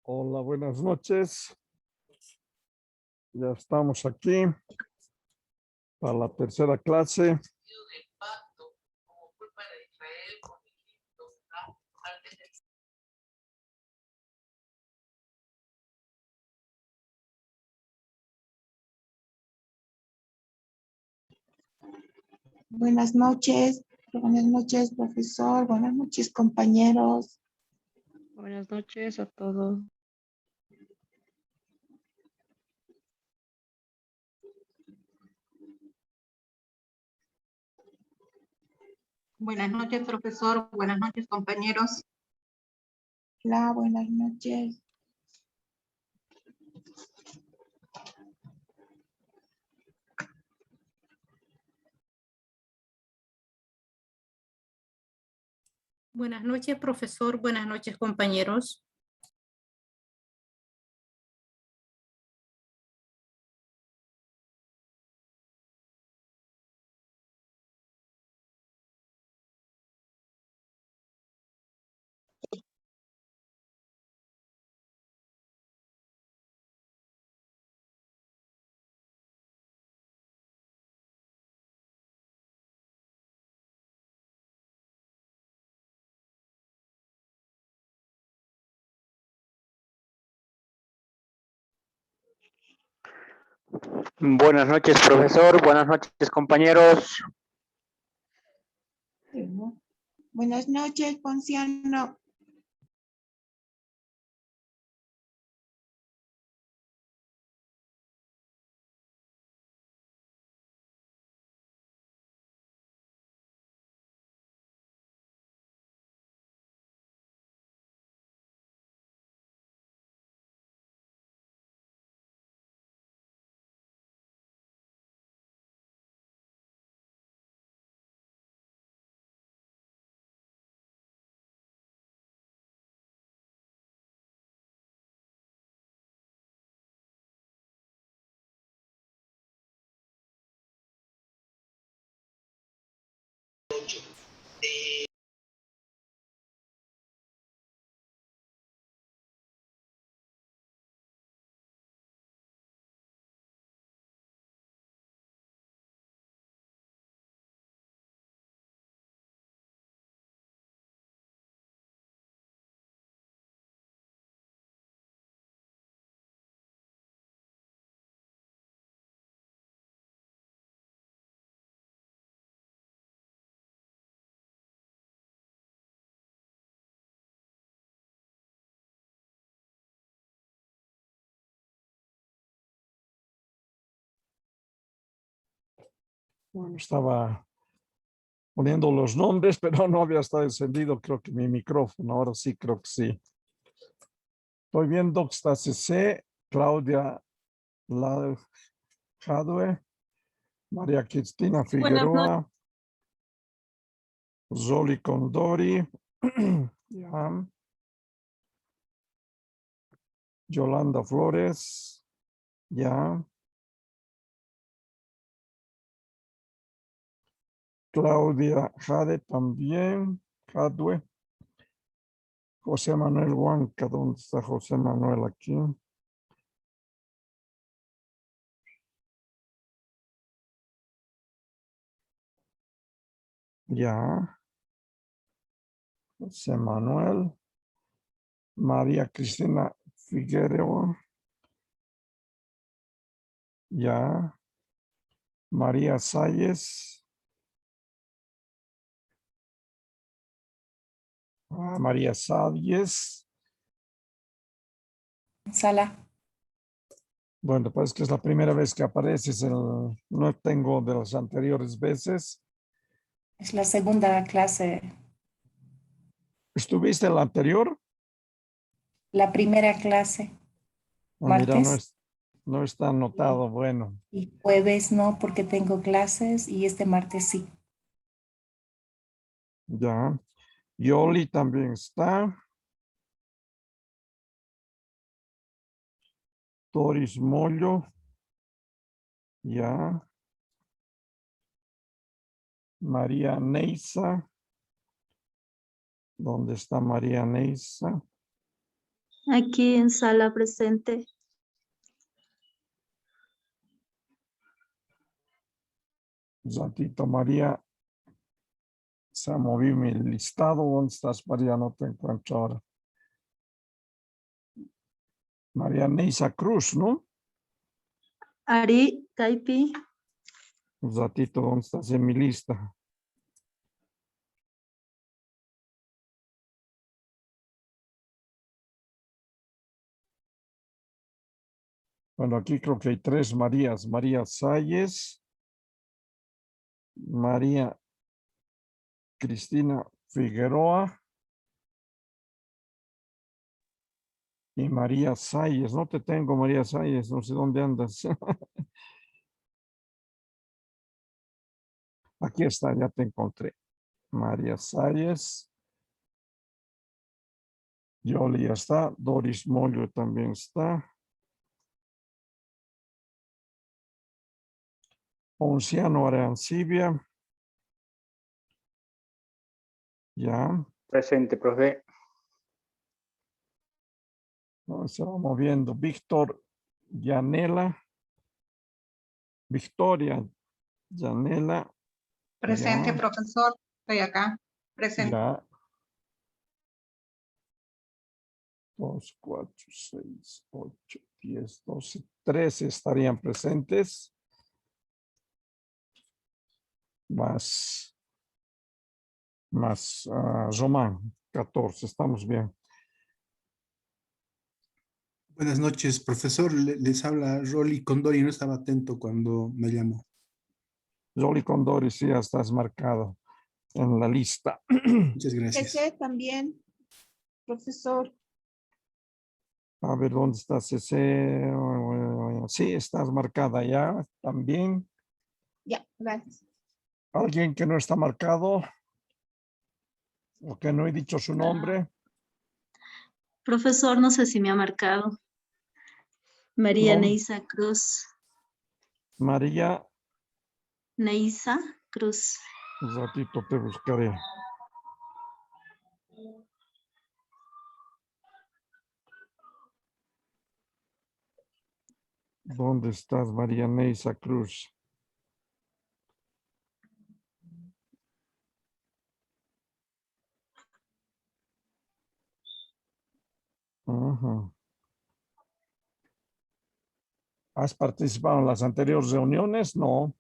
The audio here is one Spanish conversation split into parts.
Hola, buenas noches. Ya estamos aquí para la tercera clase. Buenas noches, profesor. Buenas noches, compañeros. Buenas noches a todos. Buenas noches, profesor. Buenas noches, compañeros. Hola, buenas noches. Buenas noches, profesor. Buenas noches, compañeros. Buenas noches, profesor. Buenas noches, compañeros. Buenas noches, Ponciano. Bueno, estaba poniendo los nombres, pero no había estado encendido, creo que mi micrófono. Ahora sí, creo que sí. Estoy viendo que está CC, Claudia Jadwe, María Cristina Figueroa, Zoli Condori, ya, Yolanda Flores, ya, Claudia Jade también, Jadwe, José Manuel Huanca, ¿dónde está José Manuel aquí? Ya, José Manuel, María Cristina Figueroa, ya, María Salles, María Salles. Sala. Bueno, pues que es la primera vez que apareces, no tengo de las anteriores veces. Es la segunda clase. ¿Estuviste en la anterior? La primera clase. Mira, Martes. no está anotado, bueno. Y jueves no, porque tengo clases. Y este martes sí. Ya. Yoli también está. Doris Mollo. Ya. María Neisa. ¿Dónde está María Neisa? Aquí en sala presente. Un ratito, María. Se ha movido mi listado. ¿Dónde estás, María? No te encuentro ahora. María Neisa Cruz, ¿no? Ari Taipi. Un ratito, ¿dónde estás en mi lista? Bueno, aquí creo que hay 3 Marías. María Salles, María Cristina Figueroa y María Salles. No te tengo, María Salles, no sé dónde andas. Aquí está, ya te encontré. María Salles. Yoli ya está. Doris Mollo también está. Ponciano Arancibia. Ya. Presente, profe. No, se va moviendo. Víctor Yanela. Victoria Yanela. Presente, Ya. profesor. Estoy acá. Presente. Ya. 2, 4, 6, 8, 10, 12, 13 estarían presentes. Más Román, 14, estamos bien. Buenas noches, profesor. Les habla Rolly Condori. No estaba atento cuando me llamó. Rolly Condori, sí, ya estás marcado en la lista. Muchas gracias. CC también, profesor. A ver, ¿dónde está CC? Sí, estás marcada ya también. Ya, gracias. ¿Alguien que no está marcado? ¿O que no he dicho su nombre? Profesor, no sé si me ha marcado. María No. Neisa Cruz. María, Neisa Cruz. un ratito te buscaré. ¿Dónde estás, María Neisa Cruz? Ajá. ¿Has participado en las anteriores reuniones? No.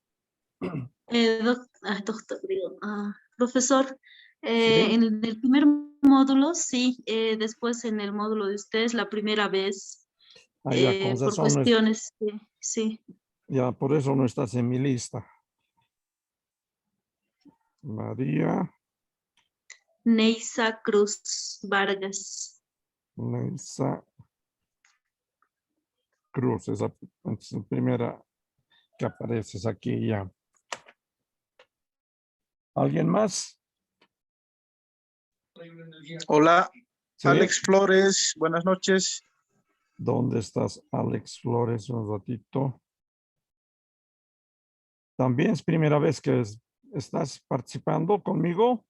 Doctor, digo, profesor, Sí. en el primer módulo, sí, después en el módulo de ustedes, la primera vez, Ya, con por razón, cuestiones, sí. ya por eso no estás en mi lista. María Neisa Cruz Vargas. Neisa Cruz, esa es la primera que apareces aquí ya. ¿Alguien más? Hola, Sí. Alex Flores, buenas noches. ¿Dónde estás, Alex Flores? Un ratito. ¿También es primera vez que estás participando conmigo?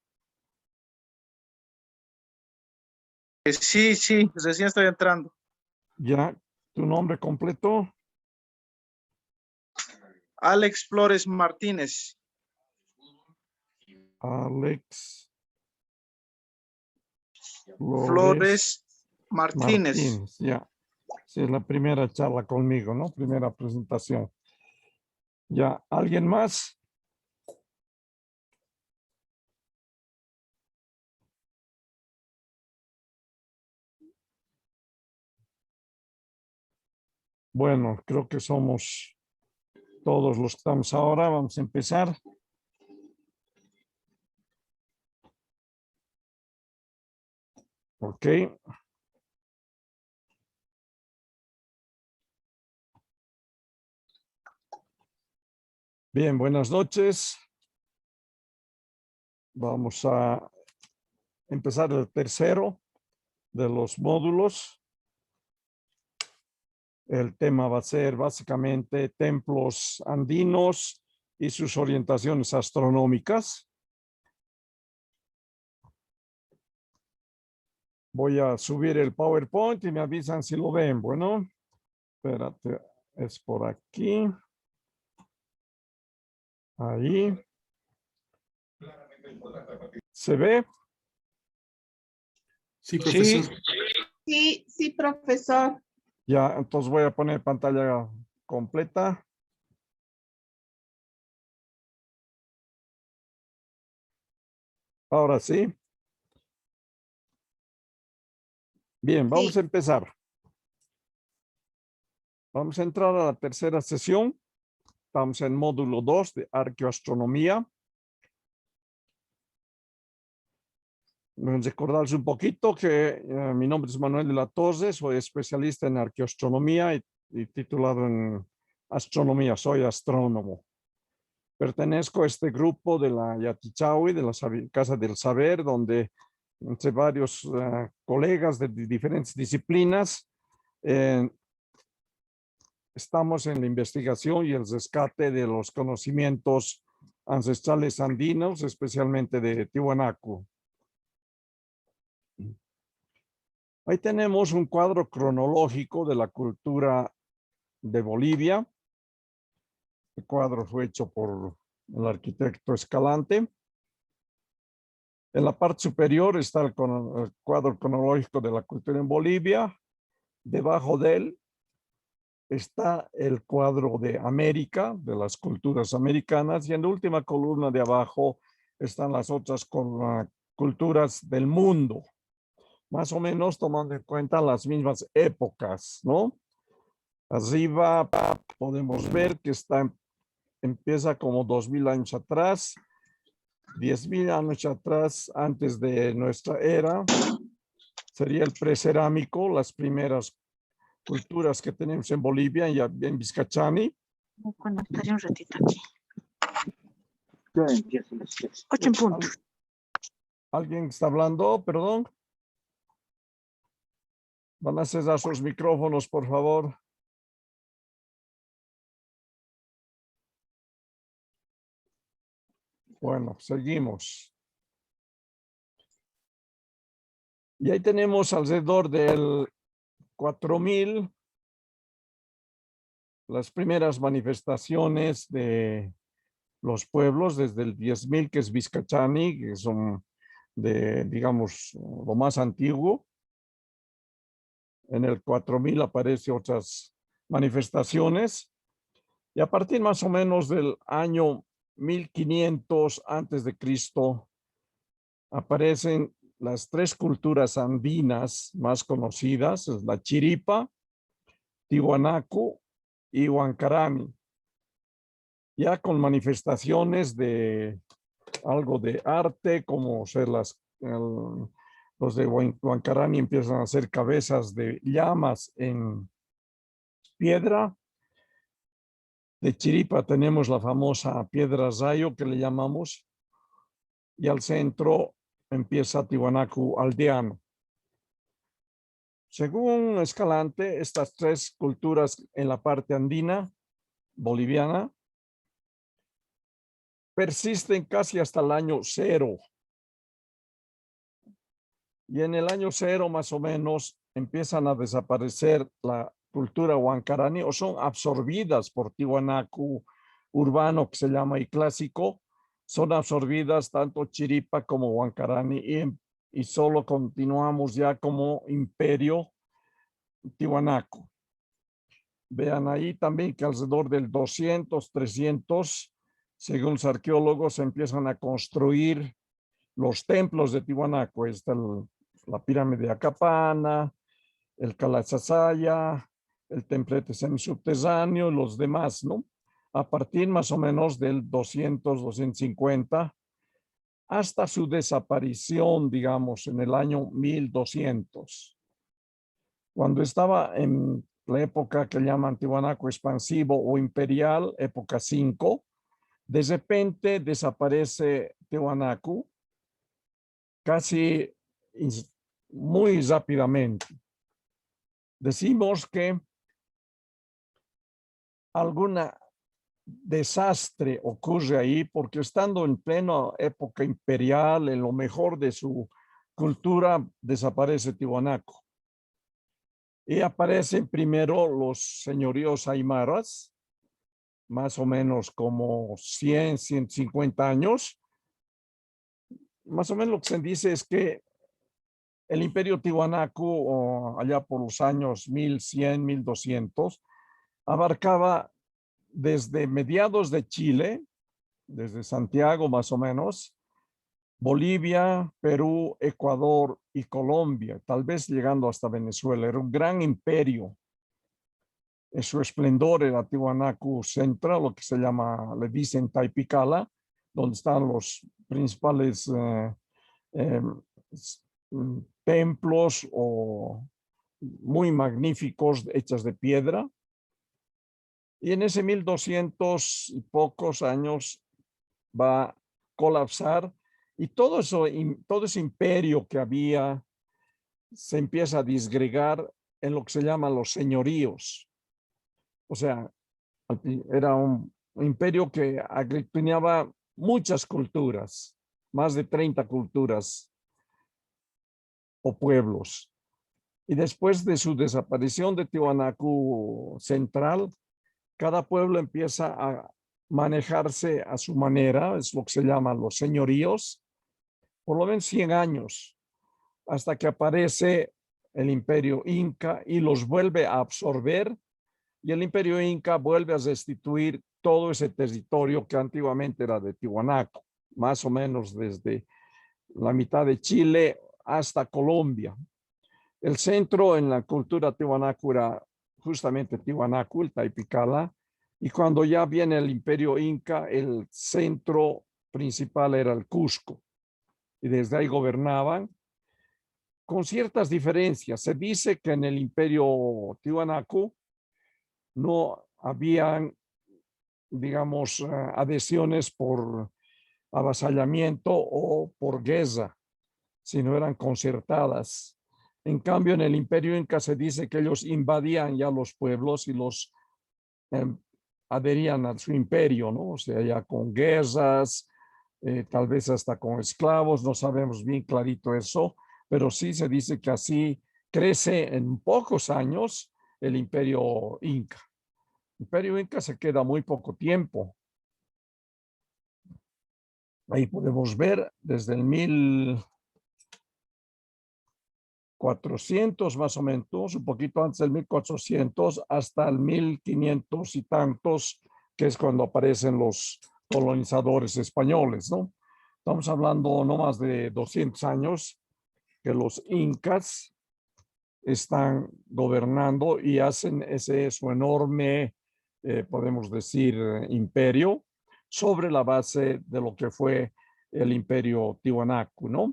Sí, recién estoy entrando. Ya, ¿tu nombre completo? Alex Flores Martínez. Alex Flores Martínez. ya. Sí, es la primera charla conmigo, ¿no? Primera presentación. Ya, ¿alguien más? Bueno, creo que somos todos los que estamos ahora. Vamos a empezar. Ok. Bien, buenas noches. Vamos a empezar el tercero de los módulos. El tema va a ser básicamente templos andinos y sus orientaciones astronómicas. Voy a subir el PowerPoint y me avisan si lo ven. Bueno, espérate, es por aquí. Ahí. ¿Se ve? Sí, profesor. Sí, sí, profesor. Ya, entonces voy a poner pantalla completa. Ahora sí. Bien, vamos Sí. a empezar. Vamos a entrar a la tercera sesión. Estamos en módulo 2 de arqueoastronomía. Recordarles un poquito que mi nombre es Manuel de la Torre, soy especialista en arqueoastronomía y titulado en astronomía, soy astrónomo. Pertenezco a este grupo de la Yatichawi, de la Casa del Saber, donde entre varios colegas de diferentes disciplinas estamos en la investigación y el rescate de los conocimientos ancestrales andinos, especialmente de Tiwanaku. Ahí tenemos un cuadro cronológico de la cultura de Bolivia. El cuadro fue hecho por el arquitecto Escalante. En la parte superior está el cuadro cronológico de la cultura en Bolivia. Debajo de él está el cuadro de América, de las culturas americanas. Y en la última columna de abajo están las otras culturas del mundo. Más o menos tomando en cuenta las mismas épocas, ¿no? Arriba podemos ver que empieza como 2000 años atrás, 10.000 años atrás, antes de nuestra era. Sería el precerámico, las primeras culturas que tenemos en Bolivia y en Vizcachani. Voy a conectar un ratito aquí. Ya empiezo las 8 en punto. ¿Alguien está hablando? Perdón. Van a cerrar sus micrófonos, por favor. Bueno, seguimos. Y ahí tenemos alrededor del 4000 las primeras manifestaciones de los pueblos, desde el 10.000, que es Vizcachani, que son de, digamos, lo más antiguo. En el 4000 aparecen otras manifestaciones. Y a partir más o menos del año 1500 antes de Cristo aparecen las tres culturas andinas más conocidas, es la Chiripa, Tiwanaku y Huancarani. Ya con manifestaciones de algo de arte, como ser los de Huancarani empiezan a hacer cabezas de llamas en piedra. De Chiripa tenemos la famosa piedra rayo que le llamamos, y al centro empieza Tiwanaku aldeano. Según Escalante, estas tres culturas en la parte andina boliviana persisten casi hasta el año 0. Y en el año 0 más o menos empiezan a desaparecer la cultura huancarani, o son absorbidas por Tiwanaku urbano, que se llama, y clásico. Son absorbidas tanto Chiripa como Huancarani y solo continuamos ya como imperio Tiwanaku. Vean ahí también que alrededor del 200, 300, según los arqueólogos, empiezan a construir los templos de Tiwanaku. Está la pirámide de Acapana, el Calasasaya, el templete semisubterráneo y los demás, ¿no? A partir más o menos del 200, 250, hasta su desaparición, digamos, en el año 1200. Cuando estaba en la época que llaman Tiwanaku expansivo o imperial, época 5, de repente desaparece Tiwanaku casi muy rápidamente. Decimos que alguna desastre ocurre ahí porque estando en plena época imperial, en lo mejor de su cultura desaparece Tiwanaku. Y aparecen primero los señoríos aymaras, más o menos como 100, 150 años. Más o menos lo que se dice es que el imperio Tiwanaku, allá por los años 1100, 1200, abarcaba desde mediados de Chile, desde Santiago más o menos, Bolivia, Perú, Ecuador y Colombia, tal vez llegando hasta Venezuela. Era un gran imperio. En su esplendor era Tiwanaku Central, lo que se llama, le dicen Taipicala, donde están los principales templos muy magníficos hechos de piedra. Y en ese 1200 y pocos años va a colapsar y todo ese imperio que había se empieza a disgregar en lo que se llama los señoríos. O sea, era un imperio que aglutinaba muchas culturas, más de 30 culturas o pueblos. Y después de su desaparición de Tiwanaku Central, cada pueblo empieza a manejarse a su manera, es lo que se llaman los señoríos, por lo menos 100 años, hasta que aparece el imperio Inca y los vuelve a absorber, y el imperio Inca vuelve a restituir todo ese territorio que antiguamente era de Tiwanaku, más o menos desde la mitad de Chile hasta Colombia. El centro en la cultura Tiwanaku era justamente Tiwanaku, el Taipicala, y cuando ya viene el imperio Inca, el centro principal era el Cusco, y desde ahí gobernaban con ciertas diferencias. Se dice que en el imperio Tiwanaku no habían, digamos, adhesiones por avasallamiento o por guerra, sino eran concertadas. En cambio, en el imperio Inca se dice que ellos invadían ya los pueblos y los adherían a su imperio, ¿no? O sea, ya con guerras, tal vez hasta con esclavos, no sabemos bien clarito eso, pero sí se dice que así crece en pocos años el imperio Inca. El imperio Inca se queda muy poco tiempo. Ahí podemos ver desde el 1400 más o menos, un poquito antes del 1400 hasta el 1500 y tantos, que es cuando aparecen los colonizadores españoles, ¿no? Estamos hablando no más de 200 años que los incas están gobernando y hacen ese su enorme, podemos decir, imperio sobre la base de lo que fue el imperio Tiwanaku, ¿no?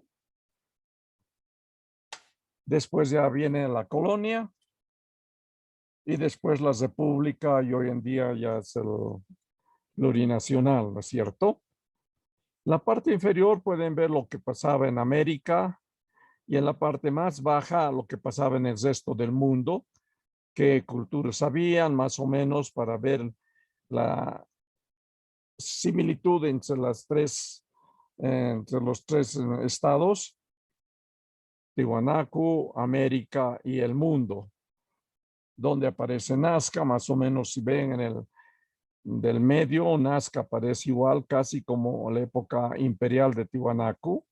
Después ya viene la colonia y después la república, y hoy en día ya es el plurinacional, ¿no es cierto? La parte inferior pueden ver lo que pasaba en América y en la parte más baja lo que pasaba en el resto del mundo, qué culturas habían más o menos para ver la similitud entre los tres estados, Tiwanaku, América y el mundo, donde aparece Nazca, más o menos si ven en el del medio, Nazca aparece igual casi como la época imperial de Tiwanaku.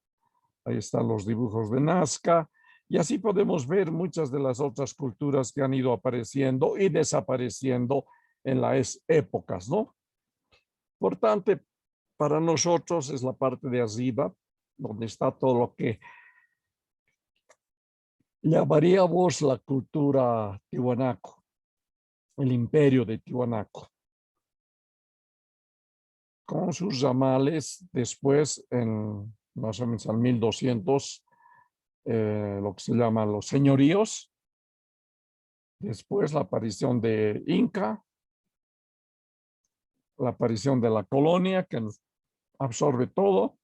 Ahí están los dibujos de Nazca y así podemos ver muchas de las otras culturas que han ido apareciendo y desapareciendo en las épocas, ¿no? Por tanto, para nosotros es la parte de arriba, donde está todo lo que llamaríamos la cultura Tiwanaku, el imperio de Tiwanaku, con sus ramales después en más o menos al 1200, lo que se llaman los señoríos, después la aparición de Inca, la aparición de la colonia que nos absorbe todo,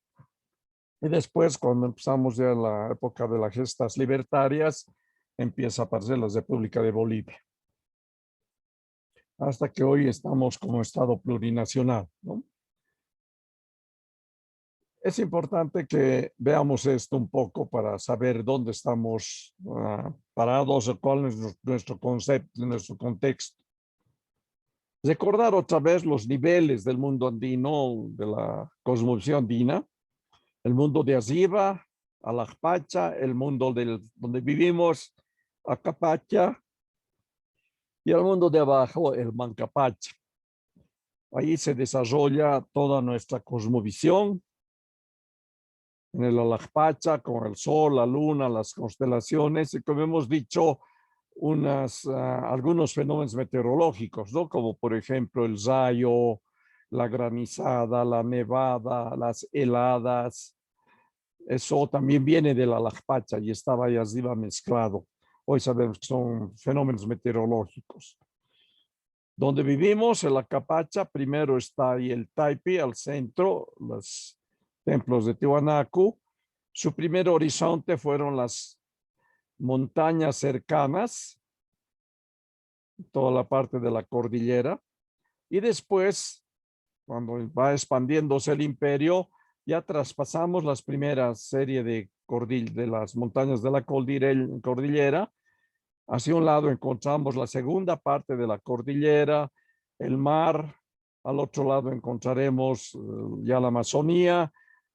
y después cuando empezamos ya la época de las gestas libertarias, empieza a aparecer la República de Bolivia. Hasta que hoy estamos como Estado plurinacional, ¿no? Es importante que veamos esto un poco para saber dónde estamos parados o cuál es nuestro concepto, nuestro contexto. Recordar otra vez los niveles del mundo andino, de la cosmovisión andina, el mundo de arriba, Alajpacha, el mundo donde vivimos, Acapacha, y el mundo de abajo, el Mancapacha. Ahí se desarrolla toda nuestra cosmovisión. En el Alajpacha, con el sol, la luna, las constelaciones, y como hemos dicho, algunos fenómenos meteorológicos, ¿no? Como por ejemplo el rayo, la granizada, la nevada, las heladas. Eso también viene de la Alajpacha y estaba ahí arriba mezclado. Hoy sabemos que son fenómenos meteorológicos. Donde vivimos, en la Capacha, primero está ahí el Taipi, al centro, los templos de Tiwanaku. Su primer horizonte fueron las montañas cercanas, toda la parte de la cordillera. Y después, cuando va expandiéndose el imperio, ya traspasamos las primeras serie de las montañas de la cordillera. Hacia un lado encontramos la segunda parte de la cordillera, el mar. Al otro lado encontraremos ya la Amazonía.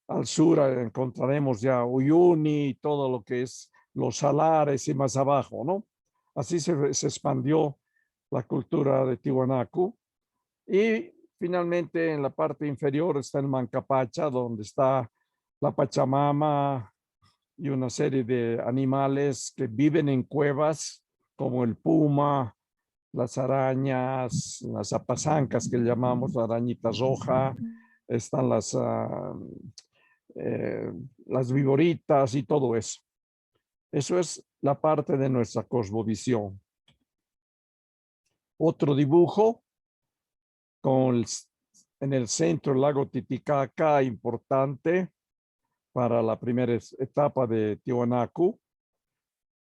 Al sur encontraremos ya Uyuni, todo lo que es los salares y más abajo, ¿no? Así se expandió la cultura de Tiwanaku. Y finalmente en la parte inferior está el Mancapacha, donde está la Pachamama y una serie de animales que viven en cuevas, como el puma, las arañas, las apazancas que llamamos la arañita roja, están las viboritas y todo eso. Eso es la parte de nuestra cosmovisión. Otro dibujo en el centro el lago Titicaca, importante para la primera etapa de Tiwanaku.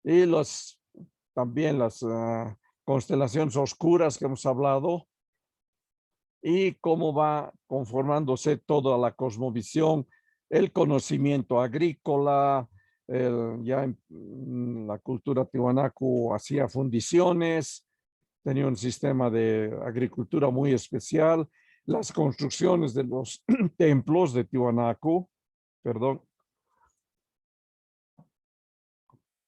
Y también las constelaciones oscuras que hemos hablado. Y cómo va conformándose toda la cosmovisión, el conocimiento agrícola, ya en la cultura Tiwanaku hacía fundiciones, tenía un sistema de agricultura muy especial, las construcciones de los templos de Tiwanaku,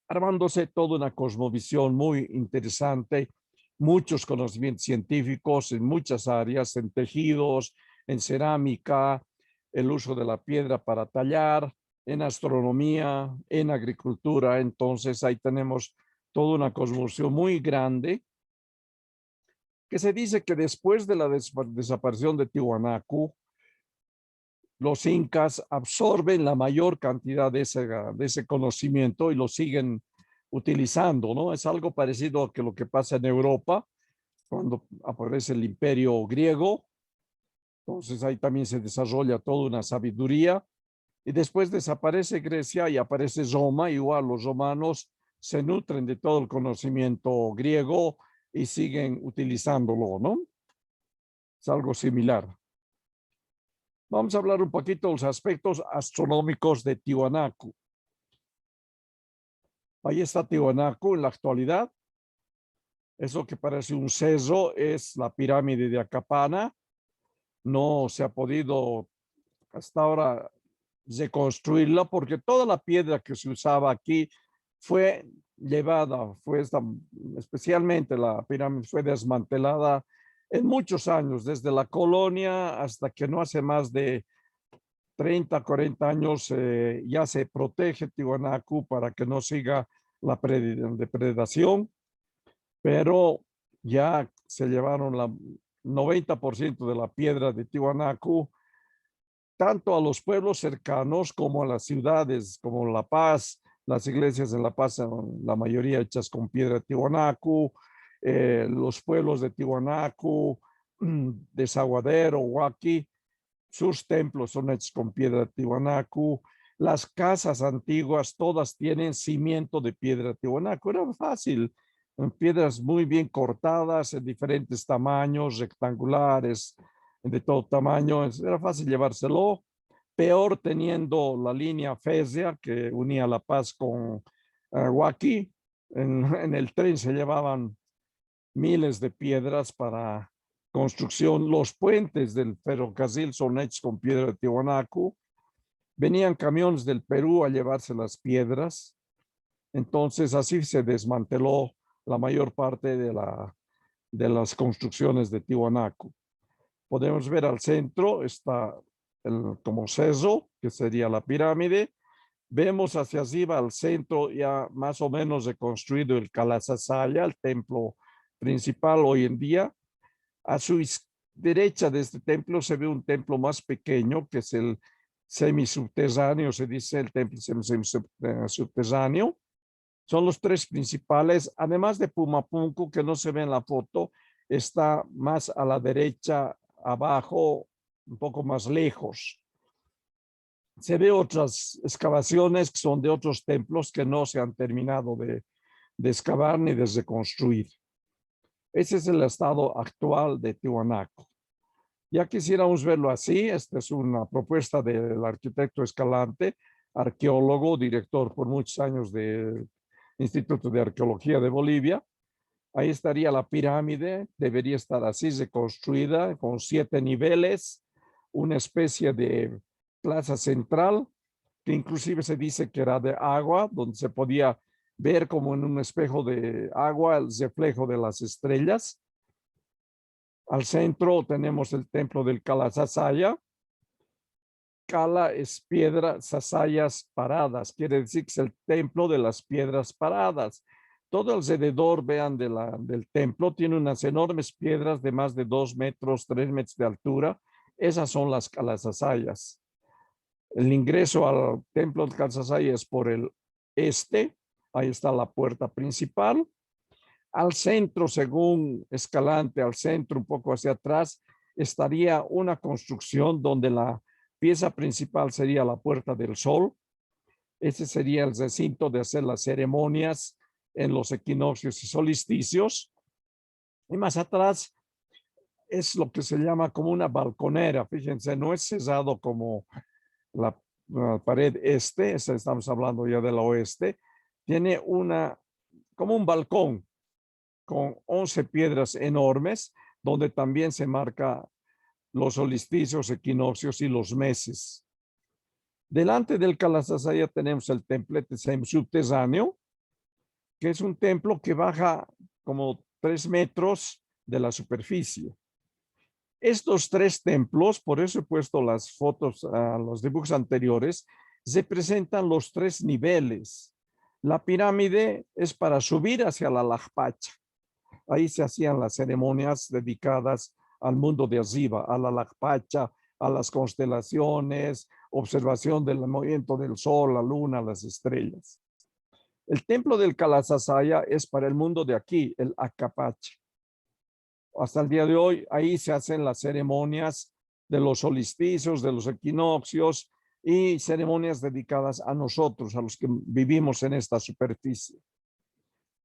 armándose toda una cosmovisión muy interesante, muchos conocimientos científicos en muchas áreas, en tejidos, en cerámica, el uso de la piedra para tallar, en astronomía, en agricultura. Entonces ahí tenemos toda una cosmovisión muy grande, que se dice que después de la desaparición de Tiwanaku, los incas absorben la mayor cantidad de ese conocimiento y lo siguen utilizando, ¿no? Es algo parecido a lo que pasa en Europa cuando aparece el imperio griego. Entonces ahí también se desarrolla toda una sabiduría y después desaparece Grecia y aparece Roma. Igual los romanos se nutren de todo el conocimiento griego y siguen utilizándolo, ¿no? Es algo similar. Vamos a hablar un poquito de los aspectos astronómicos de Tiwanaku. Ahí está Tiwanaku en la actualidad. Eso que parece un cerro es la pirámide de Acapana. No se ha podido hasta ahora reconstruirla porque toda la piedra que se usaba aquí fue llevada, especialmente la pirámide fue desmantelada en muchos años, desde la colonia hasta que no hace más de 30, 40 años ya se protege Tiwanaku para que no siga la depredación, pero ya se llevaron la 90% de la piedra de Tiwanaku, tanto a los pueblos cercanos como a las ciudades, como La Paz. Las iglesias en La Paz son la mayoría hechas con piedra de Tiwanaku. Los pueblos de Tiwanaku, Desaguadero, Huaki, sus templos son hechos con piedra de Tiwanaku. Las casas antiguas todas tienen cimiento de piedra de Tiwanaku. Era fácil, en piedras muy bien cortadas, en diferentes tamaños, rectangulares, de todo tamaño. Era fácil llevárselo. peor teniendo la línea férrea que unía La Paz con Huaqui. En el tren se llevaban miles de piedras para construcción. Los puentes del ferrocarril son hechos con piedra de Tiwanaku. Venían camiones del Perú a llevarse las piedras. Entonces así se desmanteló la mayor parte de las construcciones de Tiwanaku. Podemos ver al centro está como Ceso, que sería la pirámide. Vemos hacia arriba al centro ya más o menos reconstruido el Kalasasaya, el templo principal hoy en día. A su derecha de este templo se ve un templo más pequeño, que es el semisubterráneo, se dice el templo semisubterráneo. Son los tres principales, además de Pumapunku, que no se ve en la foto, está más a la derecha, abajo, un poco más lejos. Se ve otras excavaciones que son de otros templos que no se han terminado de excavar ni de reconstruir. Ese es el estado actual de Tiwanaku. Ya quisiéramos verlo así. Esta es una propuesta del arquitecto Escalante, arqueólogo, director por muchos años del Instituto de Arqueología de Bolivia. Ahí estaría la pirámide, debería estar así reconstruida con 7 niveles, una especie de plaza central, que inclusive se dice que era de agua, donde se podía ver como en un espejo de agua el reflejo de las estrellas. Al centro tenemos el templo del Kalasasaya. Kala es piedra, sasayas paradas, quiere decir que es el templo de las piedras paradas. Todo alrededor, vean, del templo tiene unas enormes piedras de más de 2 metros, 3 metros de altura. Esas son las Kalasasayas. El ingreso al templo del Kalasasaya es por el este. Ahí está la puerta principal. Al centro, según Escalante, al centro, un poco hacia atrás, estaría una construcción donde la pieza principal sería la Puerta del Sol. Ese sería el recinto de hacer las ceremonias en los equinoccios y solsticios. Y más atrás es lo que se llama como una balconera. Fíjense, no es cerrado como la pared este, estamos hablando ya del oeste. Tiene como un balcón con 11 piedras enormes, donde también se marca los solsticios, equinoccios y los meses. Delante del Kalasasaya tenemos el templete subterráneo, que es un templo que baja como 3 metros de la superficie. Estos 3 templos, por eso he puesto las fotos a los dibujos anteriores, representan los 3 niveles. La pirámide es para subir hacia la Lajpacha. Ahí se hacían las ceremonias dedicadas al mundo de arriba, a la Lajpacha, a las constelaciones, observación del movimiento del sol, la luna, las estrellas. El templo del Kalasasaya es para el mundo de aquí, el Acapacha. Hasta el día de hoy, ahí se hacen las ceremonias de los solsticios, de los equinoccios y ceremonias dedicadas a nosotros, a los que vivimos en esta superficie.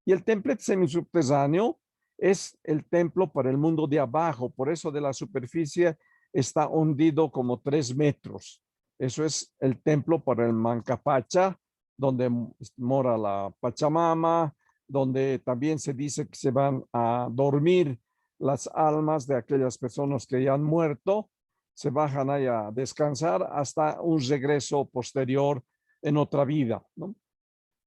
Y el templete semisubterráneo es el templo para el mundo de abajo, por eso de la superficie está hundido como 3 metros. Eso es el templo para el Mancapacha, donde mora la Pachamama, donde también se dice que se van a dormir las almas de aquellas personas que ya han muerto, se bajan ahí a descansar hasta un regreso posterior en otra vida, ¿no?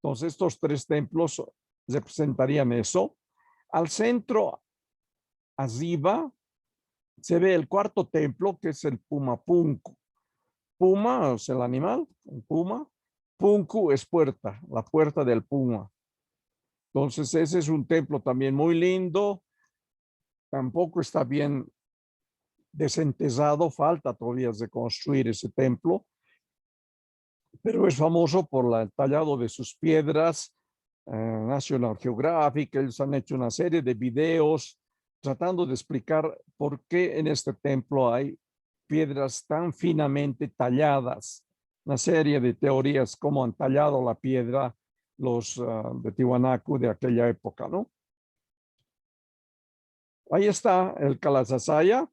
Entonces estos 3 templos representarían eso. Al centro, arriba, se ve el 4.º templo, que es el Pumapunku. Puma es el animal, el puma. Punku es puerta, la puerta del puma. Entonces ese es un templo también muy lindo. Tampoco está bien desenterrado, falta todavía de construir ese templo, pero es famoso por el tallado de sus piedras. National Geographic, ellos han hecho una serie de videos tratando de explicar por qué en este templo hay piedras tan finamente talladas. Una serie de teorías cómo han tallado la piedra los de Tiwanaku de aquella época, ¿no? Ahí está el Kalasasaya.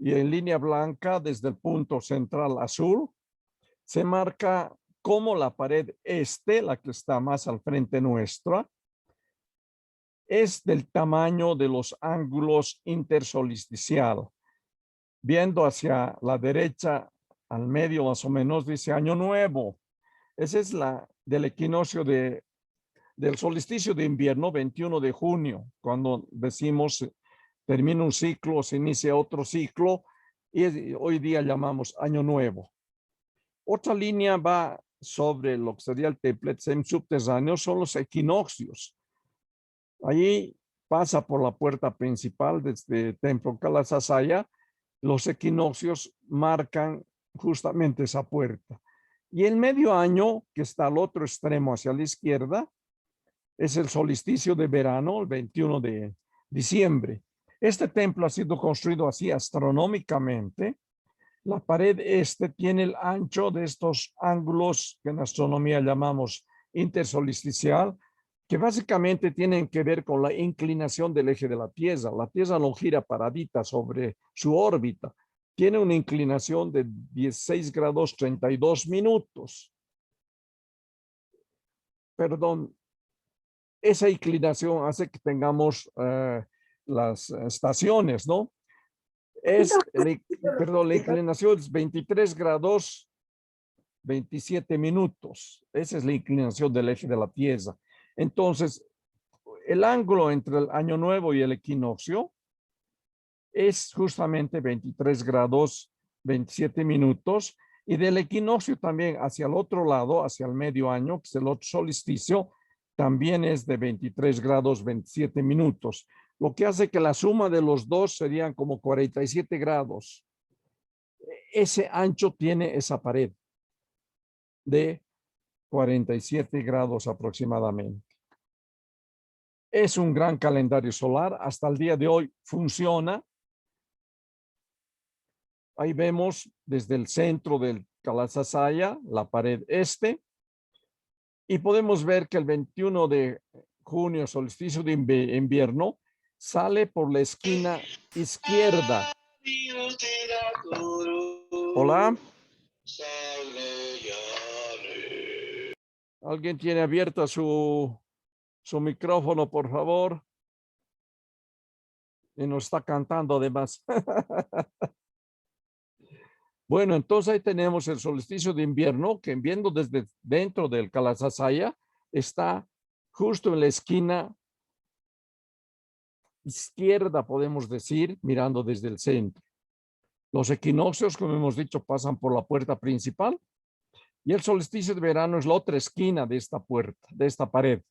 y en línea blanca desde el punto central azul se marca cómo la pared este, la que está más al frente nuestra, es del tamaño de los ángulos intersolisticial. Viendo hacia la derecha, al medio más o menos, dice Año Nuevo. Esa es la del equinoccio del solsticio de invierno, 21 de junio, cuando decimos termina un ciclo, se inicia otro ciclo, y hoy día llamamos Año Nuevo. Otra línea va sobre lo que sería el templet subterráneo, son los equinoccios. Allí pasa por la puerta principal desde Templo Kalasasaya. Los equinoccios marcan justamente esa puerta. Y el medio año, que está al otro extremo hacia la izquierda, es el solsticio de verano, el 21 de diciembre. Este templo ha sido construido así astronómicamente. La pared este tiene el ancho de estos ángulos que en astronomía llamamos intersolsticial, que básicamente tienen que ver con la inclinación del eje de la Tierra. La Tierra no gira paradita sobre su órbita. Tiene una inclinación de 16 grados 32 minutos. Perdón, esa inclinación hace que tengamos las estaciones, ¿no? Perdón, la inclinación es 23 grados 27 minutos. Esa es la inclinación del eje de la Tierra. Entonces, el ángulo entre el Año Nuevo y el equinoccio es justamente 23 grados 27 minutos. Y del equinoccio también hacia el otro lado, hacia el medio año, que es el otro solsticio, también es de 23 grados 27 minutos. Lo que hace que la suma de los dos serían como 47 grados. Ese ancho tiene esa pared de 47 grados aproximadamente. Es un gran calendario solar. Hasta el día de hoy funciona. Ahí vemos desde el centro del Kalasasaya, la pared este. Y podemos ver que el 21 de junio, solsticio de invierno, sale por la esquina izquierda. Hola. ¿Alguien tiene abierta su micrófono, por favor? Y nos está cantando además. Bueno, entonces ahí tenemos el solsticio de invierno que viendo desde dentro del Kalasasaya está justo en la esquina izquierda, podemos decir, mirando desde el centro. Los equinoccios, como hemos dicho, pasan por la puerta principal y el solsticio de verano es la otra esquina de esta puerta, de esta pared.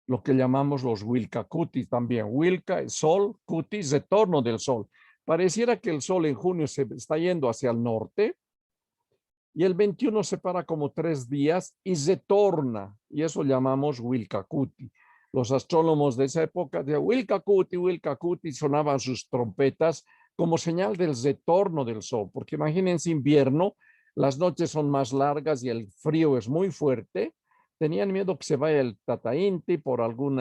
Lo que llamamos los Wilka Kutis también. Wilka es sol, Kutis, retorno del sol. Pareciera que el sol en junio se está yendo hacia el norte y el 21 se para como 3 días y retorna. Y eso llamamos Wilka Kuti. Los astrónomos de esa época de Wilka Kuti, sonaban sus trompetas como señal del retorno del sol. Porque imagínense invierno, las noches son más largas y el frío es muy fuerte. Tenían miedo que se vaya el Tata Inti por algún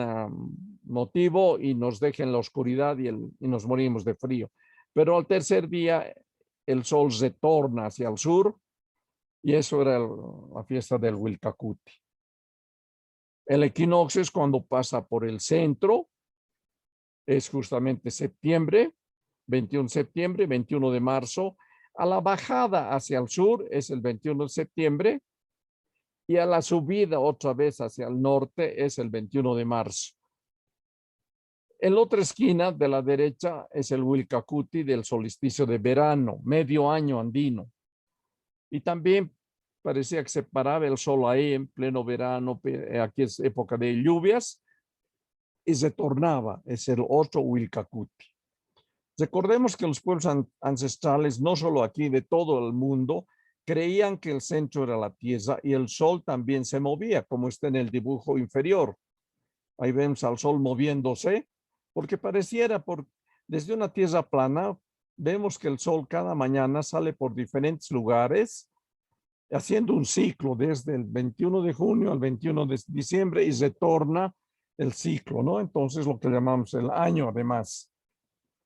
motivo y nos deje en la oscuridad y nos morimos de frío. Pero al tercer día el sol retorna hacia el sur y eso era la fiesta del Wilka Kuti. El equinoccio es cuando pasa por el centro, es justamente septiembre, 21 de septiembre, 21 de marzo. A la bajada hacia el sur es el 21 de septiembre y a la subida otra vez hacia el norte es el 21 de marzo. En la otra esquina de la derecha es el Wilka Kuti del solsticio de verano, medio año andino. Y también parecía que se paraba el sol ahí en pleno verano, aquí es época de lluvias, y se tornaba, es el otro Wilka Kuti. Recordemos que los pueblos ancestrales, no solo aquí, de todo el mundo, creían que el centro era la tierra y el sol también se movía, como está en el dibujo inferior. Ahí vemos al sol moviéndose, porque pareciera desde una tierra plana, vemos que el sol cada mañana sale por diferentes lugares, haciendo un ciclo desde el 21 de junio al 21 de diciembre y retorna el ciclo, ¿no? Entonces lo que llamamos el año además.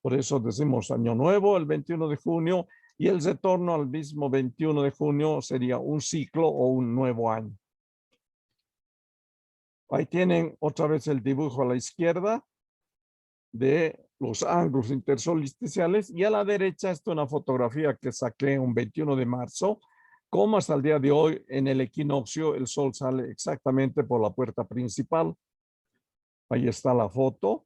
Por eso decimos año nuevo, el 21 de junio, y el retorno al mismo 21 de junio sería un ciclo o un nuevo año. Ahí tienen otra vez el dibujo a la izquierda de los ángulos intersolsticiales, y a la derecha está una fotografía que saqué un 21 de marzo, como hasta el día de hoy en el equinoccio el sol sale exactamente por la puerta principal. Ahí está la foto,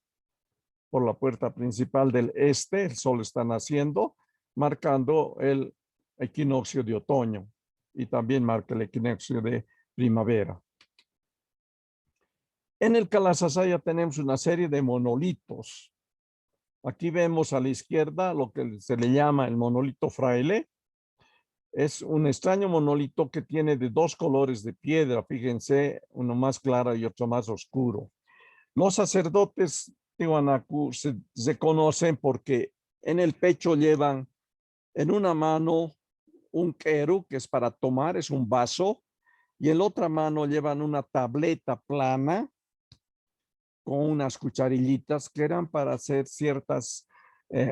por la puerta principal del este, el sol está naciendo, marcando el equinoccio de otoño, y también marca el equinoccio de primavera. En el Kalasasaya tenemos una serie de monolitos. Aquí vemos a la izquierda lo que se le llama el monolito fraile. Es un extraño monolito que tiene de dos colores de piedra, fíjense, uno más claro y otro más oscuro. Los sacerdotes Tiwanaku se conocen porque en el pecho llevan en una mano un keru, que es para tomar, es un vaso, y en la otra mano llevan una tableta plana con unas cucharillitas que eran para hacer ciertas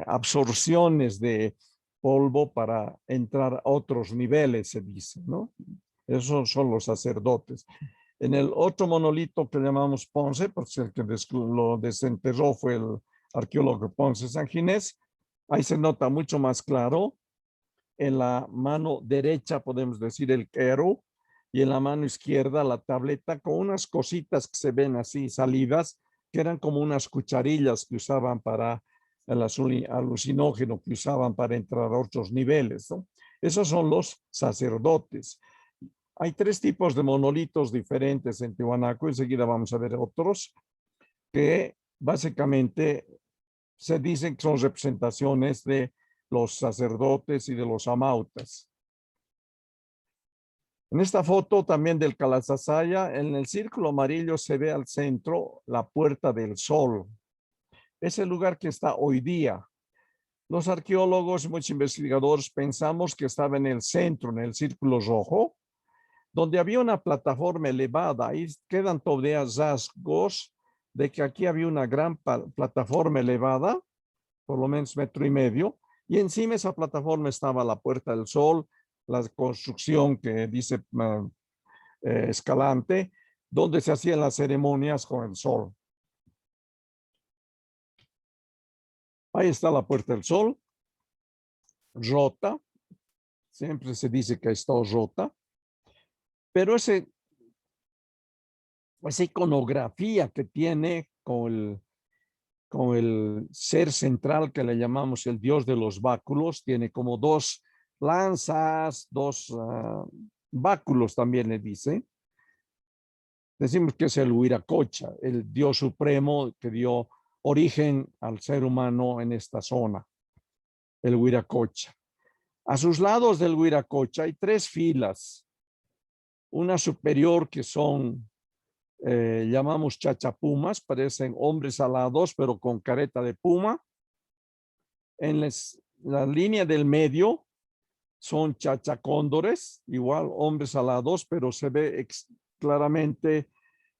absorciones de polvo para entrar a otros niveles, se dice, ¿no? Esos son los sacerdotes. En el otro monolito que llamamos Ponce, porque el que lo desenterró fue el arqueólogo Ponce San Ginés, ahí se nota mucho más claro. En la mano derecha podemos decir el quero, y en la mano izquierda la tableta con unas cositas que se ven así salidas, que eran como unas cucharillas que usaban para el alucinógeno, que usaban para entrar a otros niveles, ¿no? Esos son los sacerdotes. Hay tres tipos de monolitos diferentes en Tiwanaku, enseguida vamos a ver otros, que básicamente se dicen que son representaciones de los sacerdotes y de los amautas. En esta foto también del Kalasasaya, en el círculo amarillo se ve al centro la Puerta del Sol. Es el lugar que está hoy día. Los arqueólogos y muchos investigadores pensamos que estaba en el centro, en el círculo rojo, donde había una plataforma elevada. Ahí quedan todavía rasgos de que aquí había una gran plataforma elevada, por lo menos 1,5 metros, y encima de esa plataforma estaba la Puerta del Sol, la construcción que dice Escalante, donde se hacían las ceremonias con el sol. Ahí está la Puerta del Sol, rota, siempre se dice que está rota, pero esa iconografía que tiene con el ser central que le llamamos el dios de los báculos, tiene como dos lanzas, dos báculos también le dice. Decimos que es el Huiracocha, el dios supremo que dio origen al ser humano en esta zona, el Huiracocha. A sus lados del Huiracocha hay 3 filas, una superior que son, llamamos chachapumas, parecen hombres alados, pero con careta de puma. En la línea del medio son chachacóndores, igual hombres alados, pero se ve claramente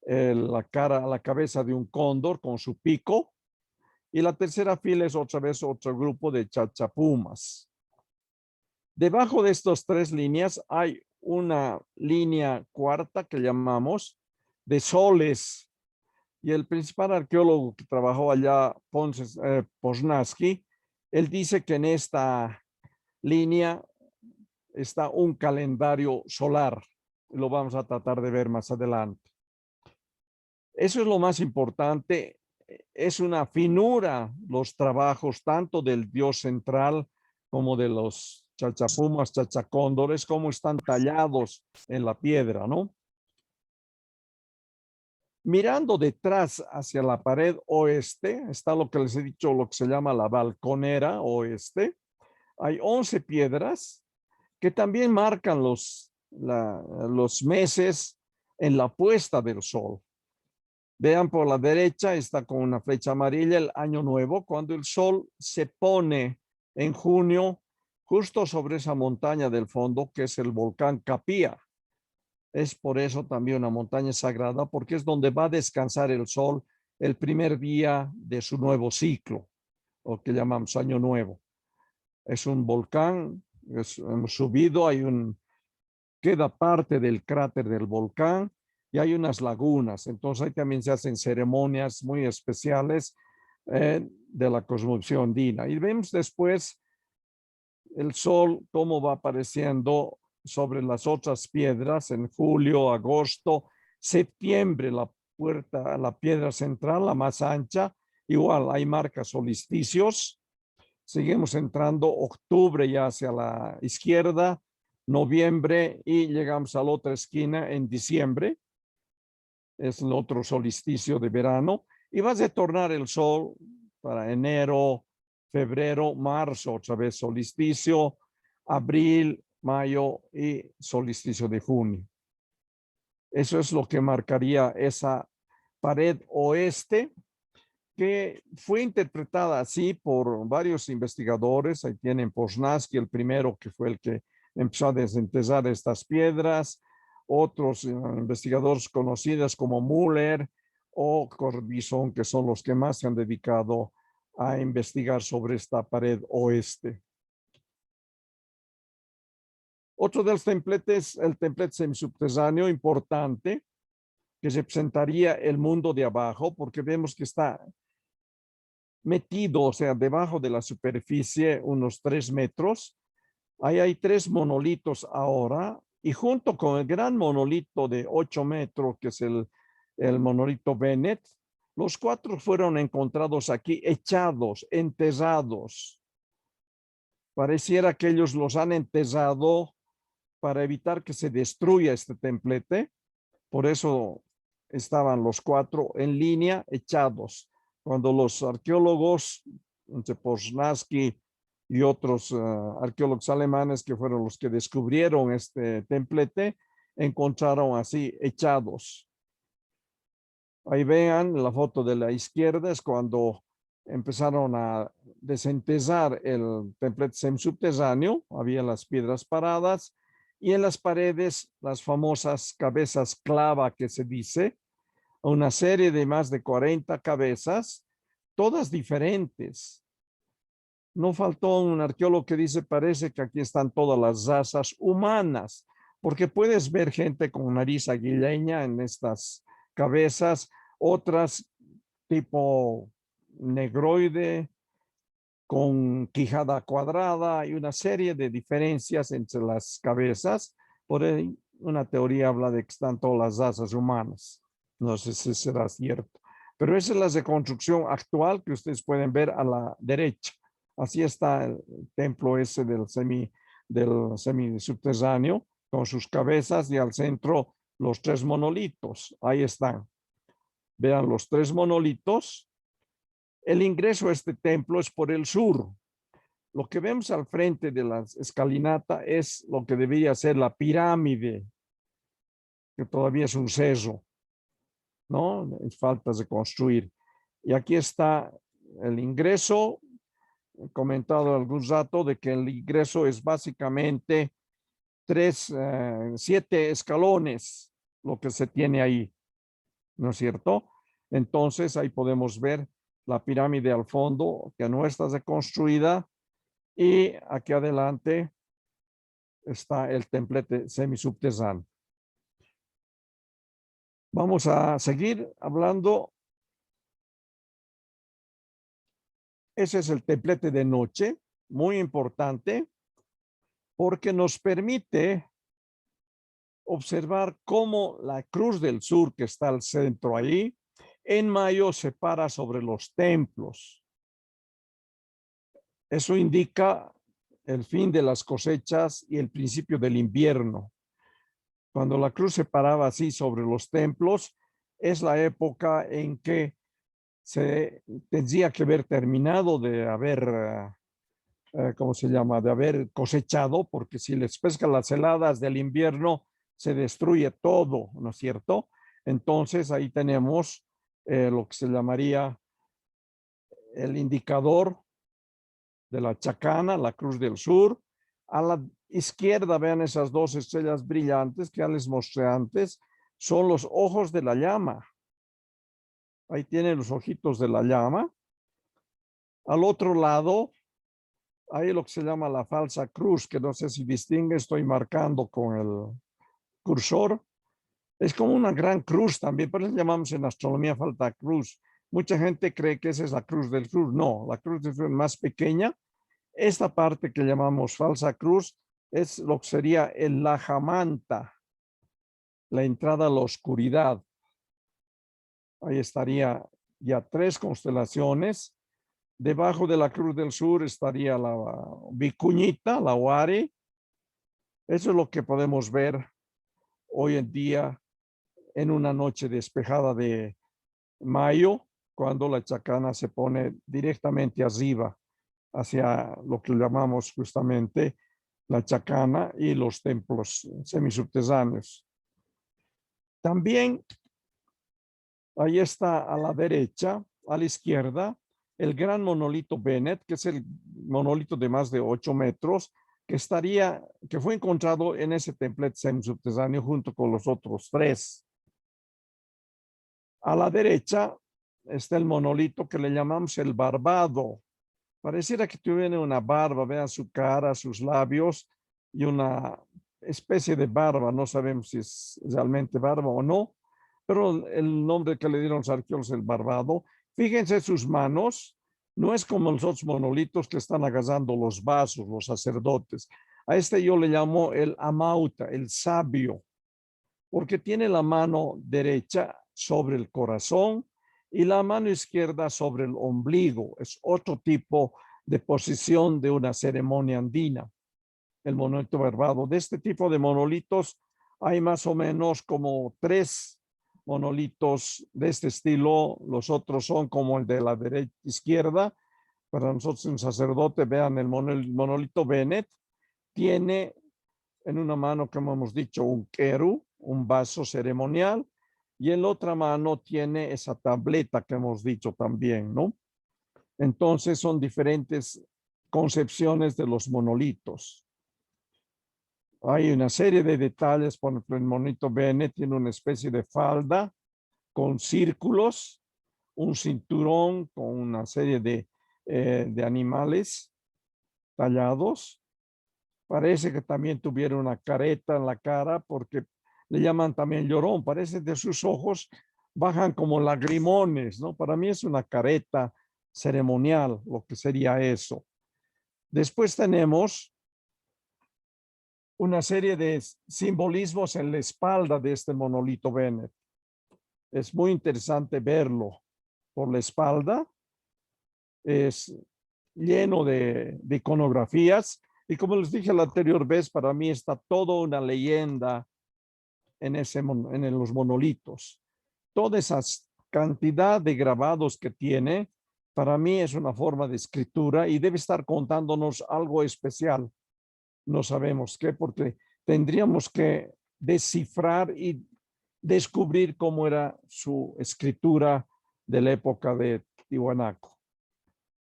la cabeza de un cóndor con su pico. Y la tercera fila es otra vez otro grupo de chachapumas. Debajo de estas 3 líneas hay una línea cuarta que llamamos de soles. Y el principal arqueólogo que trabajó allá, Poznański, él dice que en esta línea está un calendario solar. Lo vamos a tratar de ver más adelante. Eso es lo más importante. Es una finura los trabajos tanto del dios central como de los chachapumas, chachacóndores, como están tallados en la piedra, ¿no? Mirando detrás hacia la pared oeste, está lo que les he dicho, lo que se llama la balconera oeste. Hay 11 piedras que también marcan los meses en la puesta del sol. Vean por la derecha, está con una flecha amarilla el año nuevo, cuando el sol se pone en junio justo sobre esa montaña del fondo que es el volcán Capía. Es por eso también una montaña sagrada, porque es donde va a descansar el sol el primer día de su nuevo ciclo. lo que llamamos Año Nuevo. Es un volcán, hemos subido, queda parte del cráter del volcán y hay unas lagunas. Entonces ahí también se hacen ceremonias muy especiales de la cosmovisión andina. Y vemos después el sol cómo va apareciendo sobre las otras piedras en julio, agosto, septiembre, la piedra central, la más ancha, igual hay marcas solsticios. Seguimos entrando octubre ya hacia la izquierda, noviembre y llegamos a la otra esquina en diciembre. Es el otro solsticio de verano y va a retornar el sol para enero, febrero, marzo, otra vez solsticio, abril, mayo y solsticio de junio. Eso es lo que marcaría esa pared oeste, que fue interpretada así por varios investigadores. Ahí tienen Poznański, el primero, que fue el que empezó a desenterrar estas piedras, otros investigadores conocidos como Müller o Corvisón, que son los que más se han dedicado a investigar sobre esta pared oeste. Otro de los templetes, el templete semisubterráneo importante, que representaría el mundo de abajo, porque vemos que está metido, o sea, debajo de la superficie, unos 3 metros. Ahí hay 3 monolitos ahora, y junto con el gran monolito de 8 metros, que es el monolito Bennett, los 4 fueron encontrados aquí, echados, enterrados. Pareciera que ellos los han enterrado para evitar que se destruya este templete. Por eso estaban los 4 en línea, echados. Cuando los arqueólogos, entre Poznański y otros arqueólogos alemanes que fueron los que descubrieron este templete, encontraron así echados. Ahí vean la foto de la izquierda, es cuando empezaron a desenterrar el templete semisubterráneo, había las piedras paradas y en las paredes las famosas cabezas clava que se dice, una serie de más de 40 cabezas, todas diferentes. No faltó un arqueólogo que dice, parece que aquí están todas las razas humanas, porque puedes ver gente con nariz aguileña en estas cabezas, otras tipo negroide, con quijada cuadrada y una serie de diferencias entre las cabezas. Por ahí una teoría habla de que están todas las razas humanas. No sé si será cierto, pero esa es la reconstrucción actual que ustedes pueden ver a la derecha. Así está el templo ese del semisubterráneo con sus cabezas y al centro los 3 monolitos. Ahí están. Vean los 3 monolitos. El ingreso a este templo es por el sur. Lo que vemos al frente de la escalinata es lo que debería ser la pirámide, que todavía es un cerro, ¿no? Falta de construir. Y aquí está el ingreso. He comentado algún rato de que el ingreso es básicamente 7 escalones, lo que se tiene ahí, ¿no es cierto? Entonces ahí podemos ver la pirámide al fondo, que no está reconstruida, y aquí adelante está el templete semisubterráneo. Vamos a seguir hablando. Ese es el templete de noche, muy importante, porque nos permite observar cómo la Cruz del Sur, que está al centro ahí, en mayo se para sobre los templos. Eso indica el fin de las cosechas y el principio del invierno. Cuando la cruz se paraba así sobre los templos, es la época en que se tendría que haber terminado de haber, ¿cómo se llama? De haber cosechado, porque si les pescan las heladas del invierno, se destruye todo, ¿no es cierto? Entonces ahí tenemos lo que se llamaría el indicador de la Chacana, la Cruz del Sur. A la izquierda, vean esas 2 estrellas brillantes que ya les mostré antes, son los ojos de la llama. Ahí tienen los ojitos de la llama. Al otro lado, hay lo que se llama la falsa cruz, que no sé si distingue, estoy marcando con el cursor. Es como una gran cruz también, por eso llamamos en astronomía falsa cruz. Mucha gente cree que esa es la cruz del sur. No, la cruz del sur es más pequeña. Esta parte que llamamos falsa cruz es lo que sería el Lajamanta, la entrada a la oscuridad. Ahí estaría ya 3 constelaciones. Debajo de la cruz del sur estaría la Vicuñita, la Huari. Eso es lo que podemos ver hoy en día en una noche despejada de mayo, cuando la chacana se pone directamente arriba, hacia lo que llamamos justamente la chacana y los templos semisubterráneos. También ahí está a la derecha, a la izquierda, el gran monolito Bennett, que es el monolito de más de 8 metros, que fue encontrado en ese templete semisubterráneo junto con los otros 3. A la derecha está el monolito que le llamamos el Barbado. Pareciera que tuviera una barba, vean su cara, sus labios y una especie de barba. No sabemos si es realmente barba o no, pero el nombre que le dieron los arqueólogos es el Barbado. Fíjense sus manos, no es como los otros monolitos que están agarrando los vasos, los sacerdotes. A este yo le llamo el Amauta, el sabio, porque tiene la mano derecha sobre el corazón y la mano izquierda sobre el ombligo. Es otro tipo de posición de una ceremonia andina, el monolito Barbado. De este tipo de monolitos hay más o menos como 3 monolitos de este estilo. Los otros son como el de la derecha izquierda. Para nosotros un sacerdote, vean el monolito Bennett, tiene en una mano, como hemos dicho, un querú, un vaso ceremonial, y en la otra mano tiene esa tableta que hemos dicho también, ¿no? Entonces son diferentes concepciones de los monolitos. Hay una serie de detalles, por ejemplo, el monolito Bennett tiene una especie de falda con círculos, un cinturón con una serie de animales tallados. Parece que también tuviera una careta en la cara porque le llaman también llorón. Parece de sus ojos bajan como lagrimones, ¿no? Para mí es una careta ceremonial, lo que sería eso. Después tenemos una serie de simbolismos en la espalda de este monolito Bennett. Es muy interesante verlo por la espalda. Es lleno de iconografías. Y como les dije la anterior vez, para mí está toda una leyenda en los monolitos. Toda esa cantidad de grabados que tiene, para mí es una forma de escritura y debe estar contándonos algo especial. No sabemos qué, porque tendríamos que descifrar y descubrir cómo era su escritura de la época de Tiwanaku.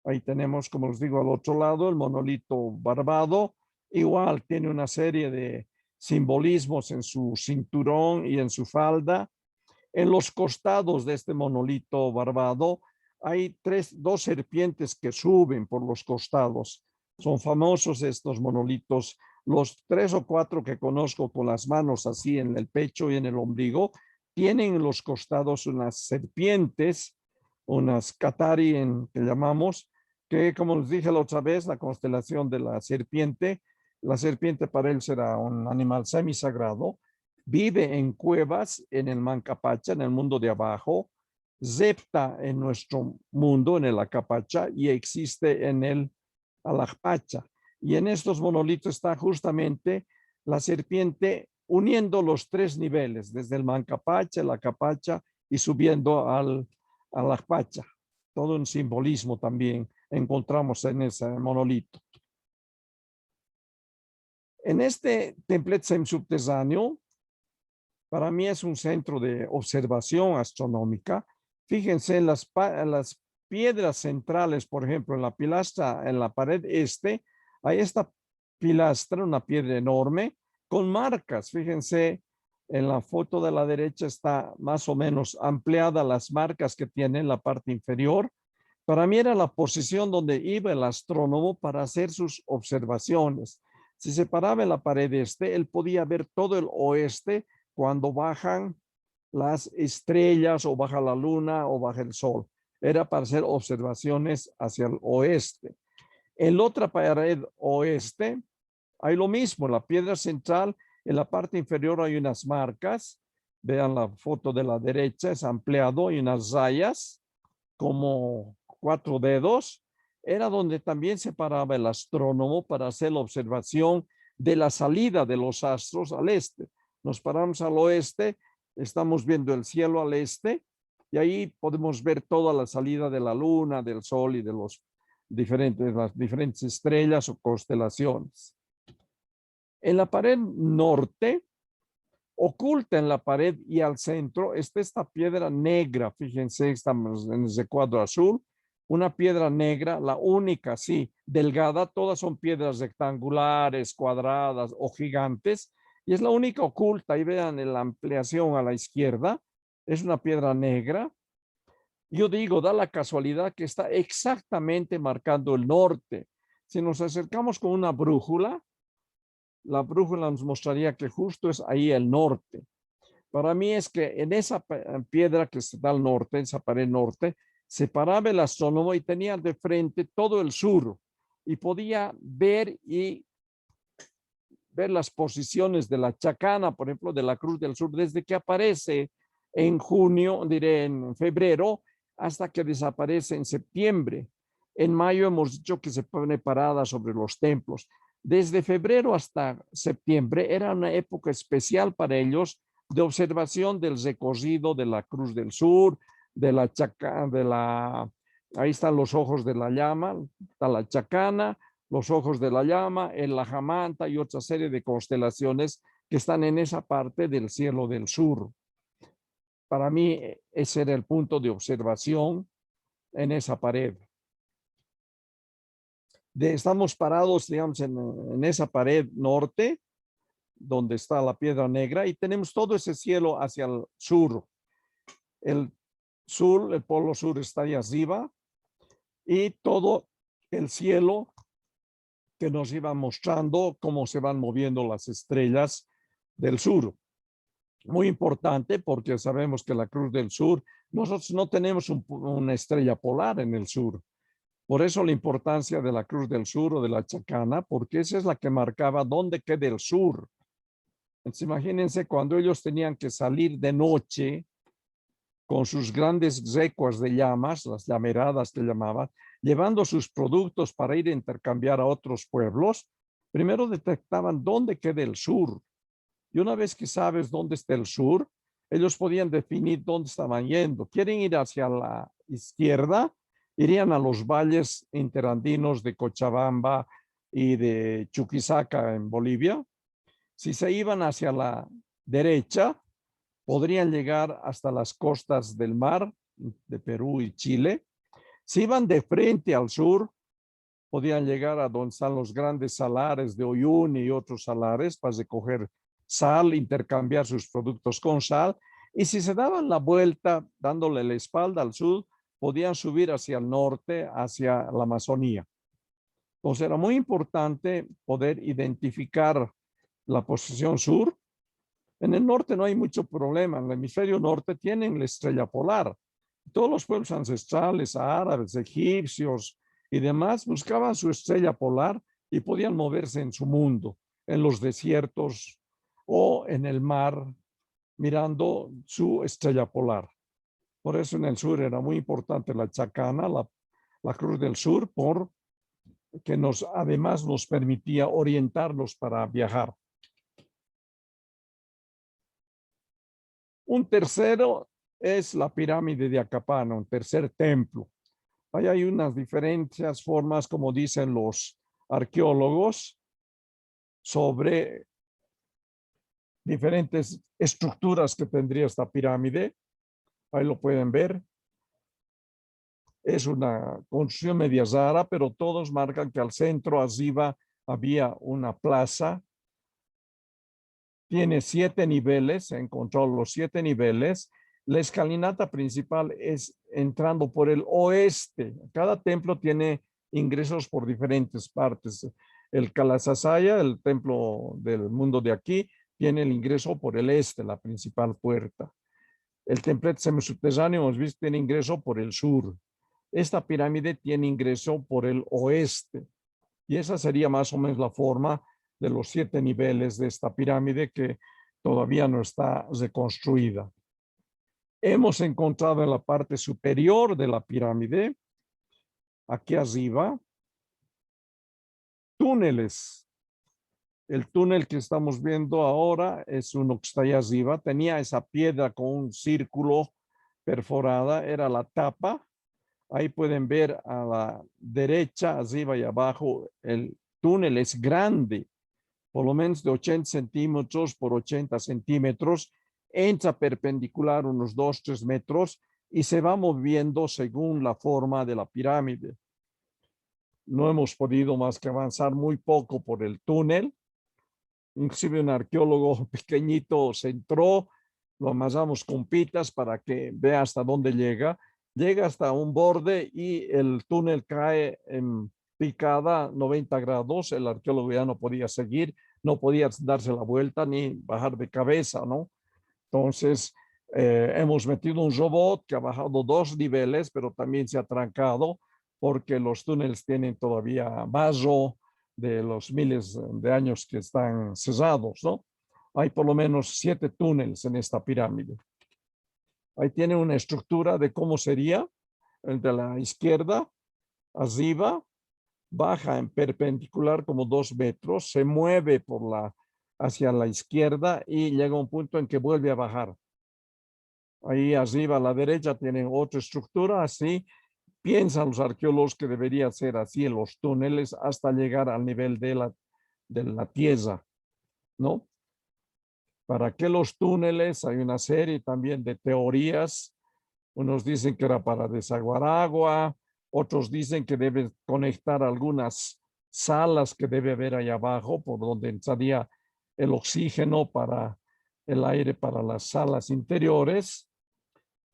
Ahí tenemos, como les digo, al otro lado, el monolito Barbado. Igual tiene una serie de simbolismos en su cinturón y en su falda. En los costados de este monolito Barbado hay 2 serpientes que suben por los costados. Son famosos estos monolitos. Los 3 o 4 que conozco con las manos así en el pecho y en el ombligo, tienen en los costados unas serpientes, unas Katari que llamamos, que como les dije la otra vez, la constelación de la serpiente para él será un animal semisagrado, vive en cuevas en el Mancapacha, en el mundo de abajo, zepta en nuestro mundo, en el Acapacha, y existe en el Alajpacha. Y en estos monolitos está justamente la serpiente uniendo los 3 niveles, desde el Mancapacha, el Acapacha y subiendo al Alajpacha. Todo un simbolismo también encontramos en ese monolito. En este templete semisubterráneo, para mí es un centro de observación astronómica. Fíjense en las piedras centrales, por ejemplo, en la pilastra, en la pared hay esta pilastra, una piedra enorme, con marcas. Fíjense, en la foto de la derecha está más o menos ampliada las marcas que tiene en la parte inferior. Para mí era la posición donde iba el astrónomo para hacer sus observaciones. Si se paraba en la pared este, él podía ver todo el oeste cuando bajan las estrellas o baja la luna o baja el sol. Era para hacer observaciones hacia el oeste. En la otra pared oeste hay lo mismo, la piedra central, en la parte inferior hay unas marcas. Vean la foto de la derecha, es ampliado, hay unas rayas como 4 dedos. Era donde también se paraba el astrónomo para hacer la observación de la salida de los astros al este. Nos paramos al oeste, estamos viendo el cielo al este y ahí podemos ver toda la salida de la luna, del sol y de las diferentes estrellas o constelaciones. En la pared norte, oculta en la pared y al centro, está esta piedra negra. Fíjense, estamos en ese cuadro azul. Una piedra negra, la única, sí, delgada. Todas son piedras rectangulares, cuadradas o gigantes. Y es la única oculta. Y vean en la ampliación a la izquierda. Es una piedra negra. Yo digo, da la casualidad que está exactamente marcando el norte. Si nos acercamos con una brújula, la brújula nos mostraría que justo es ahí el norte. Para mí es que en esa piedra que está al norte, esa pared norte, se paraba el astrónomo y tenía de frente todo el sur y podía ver las posiciones de la chacana, por ejemplo, de la Cruz del Sur, desde que aparece en junio, diré en febrero, hasta que desaparece en septiembre. En mayo hemos dicho que se pone parada sobre los templos. Desde febrero hasta septiembre era una época especial para ellos de observación del recorrido de la Cruz del Sur, de la chacana, ahí están los ojos de la llama, está la chacana, los ojos de la llama, el Lajamanta y otra serie de constelaciones que están en esa parte del cielo del sur. Para mí ese era el punto de observación en esa pared. Estamos parados, digamos, en esa pared norte, donde está la piedra negra, y tenemos todo ese cielo hacia el sur. El sur, el polo sur está ahí arriba, y todo el cielo que nos iba mostrando cómo se van moviendo las estrellas del sur. Muy importante porque sabemos que la Cruz del Sur, nosotros no tenemos una estrella polar en el sur. Por eso la importancia de la Cruz del Sur o de la chacana, porque esa es la que marcaba dónde queda el sur. Entonces, imagínense cuando ellos tenían que salir de noche con sus grandes recuas de llamas, las llameradas que llamaban, llevando sus productos para ir a intercambiar a otros pueblos, primero detectaban dónde queda el sur. Y una vez que sabes dónde está el sur, ellos podían definir dónde estaban yendo. ¿Quieren ir hacia la izquierda? Irían a los valles interandinos de Cochabamba y de Chuquisaca en Bolivia. Si se iban hacia la derecha, podrían llegar hasta las costas del mar de Perú y Chile. Si iban de frente al sur, podían llegar a donde están los grandes salares de Uyuni y otros salares para recoger sal, intercambiar sus productos con sal. Y si se daban la vuelta dándole la espalda al sur, podían subir hacia el norte, hacia la Amazonía. Entonces era muy importante poder identificar la posición sur. En el norte no hay mucho problema. En el hemisferio norte tienen la estrella polar. Todos los pueblos ancestrales, árabes, egipcios y demás, buscaban su estrella polar y podían moverse en su mundo, en los desiertos o en el mar, mirando su estrella polar. Por eso en el sur era muy importante la chacana, la Cruz del Sur, porque además nos permitía orientarnos para viajar. Un tercero es la pirámide de Acapana, un tercer templo. Ahí hay unas diferentes formas, como dicen los arqueólogos, sobre diferentes estructuras que tendría esta pirámide. Ahí lo pueden ver. Es una construcción media rara, pero todos marcan que al centro, arriba, había una plaza. Tiene 7 niveles, se encontró los 7 niveles. La escalinata principal es entrando por el oeste. Cada templo tiene ingresos por diferentes partes. El Kalasasaya, el templo del mundo de aquí, tiene el ingreso por el este, la principal puerta. El templete semisubterráneo, hemos visto, tiene ingreso por el sur. Esta pirámide tiene ingreso por el oeste. Y esa sería más o menos la forma de los 7 niveles de esta pirámide que todavía no está reconstruida. Hemos encontrado en la parte superior de la pirámide, aquí arriba, túneles. El túnel que estamos viendo ahora es uno que está allá arriba. Tenía esa piedra con un círculo perforada, era la tapa. Ahí pueden ver a la derecha, arriba y abajo, el túnel es grande, por lo menos de 80 centímetros por 80 centímetros. Entra perpendicular unos 2-3 metros y se va moviendo según la forma de la pirámide. No hemos podido más que avanzar muy poco por el túnel. Inclusive un arqueólogo pequeñito se entró, lo amasamos con pitas para que vea hasta dónde llega. Llega hasta un borde y el túnel cae en picada 90 grados. El arqueólogo ya no podía seguir, no podía darse la vuelta ni bajar de cabeza, ¿no? Entonces, hemos metido un robot que ha bajado 2 niveles, pero también se ha trancado porque los túneles tienen todavía barro de los miles de años que están cerrados, ¿no? Hay por lo menos 7 túneles en esta pirámide. Ahí tiene una estructura de cómo sería el de la izquierda, arriba, baja en perpendicular como 2 metros, se mueve hacia la izquierda y llega a un punto en que vuelve a bajar. Ahí arriba a la derecha tienen otra estructura, así piensan los arqueólogos que debería ser así en los túneles hasta llegar al nivel de la tierra, ¿no? ¿Para qué los túneles? Hay una serie también de teorías. Unos dicen que era para desaguar agua, otros dicen que debe conectar algunas salas que debe haber ahí abajo, por donde entraría el oxígeno para el aire para las salas interiores.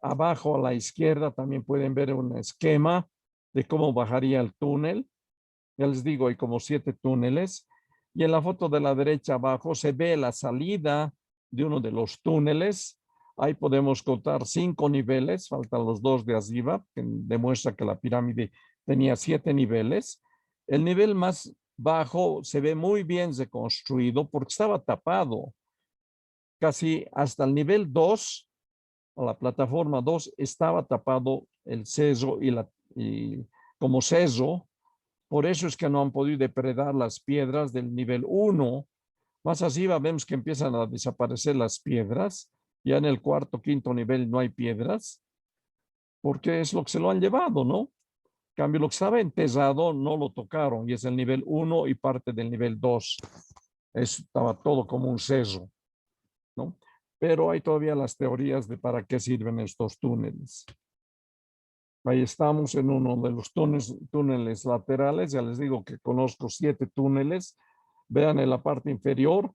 Abajo a la izquierda también pueden ver un esquema de cómo bajaría el túnel. Ya les digo, hay como 7 túneles. Y en la foto de la derecha abajo se ve la salida de uno de los túneles. Ahí podemos contar 5 niveles, faltan los 2 de arriba, que demuestra que la pirámide tenía 7 niveles. El nivel más bajo se ve muy bien reconstruido porque estaba tapado. Casi hasta el nivel 2, o la plataforma 2, estaba tapado el seso y como seso. Por eso es que no han podido depredar las piedras del nivel 1. Más arriba vemos que empiezan a desaparecer las piedras. Ya en el 4º, 5º nivel no hay piedras, porque es lo que se lo han llevado, ¿no? En cambio, lo que estaba enterrado no lo tocaron, y es el nivel 1 y parte del nivel 2. Eso estaba todo como un seso, ¿no? Pero hay todavía las teorías de para qué sirven estos túneles. Ahí estamos en uno de los túneles laterales. Ya les digo que conozco 7 túneles. Vean en la parte inferior.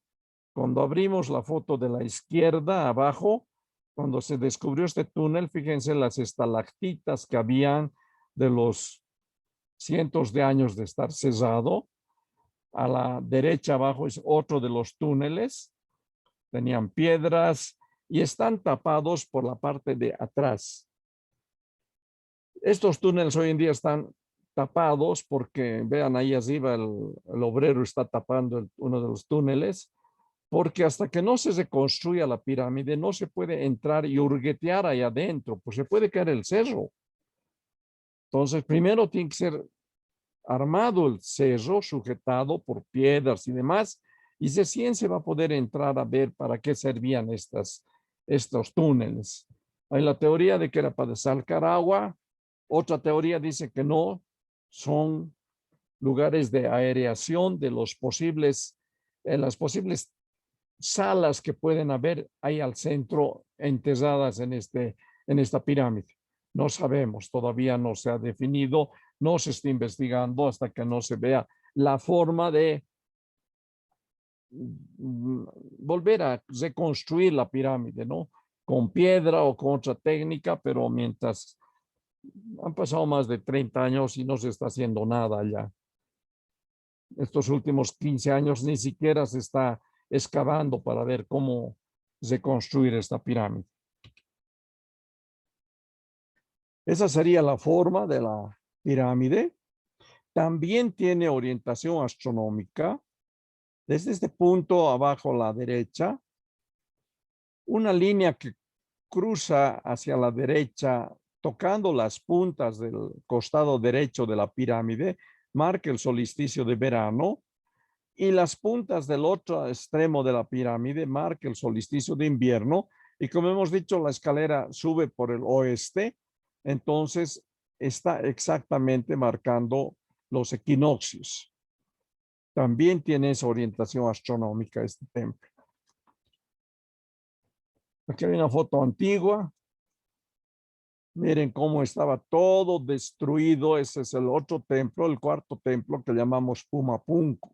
Cuando abrimos la foto de la izquierda abajo, cuando se descubrió este túnel, fíjense las estalactitas que habían de los cientos de años de estar cerrado. A la derecha abajo es otro de los túneles. Tenían piedras y están tapados por la parte de atrás. Estos túneles hoy en día están tapados porque, vean ahí arriba, el obrero está tapando uno de los túneles, porque hasta que no se reconstruya la pirámide no se puede entrar y hurguetear ahí adentro, pues se puede caer el cerro. Entonces, primero tiene que ser armado el cerro, sujetado por piedras y demás, y recién se va a poder entrar a ver para qué servían estos túneles. Hay la teoría de que era para desalcar agua. Otra teoría dice que no, son lugares de aereación de las posibles salas que pueden haber ahí al centro enterradas en esta pirámide. No sabemos, todavía no se ha definido, no se está investigando hasta que no se vea la forma de volver a reconstruir la pirámide, ¿no? con piedra o con otra técnica, pero mientras han pasado más de 30 años y no se está haciendo nada ya. Estos últimos 15 años ni siquiera se está excavando para ver cómo reconstruir esta pirámide. Esa sería la forma de la pirámide. También tiene orientación astronómica. Desde este punto abajo a la derecha, una línea que cruza hacia la derecha, tocando las puntas del costado derecho de la pirámide, marca el solsticio de verano, y las puntas del otro extremo de la pirámide marca el solsticio de invierno. Y como hemos dicho, la escalera sube por el oeste, entonces está exactamente marcando los equinoccios. También tiene esa orientación astronómica este templo. Aquí hay una foto antigua. Miren cómo estaba todo destruido. Ese es el otro templo, el cuarto templo que llamamos Pumapunku.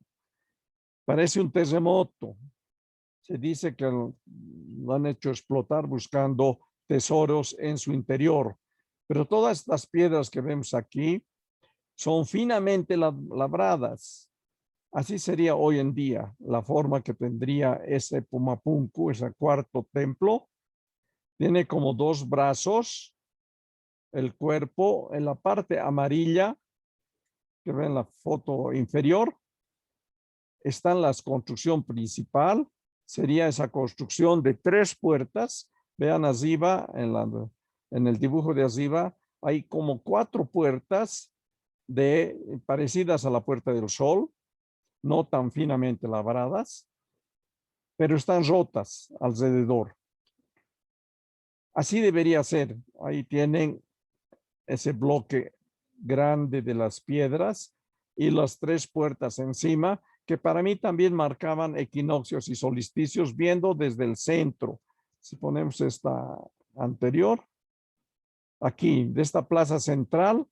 Parece un terremoto. Se dice que lo han hecho explotar buscando tesoros en su interior. Pero todas estas piedras que vemos aquí son finamente labradas. Así sería hoy en día la forma que tendría ese Pumapunku, ese cuarto templo. Tiene como dos brazos, el cuerpo en la parte amarilla, que ven la foto inferior, está la construcción principal. Sería esa construcción de 3 puertas. Vean arriba, en el dibujo de arriba, hay como 4 puertas parecidas a la Puerta del Sol, no tan finamente labradas, pero están rotas alrededor. Así debería ser. Ahí tienen ese bloque grande de las piedras y las 3 puertas encima, que para mí también marcaban equinoccios y solsticios, viendo desde el centro. Si ponemos esta anterior, aquí, de esta plaza central,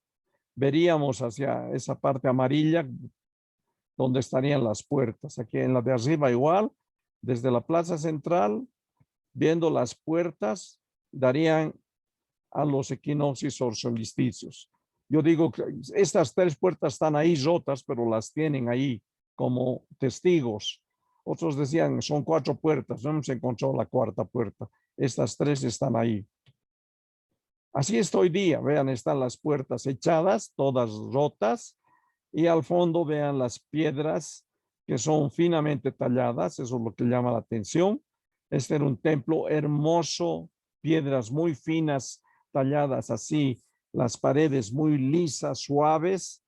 veríamos hacia esa parte amarilla donde estarían las puertas. Aquí en la de arriba igual, desde la plaza central, viendo las puertas, darían a los equinoccios o solsticios. Yo digo que estas 3 puertas están ahí rotas, pero las tienen ahí como testigos. Otros decían, son 4 puertas, no hemos encontrado la 4ª puerta. Estas 3 están ahí. Así es hoy día. Vean, están las puertas echadas, todas rotas, y al fondo vean las piedras que son finamente talladas. Eso es lo que llama la atención. Este era un templo hermoso, piedras muy finas, talladas así, las paredes muy lisas, suaves,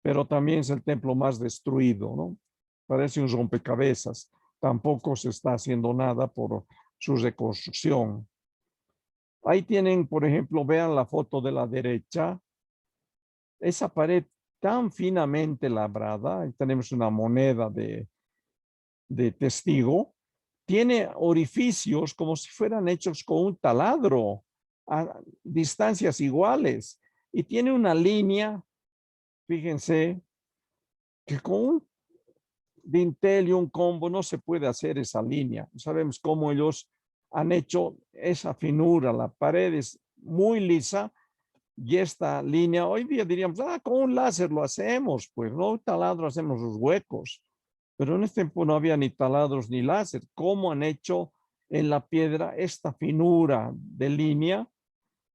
pero también es el templo más destruido, ¿no? Parece un rompecabezas. Tampoco se está haciendo nada por su reconstrucción. Ahí tienen, por ejemplo, vean la foto de la derecha, esa pared tan finamente labrada. Ahí tenemos una moneda de testigo. Tiene orificios como si fueran hechos con un taladro a distancias iguales, y tiene una línea, fíjense, que con un dintel y un combo no se puede hacer esa línea. Sabemos cómo ellos han hecho esa finura. La pared es muy lisa y esta línea, hoy día diríamos, con un láser lo hacemos, pues no, taladro hacemos los huecos. Pero en este tiempo no había ni taladros ni láser. ¿Cómo han hecho en la piedra esta finura de línea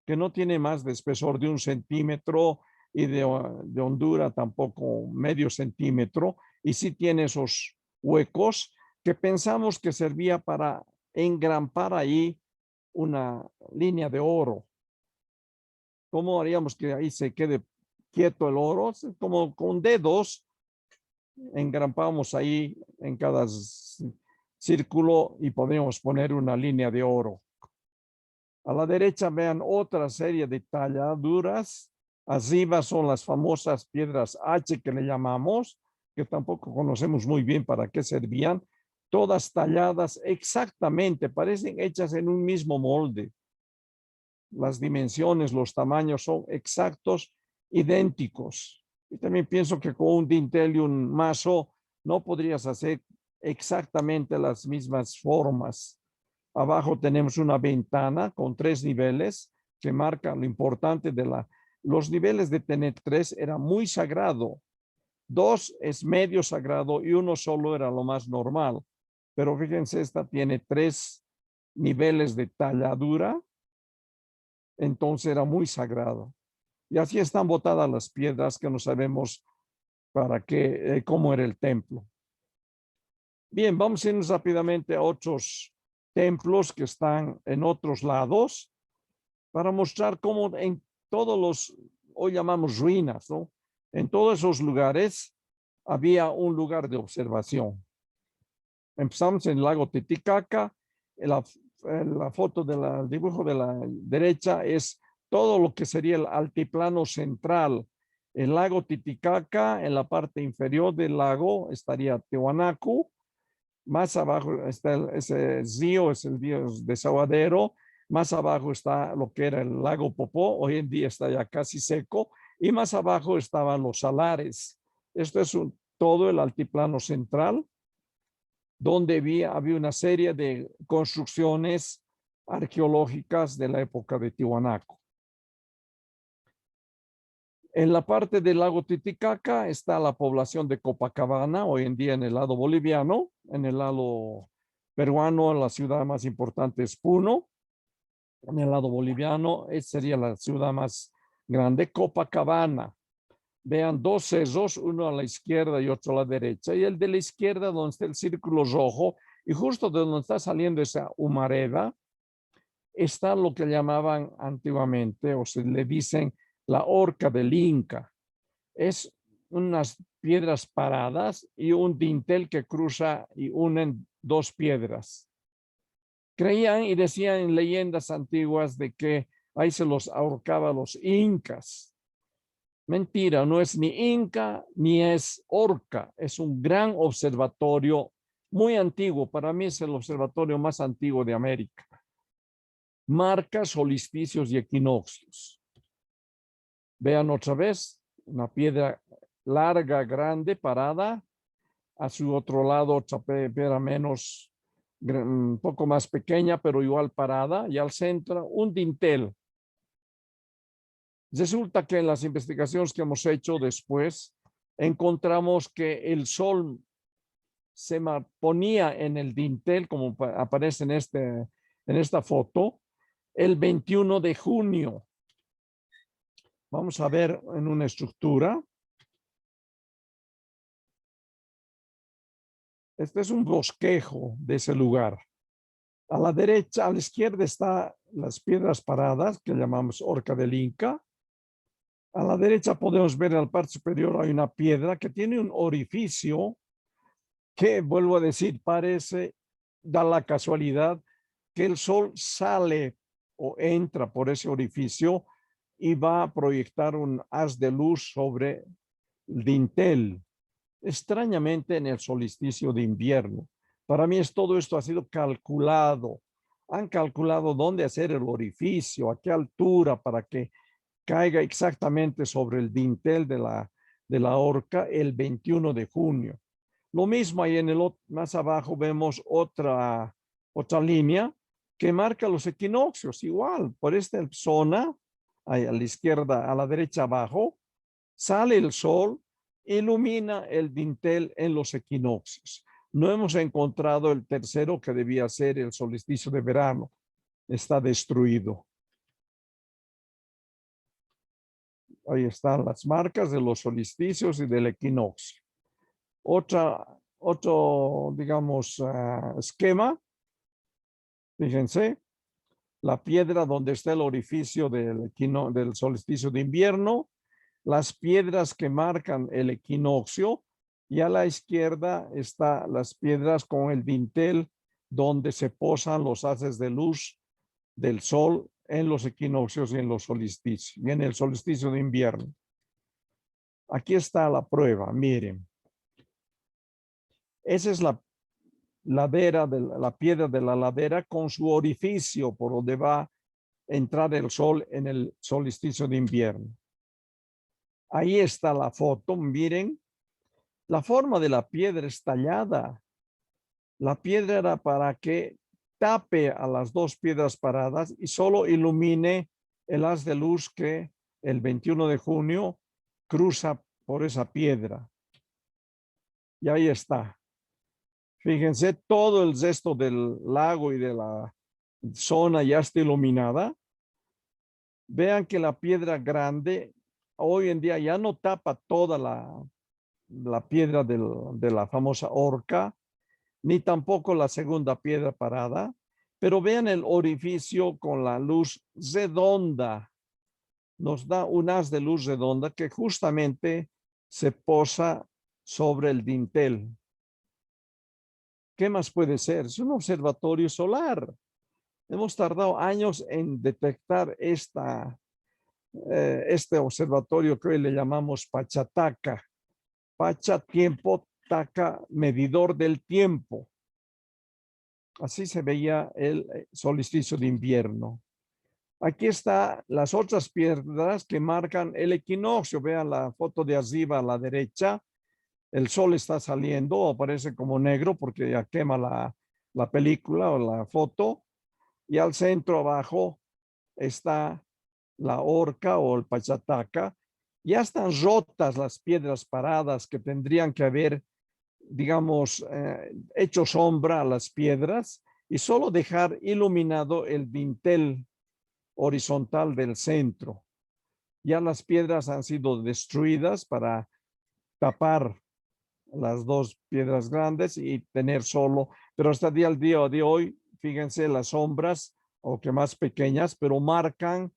que no tiene más de espesor de 1 centímetro y de hondura tampoco medio centímetro? Y sí tiene esos huecos que pensamos que servía para engrampar ahí una línea de oro. ¿Cómo haríamos que ahí se quede quieto el oro? Como con dedos engrampamos ahí en cada círculo y podríamos poner una línea de oro. A la derecha vean otra serie de talladuras. Arriba son las famosas piedras H que le llamamos, que tampoco conocemos muy bien para qué servían. Todas talladas exactamente, parecen hechas en un mismo molde. Las dimensiones, los tamaños son exactos, idénticos. Y también pienso que con un dintel y un mazo no podrías hacer exactamente las mismas formas. Abajo tenemos una ventana con 3 niveles que marca lo importante de los niveles de TENET 3 era muy sagrado. 2 es medio sagrado y 1 solo era lo más normal. Pero fíjense, esta tiene 3 niveles de talladura. Entonces era muy sagrado. Y así están botadas las piedras que no sabemos para qué, cómo era el templo. Bien, vamos a irnos rápidamente a otros templos que están en otros lados para mostrar cómo en todos los, hoy llamamos ruinas, ¿no? En todos esos lugares había un lugar de observación. Empezamos en el lago Titicaca. La foto del dibujo de la derecha es todo lo que sería el altiplano central. El lago Titicaca, en la parte inferior del lago estaría Tiwanaku. Más abajo está ese río, es el río Desaguadero. Más abajo está lo que era el lago Popó, hoy en día está ya casi seco. Y más abajo estaban los salares. Esto es todo el altiplano central, donde había una serie de construcciones arqueológicas de la época de Tiwanaku. En la parte del lago Titicaca está la población de Copacabana, hoy en día en el lado boliviano. En el lado peruano, la ciudad más importante es Puno. En el lado boliviano, sería la ciudad más grande, Copacabana. Vean 2 cerros, uno a la izquierda y otro a la derecha. Y el de la izquierda, donde está el círculo rojo, y justo de donde está saliendo esa humareda, está lo que llamaban antiguamente, o se le dicen, la horca del Inca. Es unas piedras paradas y un dintel que cruza y unen 2 piedras. Creían y decían en leyendas antiguas de que ahí se los ahorcaba los incas. Mentira, no es ni inca ni es horca, es un gran observatorio muy antiguo. Para mí es el observatorio más antiguo de América. Marca solsticios y equinoccios. Vean otra vez, una piedra larga, grande, parada. A su otro lado, otra piedra menos, un poco más pequeña, pero igual parada. Y al centro, un dintel. Resulta que en las investigaciones que hemos hecho después, encontramos que el sol se ponía en el dintel, como aparece en esta foto, el 21 de junio. Vamos a ver en una estructura. Este es un bosquejo de ese lugar. A la derecha, a la izquierda están las piedras paradas, que llamamos horca del Inca. A la derecha podemos ver en la parte superior hay una piedra que tiene un orificio que, vuelvo a decir, parece, da la casualidad que el sol sale o entra por ese orificio y va a proyectar un haz de luz sobre el dintel. Extrañamente en el solsticio de invierno. Para mí todo esto ha sido calculado. Han calculado dónde hacer el orificio, a qué altura para que caiga exactamente sobre el dintel de la horca el 21 de junio. Lo mismo ahí más abajo vemos otra línea que marca los equinoccios. Igual, por esta zona, ahí a la izquierda, a la derecha abajo, sale el sol, ilumina el dintel en los equinoccios. No hemos encontrado el tercero que debía ser el solsticio de verano. Está destruido. Ahí están las marcas de los solsticios y del equinoccio. Otro, digamos, esquema. Fíjense, la piedra donde está el orificio del solsticio de invierno, las piedras que marcan el equinoccio, y a la izquierda están las piedras con el dintel donde se posan los haces de luz del sol en los equinoccios y en los solsticios, y en el solsticio de invierno. Aquí está la prueba, miren. Esa es la ladera la piedra de la ladera con su orificio por donde va a entrar el sol en el solsticio de invierno. Ahí está la foto, miren. La forma de la piedra es tallada. La piedra era para que tape a las dos piedras paradas y solo ilumine el haz de luz que el 21 de junio cruza por esa piedra. Y ahí está. Fíjense, todo el resto del lago y de la zona ya está iluminada. Vean que la piedra grande hoy en día ya no tapa toda la piedra de la famosa horca, ni tampoco la segunda piedra parada, pero vean el orificio con la luz redonda. Nos da un haz de luz redonda que justamente se posa sobre el dintel. ¿Qué más puede ser? Es un observatorio solar. Hemos tardado años en detectar este observatorio que hoy le llamamos Pachataca. Pacha, tiempo, taca, medidor del tiempo. Así se veía el solsticio de invierno. Aquí están las otras piedras que marcan el equinoccio. Vean la foto de arriba a la derecha. El sol está saliendo, aparece como negro porque ya quema la película o la foto. Y al centro abajo está la horca o el Pachataca. Ya están rotas las piedras paradas que tendrían que haber, digamos, hecho sombra a las piedras y solo dejar iluminado el dintel horizontal del centro. Ya las piedras han sido destruidas para tapar las dos piedras grandes y tener solo, pero hasta el día de hoy, fíjense las sombras, aunque más pequeñas, pero marcan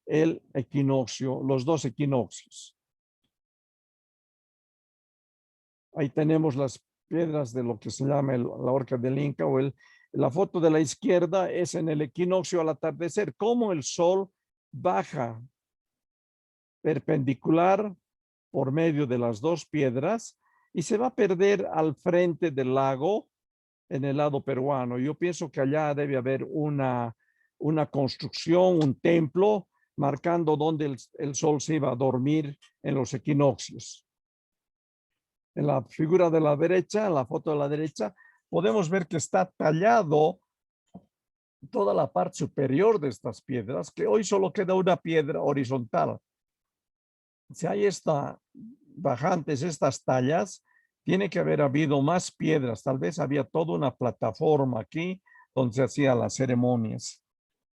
el equinoccio, los dos equinoccios. Ahí tenemos las piedras de lo que se llama la horca del Inca o la foto de la izquierda es en el equinoccio al atardecer, cómo el sol baja perpendicular por medio de las dos piedras y se va a perder al frente del lago en el lado peruano. Yo pienso que allá debe haber una construcción, un templo, marcando dónde el sol se iba a dormir en los equinoccios. En la figura de la derecha, en la foto de la derecha, podemos ver que está tallado toda la parte superior de estas piedras, que hoy solo queda una piedra horizontal. Si hay bajantes, estas tallas, tiene que haber habido más piedras. Tal vez había toda una plataforma aquí donde se hacían las ceremonias.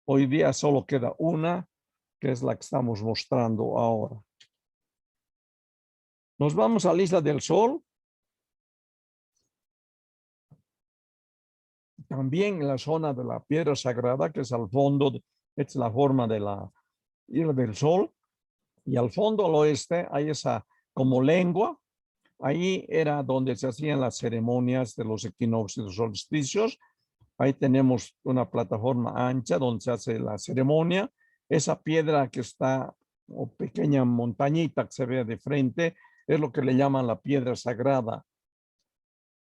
Hoy día solo queda una, que es la que estamos mostrando ahora. Nos vamos a la Isla del Sol. También en la zona de la piedra sagrada, que es al fondo, es la forma de la Isla del Sol. Y al fondo al oeste hay esa como lengua. Ahí era donde se hacían las ceremonias de los equinoccios y los solsticios. Ahí tenemos una plataforma ancha donde se hace la ceremonia. Esa piedra que está, o pequeña montañita que se ve de frente, es lo que le llaman la piedra sagrada.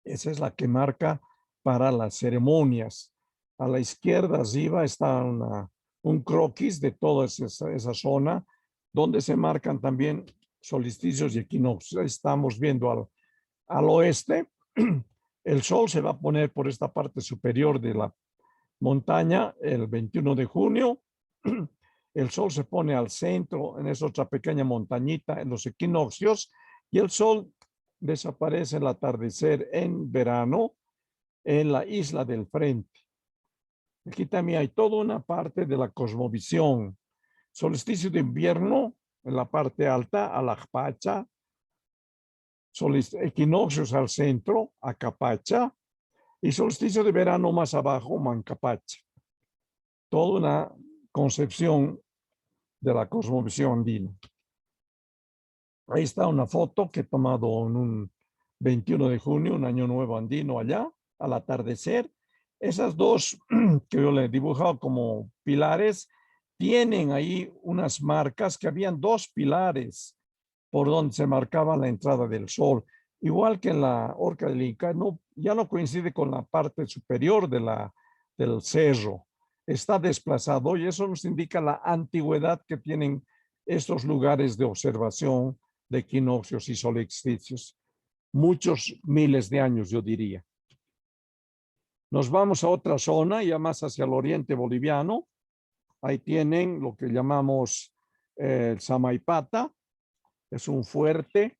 Esa es la que marca para las ceremonias. A la izquierda arriba está un croquis de toda esa zona, donde se marcan también solsticios y equinoccios. Estamos viendo al oeste. El sol se va a poner por esta parte superior de la montaña el 21 de junio. El sol se pone al centro en esa otra pequeña montañita en los equinoccios y el sol desaparece al atardecer en verano en la isla del frente. Aquí también hay toda una parte de la cosmovisión. Solsticio de invierno en la parte alta, Alajpacha. Equinoccios al centro, Acapacha. Y solsticio de verano más abajo, Mancapacha. Toda una concepción de la cosmovisión andina. Ahí está una foto que he tomado en un 21 de junio, un año nuevo andino allá, al atardecer. Esas dos que yo le he dibujado como pilares, tienen ahí unas marcas que habían dos pilares por donde se marcaba la entrada del sol. Igual que en la Horca del Inca, ya no coincide con la parte superior del cerro. Está desplazado y eso nos indica la antigüedad que tienen estos lugares de observación de equinoccios y solsticios. Muchos miles de años, yo diría. Nos vamos a otra zona, ya más hacia el oriente boliviano. Ahí tienen lo que llamamos el Samaipata. Es un fuerte,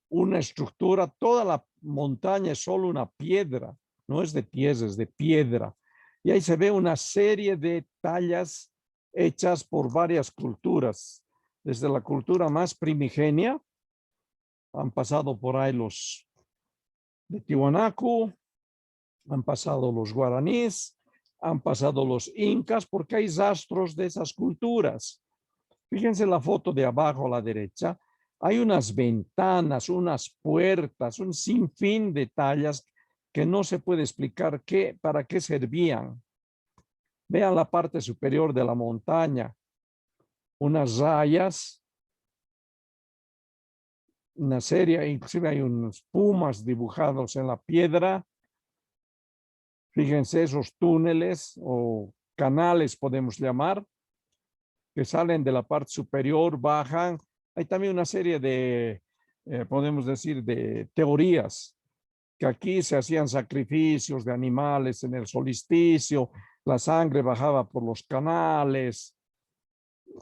una estructura. Toda la montaña es solo una piedra. No es de piedra, es de piedra. Y ahí se ve una serie de tallas hechas por varias culturas. Desde la cultura más primigenia, han pasado por ahí los de Tiwanaku, han pasado los guaraníes, han pasado los incas, porque hay rastros de esas culturas. Fíjense la foto de abajo a la derecha. Hay unas ventanas, unas puertas, un sinfín de tallas que no se puede explicar para qué servían. Vean la parte superior de la montaña. Unas rayas, una serie, inclusive hay unos pumas dibujados en la piedra. Fíjense esos túneles o canales, podemos llamar, que salen de la parte superior, bajan. Hay también una serie de, podemos decir, de teorías, que aquí se hacían sacrificios de animales en el solsticio, la sangre bajaba por los canales,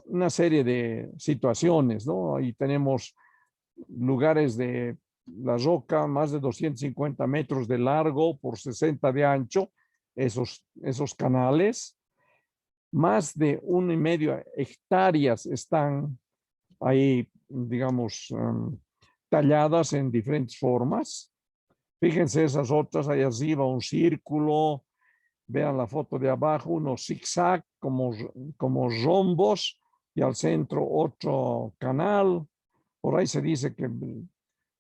una serie de situaciones, ¿no? Ahí tenemos lugares de la roca, más de 250 metros de largo por 60 de ancho, esos canales. Más de 1,5 hectáreas están ahí, digamos, talladas en diferentes formas. Fíjense esas otras, ahí arriba un círculo, vean la foto de abajo, unos zigzag como rombos y al centro otro canal. Por ahí se dice que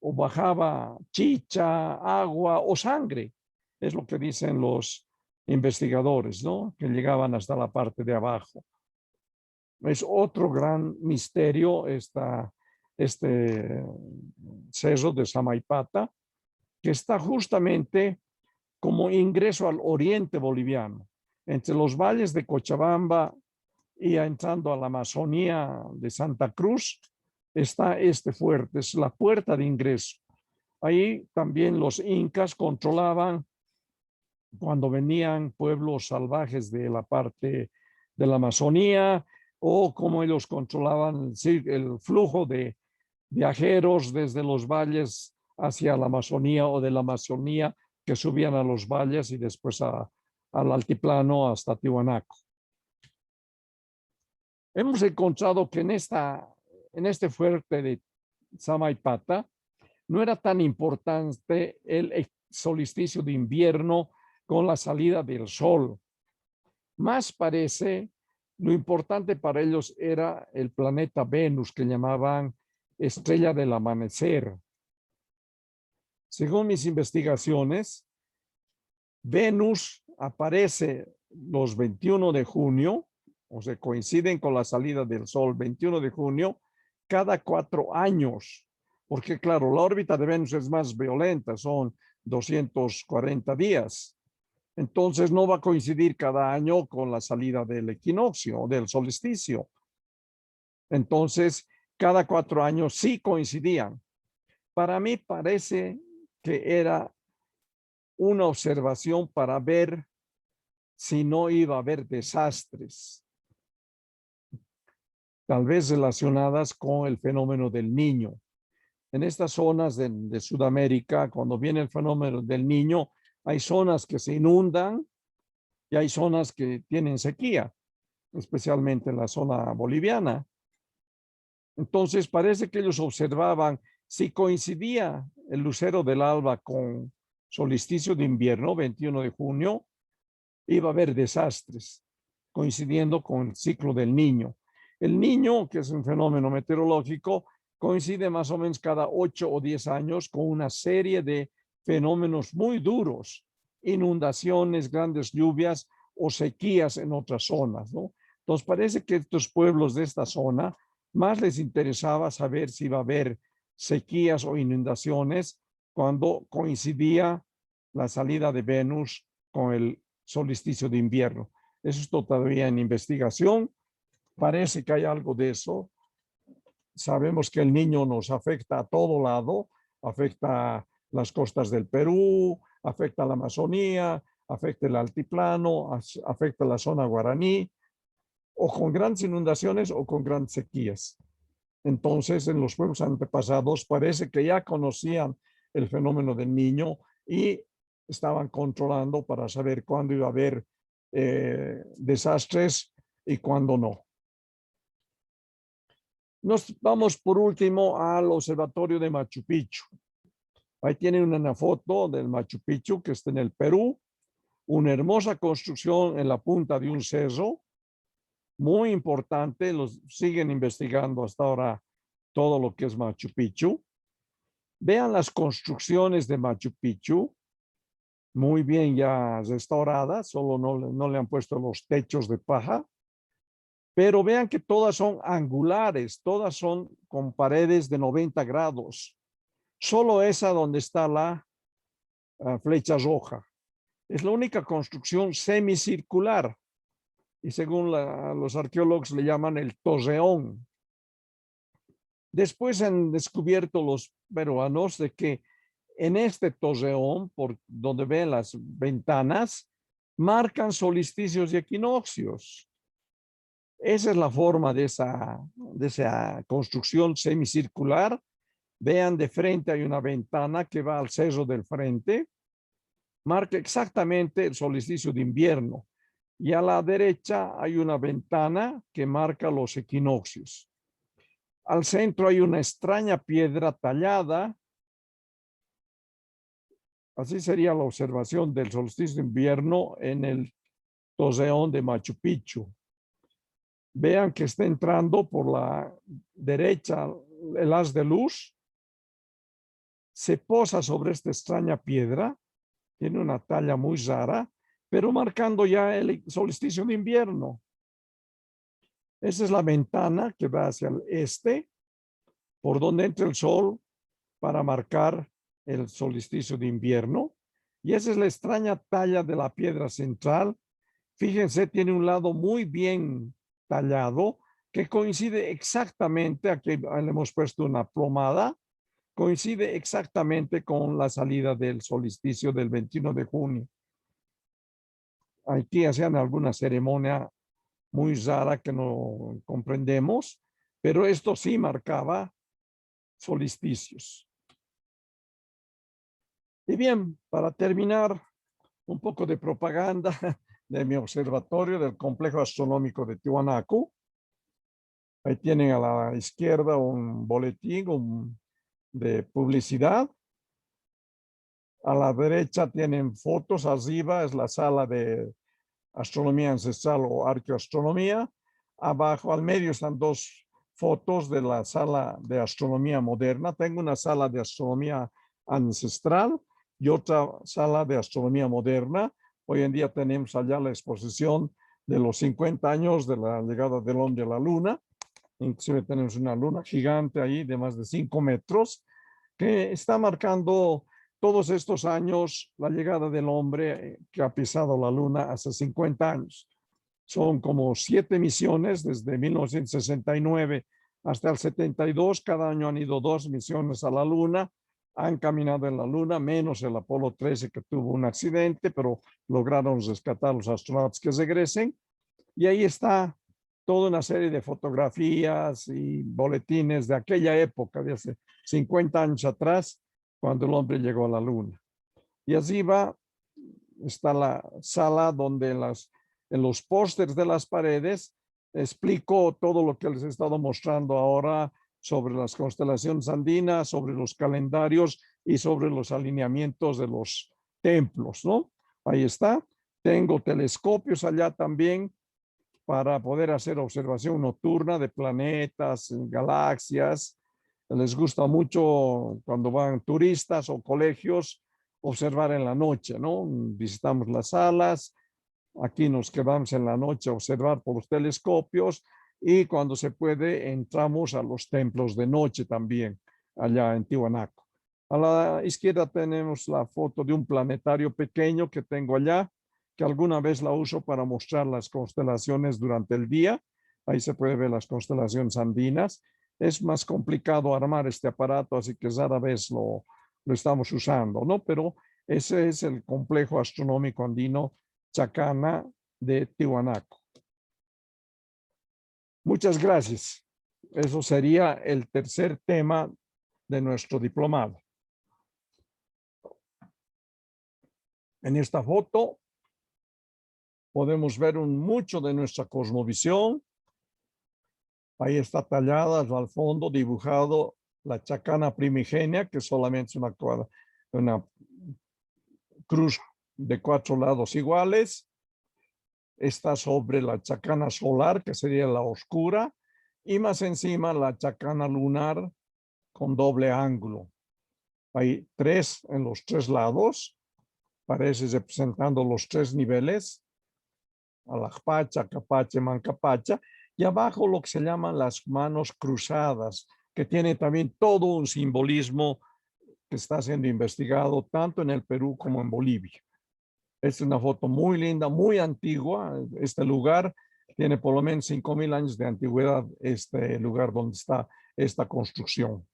o bajaba chicha, agua o sangre. Es lo que dicen los investigadores, ¿no? Que llegaban hasta la parte de abajo. Es otro gran misterio este cerro de Samaipata, que está justamente como ingreso al oriente boliviano, entre los valles de Cochabamba y entrando a la Amazonía de Santa Cruz, está este fuerte, es la puerta de ingreso. Ahí también los incas controlaban cuando venían pueblos salvajes de la parte de la Amazonía, o como ellos controlaban el flujo de viajeros desde los valles hacia la Amazonía o de la Amazonía que subían a los valles y después al altiplano hasta Tiwanaku. Hemos encontrado que en este fuerte de Samaipata no era tan importante el solsticio de invierno con la salida del sol. Más parece, lo importante para ellos era el planeta Venus, que llamaban estrella del amanecer. Según mis investigaciones, Venus aparece los 21 de junio, o sea, coinciden con la salida del sol 21 de junio, cada 4 años. Porque claro, la órbita de Venus es más violenta, son 240 días. Entonces no va a coincidir cada año con la salida del equinoccio, del solsticio. Entonces, cada 4 años sí coincidían. Para mí parece que era una observación para ver si no iba a haber desastres, tal vez relacionadas con el fenómeno del Niño. En estas zonas de Sudamérica, cuando viene el fenómeno del Niño, hay zonas que se inundan y hay zonas que tienen sequía, especialmente en la zona boliviana. Entonces parece que ellos observaban si coincidía el lucero del alba con solsticio de invierno, 21 de junio, iba a haber desastres, coincidiendo con el ciclo del Niño. El Niño, que es un fenómeno meteorológico, coincide más o menos cada 8 o 10 años con una serie de fenómenos muy duros, inundaciones, grandes lluvias o sequías en otras zonas, ¿no? Entonces parece que estos pueblos de esta zona más les interesaba saber si iba a haber sequías o inundaciones cuando coincidía la salida de Venus con el solsticio de invierno. Eso está todavía en investigación. Parece que hay algo de eso. Sabemos que el Niño nos afecta a todo lado, afecta las costas del Perú, afecta a la Amazonía, afecta el altiplano, afecta la zona guaraní, o con grandes inundaciones o con grandes sequías. Entonces, en los pueblos antepasados parece que ya conocían el fenómeno del Niño y estaban controlando para saber cuándo iba a haber desastres y cuándo no. Nos vamos por último al observatorio de Machu Picchu. Ahí tienen una foto del Machu Picchu que está en el Perú, una hermosa construcción en la punta de un cerro, muy importante, los siguen investigando hasta ahora todo lo que es Machu Picchu. Vean las construcciones de Machu Picchu, muy bien ya restauradas, solo no le han puesto los techos de paja, pero vean que todas son angulares, todas son con paredes de 90 grados. Solo esa donde está la flecha roja. Es la única construcción semicircular. Y según los arqueólogos le llaman el torreón. Después han descubierto los peruanos de que en este torreón, por donde ven las ventanas, marcan solsticios y equinoccios. Esa es la forma de esa construcción semicircular. Vean, de frente hay una ventana que va al cerro del frente. Marca exactamente el solsticio de invierno. Y a la derecha hay una ventana que marca los equinoccios. Al centro hay una extraña piedra tallada. Así sería la observación del solsticio de invierno en el torreón de Machu Picchu. Vean que está entrando por la derecha el haz de luz. Se posa sobre esta extraña piedra. Tiene una talla muy rara, pero marcando ya el solsticio de invierno. Esa es la ventana que va hacia el este, por donde entra el sol para marcar el solsticio de invierno. Y esa es la extraña talla de la piedra central. Fíjense, tiene un lado muy bien tallado que coincide exactamente, aquí le hemos puesto una plomada, coincide exactamente con la salida del solsticio del 21 de junio. Aquí hacían alguna ceremonia muy rara que no comprendemos, pero esto sí marcaba solsticios. Y bien, para terminar, un poco de propaganda de mi observatorio del complejo astronómico de Tiwanaku. Ahí tienen a la izquierda un boletín de publicidad. A la derecha tienen fotos, arriba es la sala de astronomía ancestral o arqueoastronomía. Abajo, al medio, están dos fotos de la sala de astronomía moderna. Tengo una sala de astronomía ancestral y otra sala de astronomía moderna. Hoy en día tenemos allá la exposición de los 50 años de la llegada del hombre a la luna. Inclusive tenemos una luna gigante ahí de más de 5 metros que está marcando todos estos años la llegada del hombre que ha pisado la luna hace 50 años. Son como 7 misiones desde 1969 hasta el 72. Cada año han ido 2 misiones a la luna. Han caminado en la luna, menos el Apolo 13 que tuvo un accidente, pero lograron rescatar a los astronautas que regresen. Y ahí está toda una serie de fotografías y boletines de aquella época, de hace 50 años atrás, cuando el hombre llegó a la luna. Y arriba está la sala donde en los pósters de las paredes explico todo lo que les he estado mostrando ahora sobre las constelaciones andinas, sobre los calendarios y sobre los alineamientos de los templos, ¿no? Ahí está. Tengo telescopios allá también para poder hacer observación nocturna de planetas, galaxias. Les gusta mucho cuando van turistas o colegios observar en la noche, ¿no? Visitamos las salas, aquí nos quedamos en la noche a observar por los telescopios y cuando se puede entramos a los templos de noche también, allá en Tiwanaku. A la izquierda tenemos la foto de un planetario pequeño que tengo allá, que alguna vez la uso para mostrar las constelaciones durante el día. Ahí se puede ver las constelaciones andinas. Es más complicado armar este aparato, así que rara vez lo estamos usando, ¿no? Pero Ese es el complejo astronómico andino Chacana de Tiwanaku. Muchas gracias. Eso sería el tercer tema de nuestro diplomado. En esta foto podemos ver mucho de nuestra cosmovisión. Ahí está tallada al fondo, dibujado la chacana primigenia, que solamente es una cruz de 4 lados iguales. Está sobre la chacana solar, que sería la oscura, y más encima la chacana lunar con doble ángulo. Hay 3 en los 3 lados, parece representando los 3 niveles, Alajpacha, Capacha, Mancapacha, y abajo lo que se llaman las manos cruzadas, que tiene también todo un simbolismo que está siendo investigado tanto en el Perú como en Bolivia. Es una foto muy linda, muy antigua. Este lugar tiene por lo menos 5,000 años de antigüedad, este lugar donde está esta construcción.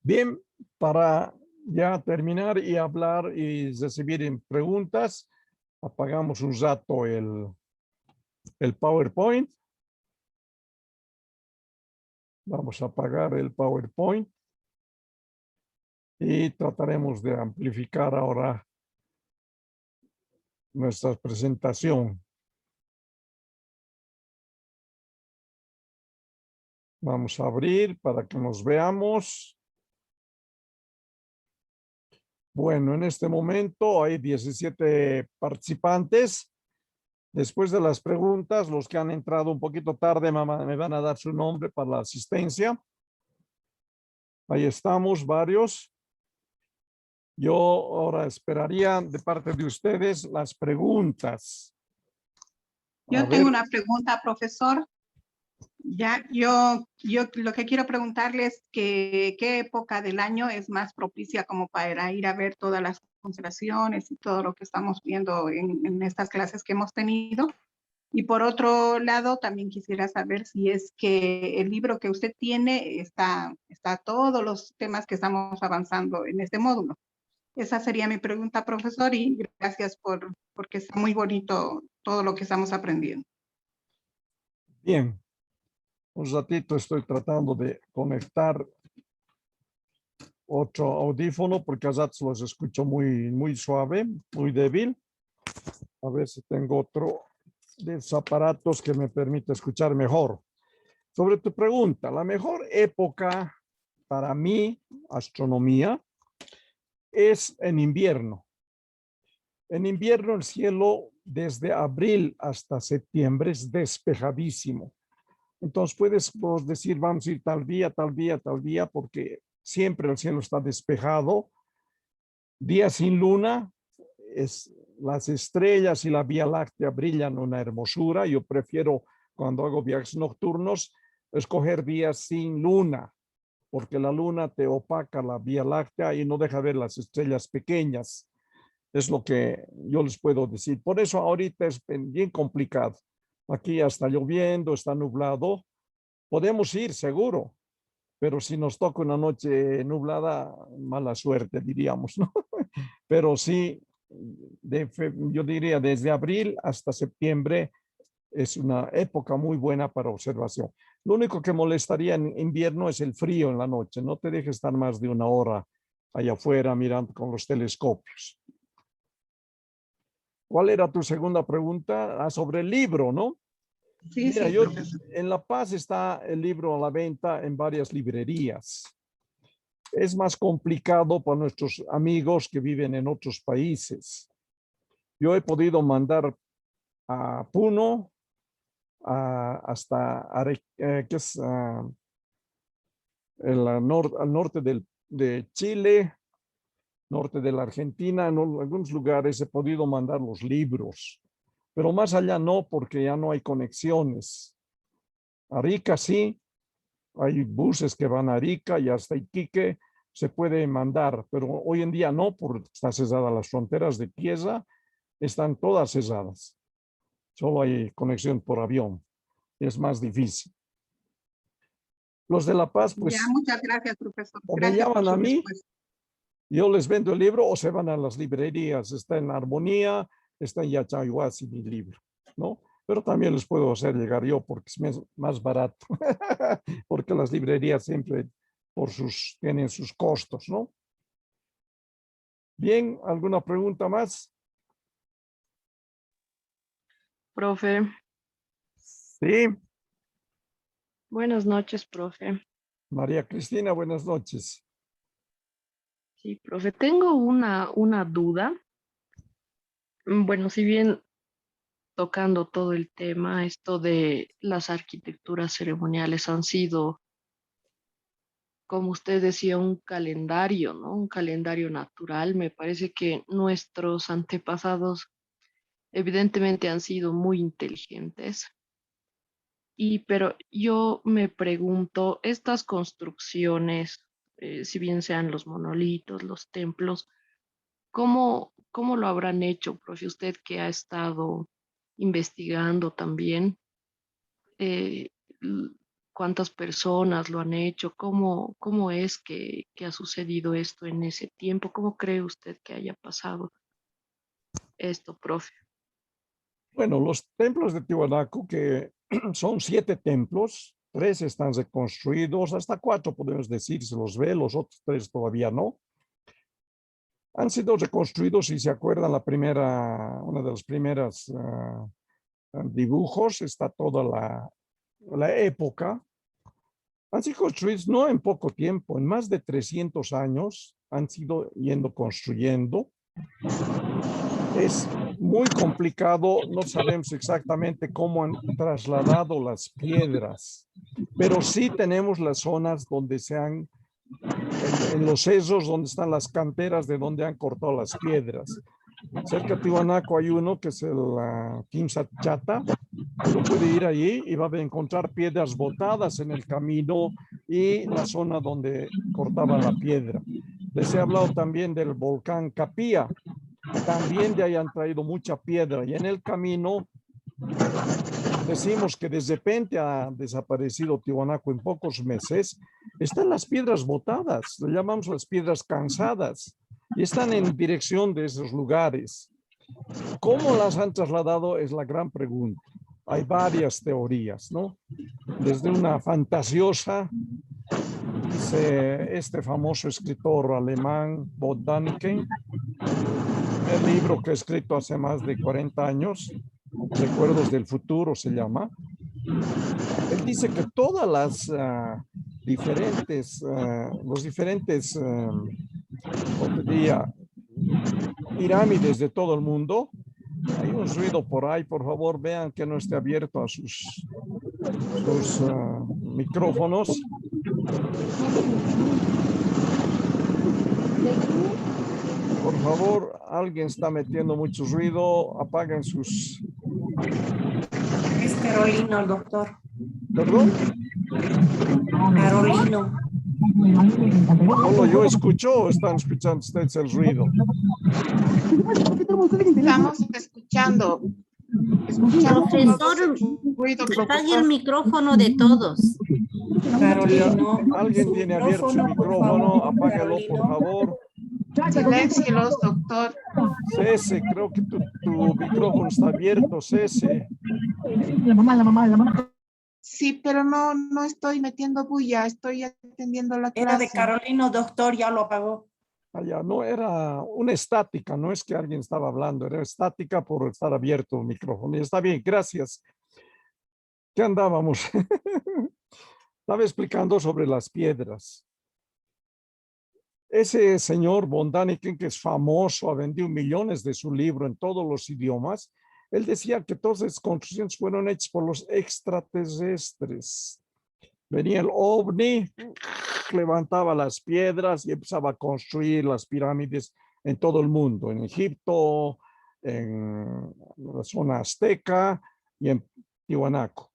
Bien, para ya terminar y hablar y recibir preguntas, apagamos un rato el PowerPoint. Vamos a apagar el PowerPoint y trataremos de amplificar ahora nuestra presentación. Vamos a abrir para que nos veamos. Bueno, en este momento hay 17 participantes. Después de las preguntas, los que han entrado un poquito tarde me van a dar su nombre para la asistencia. Ahí estamos, varios. Yo ahora esperaría de parte de ustedes las preguntas. Yo tengo una pregunta, profesor. Ya, yo lo que quiero preguntarles es que qué época del año es más propicia como para ir a ver todas las constelaciones y todo lo que estamos viendo en estas clases que hemos tenido. Y por otro lado, también quisiera saber si es que el libro que usted tiene está todos los temas que estamos avanzando en este módulo. Esa sería mi pregunta, profesor, y gracias porque está muy bonito todo lo que estamos aprendiendo. Bien. Un ratito estoy tratando de conectar otro audífono porque a ratos los escucho muy suave, muy débil. A ver si tengo otro de esos aparatos que me permite escuchar mejor. Sobre tu pregunta, la mejor época para mí, astronomía, es en invierno. En invierno el cielo desde abril hasta septiembre es despejadísimo. Entonces puedes decir, vamos a ir tal día, porque siempre el cielo está despejado. Día sin luna, las estrellas y la Vía Láctea brillan una hermosura. Yo prefiero, cuando hago viajes nocturnos, escoger días sin luna, porque la luna te opaca la Vía Láctea y no deja ver las estrellas pequeñas. Es lo que yo les puedo decir. Por eso ahorita es bien complicado. Aquí ya está lloviendo, está nublado. Podemos ir seguro, pero si nos toca una noche nublada, mala suerte, diríamos, ¿no? Pero sí, yo diría desde abril hasta septiembre es una época muy buena para observación. Lo único que molestaría en invierno es el frío en la noche. No te dejes estar más de 1 hora allá afuera mirando con los telescopios. ¿Cuál era tu segunda pregunta? Sobre el libro, ¿no? Sí, Mira, sí, en La Paz está el libro a la venta en varias librerías. Es más complicado para nuestros amigos que viven en otros países. Yo he podido mandar a Puno, hasta que es al norte de Chile, norte de la Argentina. En algunos lugares he podido mandar los libros, pero más allá no, porque ya no hay conexiones. Arica sí, hay buses que van a Arica y hasta Iquique se puede mandar, pero hoy en día no, porque están cesadas las fronteras de tierra, están todas cesadas. Solo hay conexión por avión. Es más difícil. Los de La Paz, pues, ya, muchas gracias, profesor. o me Gracias llaman por a su mí, respuesta. Yo les vendo el libro o se van a las librerías. Está en Armonía, está en Yachaywasi mi libro, ¿no? Pero también les puedo hacer llegar yo porque es más barato. Porque las librerías siempre tienen sus costos, ¿no? Bien, ¿alguna pregunta más? Profe, Sí, buenas noches, profe. María Cristina, buenas noches. Sí, profe, tengo una duda. Bueno, si bien tocando todo el tema, esto de las arquitecturas ceremoniales han sido, como usted decía, un calendario, ¿no? Un calendario natural. Me parece que nuestros antepasados evidentemente han sido muy inteligentes. Pero yo me pregunto, estas construcciones, si bien sean los monolitos, los templos, ¿cómo lo habrán hecho, profe? Usted que ha estado investigando también, eh, l- ¿cuántas personas lo han hecho? ¿Cómo es que ha sucedido esto en ese tiempo? ¿Cómo cree usted que haya pasado esto, profe? Bueno, los templos de Tiwanaku, que son 7 templos, 3 están reconstruidos, hasta 4 podemos decir, se los ve, los otros 3 todavía no. Han sido reconstruidos, si se acuerdan, una de las primeras dibujos, está toda la época. Han sido construidos no en poco tiempo, en más de 300 años han sido yendo construyendo. Es muy complicado, no sabemos exactamente cómo han trasladado las piedras, pero sí tenemos las zonas donde en los cerros donde están las canteras de donde han cortado las piedras. Cerca de Tiwanaku hay uno que es el Quimsa Chata. Uno puede ir allí y va a encontrar piedras botadas en el camino y la zona donde cortaban la piedra. Les he hablado también del volcán Capilla. También de ahí han traído mucha piedra y en el camino decimos que de repente ha desaparecido Tiwanaku en pocos meses. Están las piedras botadas, le llamamos las piedras cansadas y están en dirección de esos lugares. ¿Cómo las han trasladado? Es la gran pregunta. Hay varias teorías, ¿no? Desde una fantasiosa, dice este famoso escritor alemán, Bob Daniken, el libro que ha escrito hace más de 40 años, Recuerdos del Futuro se llama. Él dice que todas las los diferentes pirámides de todo el mundo, hay un ruido por ahí, por favor vean que no esté abierto a sus micrófonos. Por favor, alguien está metiendo mucho ruido, apaguen sus... Es Carolino, doctor. ¿Perdón? Carolino. ¿Solo yo escucho o están escuchando ustedes el ruido? Estamos escuchando. Profesor, apague el micrófono de todos. Carolino. Alguien tiene abierto su micrófono, apágalo por favor. Siléncielos, doctor. Cese, creo que tu micrófono está abierto, Cese. Sí, pero no estoy metiendo bulla, estoy atendiendo la Era clase. de Carolino, doctor, ya lo apagó. Allá no era una estática, no es que alguien estaba hablando, era estática por estar abierto el micrófono. Y está bien, gracias. ¿Qué andábamos? Estaba explicando sobre las piedras. Ese señor Von Daniken, que es famoso, ha vendido millones de su libro en todos los idiomas, él decía que todas las construcciones fueron hechas por los extraterrestres. Venía el ovni, levantaba las piedras y empezaba a construir las pirámides en todo el mundo, en Egipto, en la zona azteca y en Tiwanaku.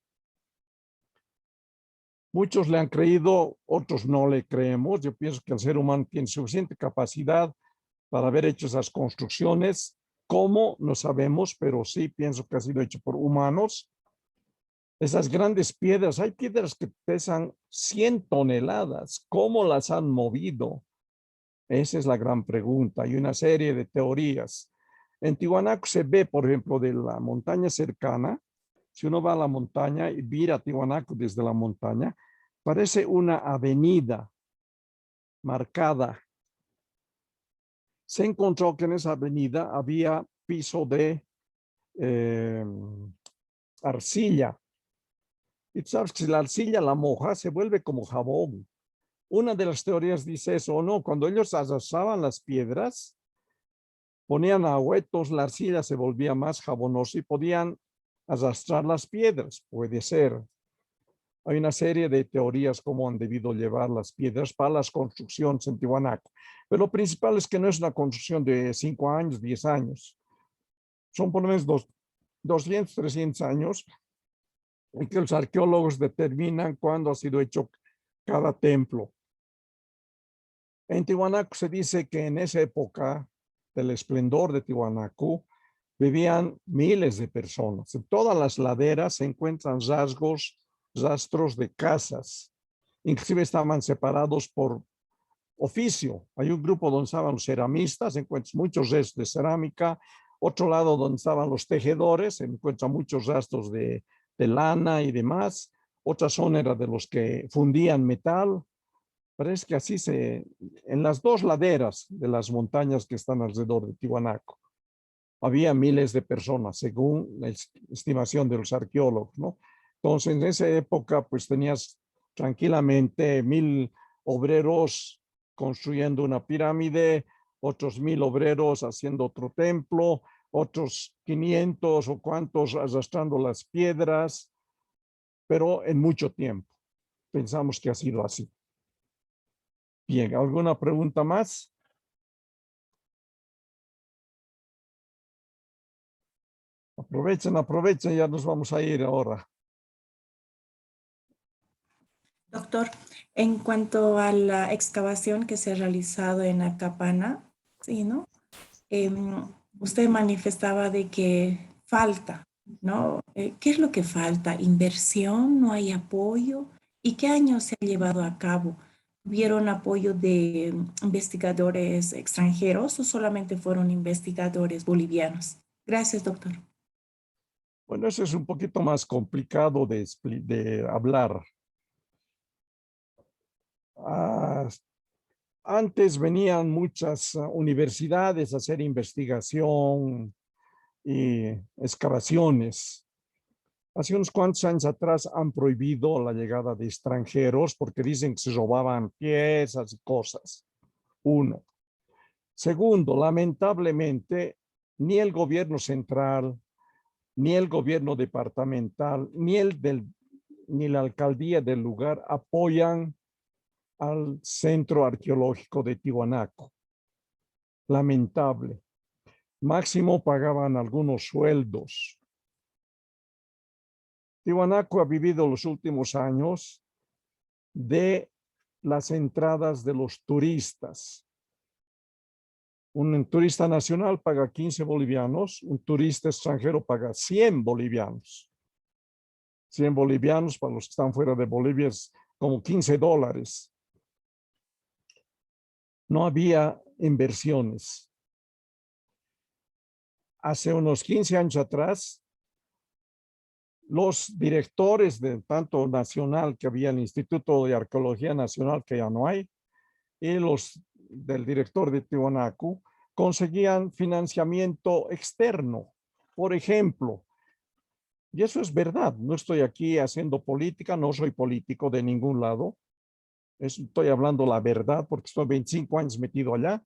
Muchos le han creído, otros no le creemos. Yo pienso que el ser humano tiene suficiente capacidad para haber hecho esas construcciones. ¿Cómo? No sabemos, pero sí pienso que ha sido hecho por humanos. Esas grandes piedras, hay piedras que pesan 100 toneladas. ¿Cómo las han movido? Esa es la gran pregunta. Hay una serie de teorías. En Tiwanaku se ve, por ejemplo, de la montaña cercana. Si uno va a la montaña y mira Tiwanaku desde la montaña, parece una avenida marcada. Se encontró que en esa avenida había piso de arcilla. Y tú sabes que si la arcilla la moja, se vuelve como jabón. Una de las teorías dice eso, o no, cuando ellos arrastraban las piedras, ponían agua, entonces la arcilla se volvía más jabonosa y podían arrastrar las piedras. Puede ser. Hay una serie de teorías cómo han debido llevar las piedras para las construcciones en Tiwanaku. Pero lo principal es que no es una construcción de 5 años, 10 años. Son por lo menos 200, 300 años en que los arqueólogos determinan cuándo ha sido hecho cada templo. En Tiwanaku se dice que en esa época del esplendor de Tiwanaku vivían miles de personas. En todas las laderas se encuentran rastros de casas. Inclusive estaban separados por oficio. Hay un grupo donde estaban los ceramistas, se encuentran muchos restos de cerámica. Otro lado donde estaban los tejedores, se encuentran muchos rastros de lana y demás. Otra zona era de los que fundían metal. Parece que así en las dos laderas de las montañas que están alrededor de Tiwanaku, había miles de personas, según la estimación de los arqueólogos, ¿no? Entonces, en esa época, pues tenías tranquilamente 1000 obreros construyendo una pirámide, otros 1000 obreros haciendo otro templo, otros 500 o cuantos arrastrando las piedras, pero en mucho tiempo. Pensamos que ha sido así. Bien, ¿alguna pregunta más? Aprovechen, ya nos vamos a ir ahora. Doctor, en cuanto a la excavación que se ha realizado en Acapana, ¿sí, no? Usted manifestaba de que falta, ¿no? ¿Qué es lo que falta? ¿Inversión? ¿No hay apoyo? ¿Y qué año se ha llevado a cabo? ¿Tuvieron apoyo de investigadores extranjeros o solamente fueron investigadores bolivianos? Gracias, doctor. Bueno, eso es un poquito más complicado de hablar. Antes venían muchas universidades a hacer investigación y excavaciones. Hace unos cuantos años atrás han prohibido la llegada de extranjeros porque dicen que se robaban piezas y cosas. Uno. Segundo, lamentablemente, ni el gobierno central, ni el gobierno departamental, ni la alcaldía del lugar apoyan al Centro Arqueológico de Tiwanaku. Lamentable. Máximo pagaban algunos sueldos. Tiwanaku ha vivido los últimos años de las entradas de los turistas. Un turista nacional paga 15 bolivianos, un turista extranjero paga 100 bolivianos. 100 bolivianos para los que están fuera de Bolivia es como $15. No había inversiones. Hace unos 15 años atrás, los directores de tanto nacional que había el Instituto de Arqueología Nacional, que ya no hay, y los del director de Tiwanaku, conseguían financiamiento externo. Por ejemplo, y eso es verdad, no estoy aquí haciendo política, no soy político de ningún lado, estoy hablando la verdad porque estoy 25 años metido allá.